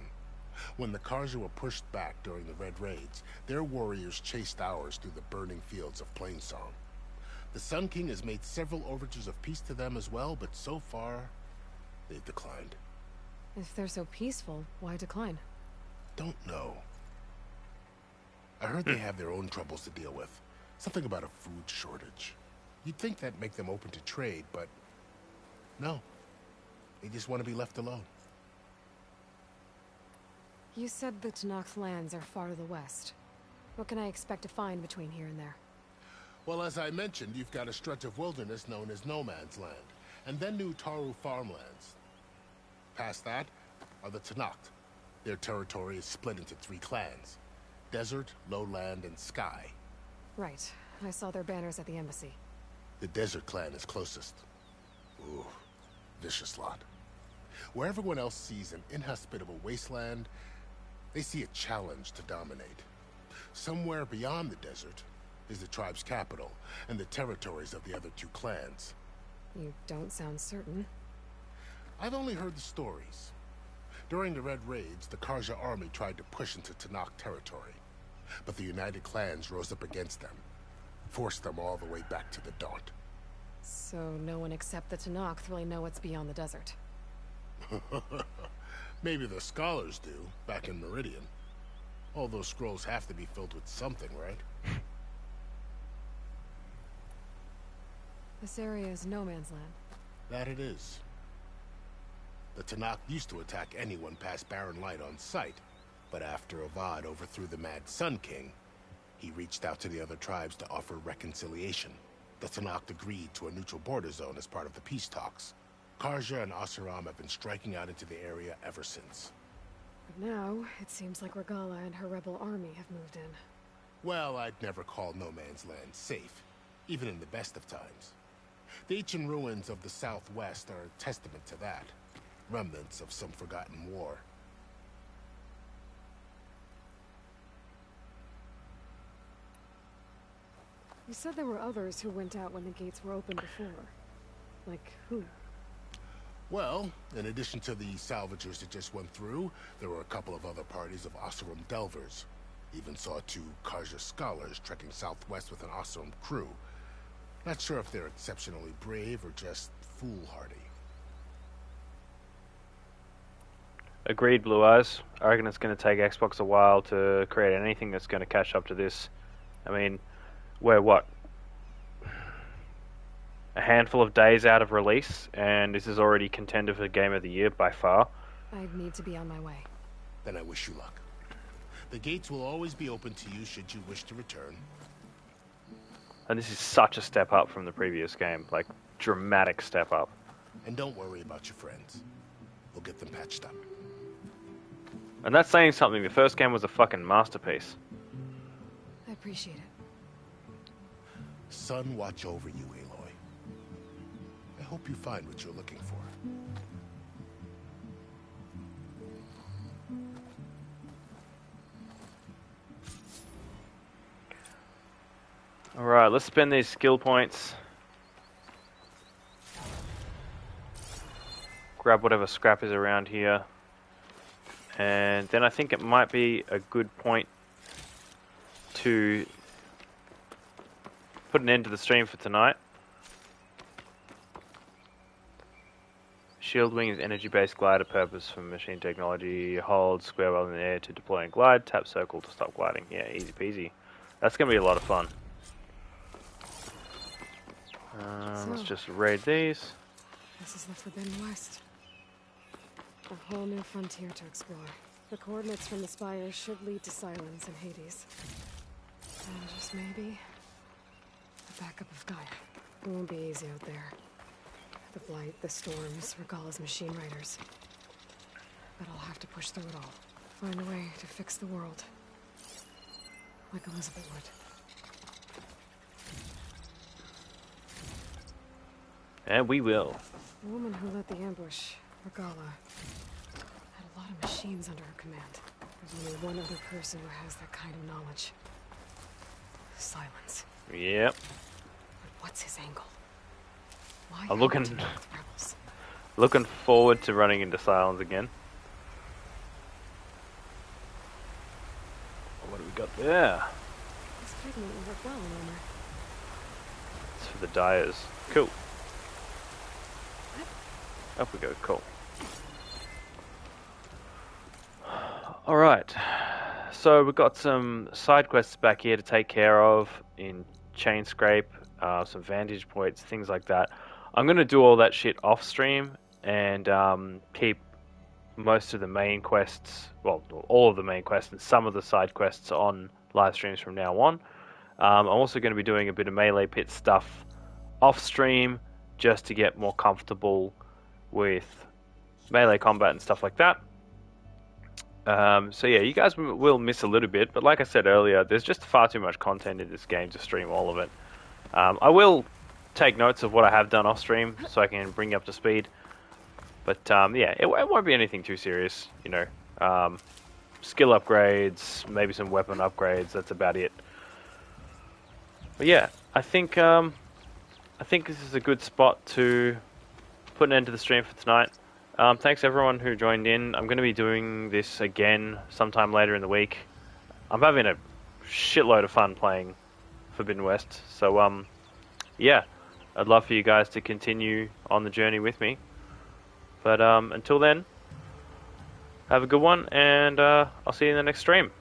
When the Karja were pushed back during the Red Raids, their warriors chased ours through the burning fields of Plainsong. The Sun King has made several overtures of peace to them as well, but so far, they've declined. If they're so peaceful, why decline? Don't know. I heard they have their own troubles to deal with. Something about a food shortage. You'd think that'd make them open to trade, but no. They just want to be left alone. You said the Tanakh lands are far to the west. What can I expect to find between here and there? Well, as I mentioned, you've got a stretch of wilderness known as No Man's Land, and then new Taru farmlands. Past that are the Tanakh. Their territory is split into 3 clans: Desert, Lowland, and Sky. Right. I saw their banners at the embassy. The Desert clan is closest. Ooh, vicious lot. Where everyone else sees an inhospitable wasteland, they see a challenge to dominate. Somewhere beyond the desert is the tribe's capital and the territories of the other 2 clans. You don't sound certain. I've only heard the stories. During the Red Raids, the Karja army tried to push into Tanakh territory, but the United Clans rose up against them, forced them all the way back to the Daunt. So no one except the Tanakh really know what's beyond the desert. Maybe the scholars do, back in Meridian. All those scrolls have to be filled with something, right? This area is no man's land. That it is. The Tanakh used to attack anyone past Barren Light on sight, but after Avad overthrew the Mad Sun King, he reached out to the other tribes to offer reconciliation. The Tanakh agreed to a neutral border zone as part of the peace talks. Karja and Asuram have been striking out into the area ever since. But now, it seems like Regala and her rebel army have moved in. Well, I'd never call No Man's Land safe, even in the best of times. The ancient ruins of the Southwest are a testament to that. Remnants of some forgotten war. You said there were others who went out when the gates were open before. Like who? Well, in addition to the salvagers that just went through, there were a couple of other parties of Oseram delvers. Even saw 2 Karja scholars trekking southwest with an Oseram crew. Not sure if they're exceptionally brave or just foolhardy. Agreed, Blue Eyes. I reckon it's going to take Xbox a while to create anything that's going to catch up to this. I mean, we're what? A handful of days out of release, and this is already contender for Game of the Year by far. I need to be on my way. Then I wish you luck. The gates will always be open to you should you wish to return. And this is such a step up from the previous game, like, dramatic step up. And don't worry about your friends. We'll get them patched up. And that's saying something. The first game was a fucking masterpiece. I appreciate it. Sun watch over you, Aloy. I hope you find what you're looking for. Alright, let's spend these skill points. Grab whatever scrap is around here. And then I think it might be a good point to put an end to the stream for tonight. Shield wing is energy-based glider purpose for machine technology. Hold square while in the air to deploy and glide. Tap circle to stop gliding. Yeah, easy peasy. That's going to be a lot of fun. Let's just raid these. This is the Forbidden West. A whole new frontier to explore. The coordinates from the spires should lead to Silence and Hades. And just maybe, the backup of Gaia. It won't be easy out there. The blight, the storms, Regalla's machine riders. But I'll have to push through it all. Find a way to fix the world. Like Elizabeth would. And we will. The woman who led the ambush, Regalla, had a lot of machines under her command. There's only one other person who has that kind of knowledge. Silence. Yep. But what's his angle? Why I'm rebels? looking forward to running into Silence again. What do we got there? This fragment will work well in armor. It's for the dyers. Cool. Up we go, cool. Alright, so we've got some side quests back here to take care of in Chain Scrape, some vantage points, things like that. I'm going to do all that shit off stream and keep most of the main quests, well, all of the main quests and some of the side quests on live streams from now on. I'm also going to be doing a bit of melee pit stuff off stream just to get more comfortable with melee combat and stuff like that. So yeah, you guys will miss a little bit, but like I said earlier, there's just far too much content in this game to stream all of it. I will take notes of what I have done off stream so I can bring you up to speed. But yeah, it won't be anything too serious, you know. Skill upgrades, maybe some weapon upgrades, that's about it. But yeah, I think this is a good spot to put an end to the stream for tonight. Thanks everyone who joined in. I'm going to be doing this again sometime later in the week. I'm having a shitload of fun playing Forbidden West. So yeah, I'd love for you guys to continue on the journey with me. But until then, have a good one, and I'll see you in the next stream.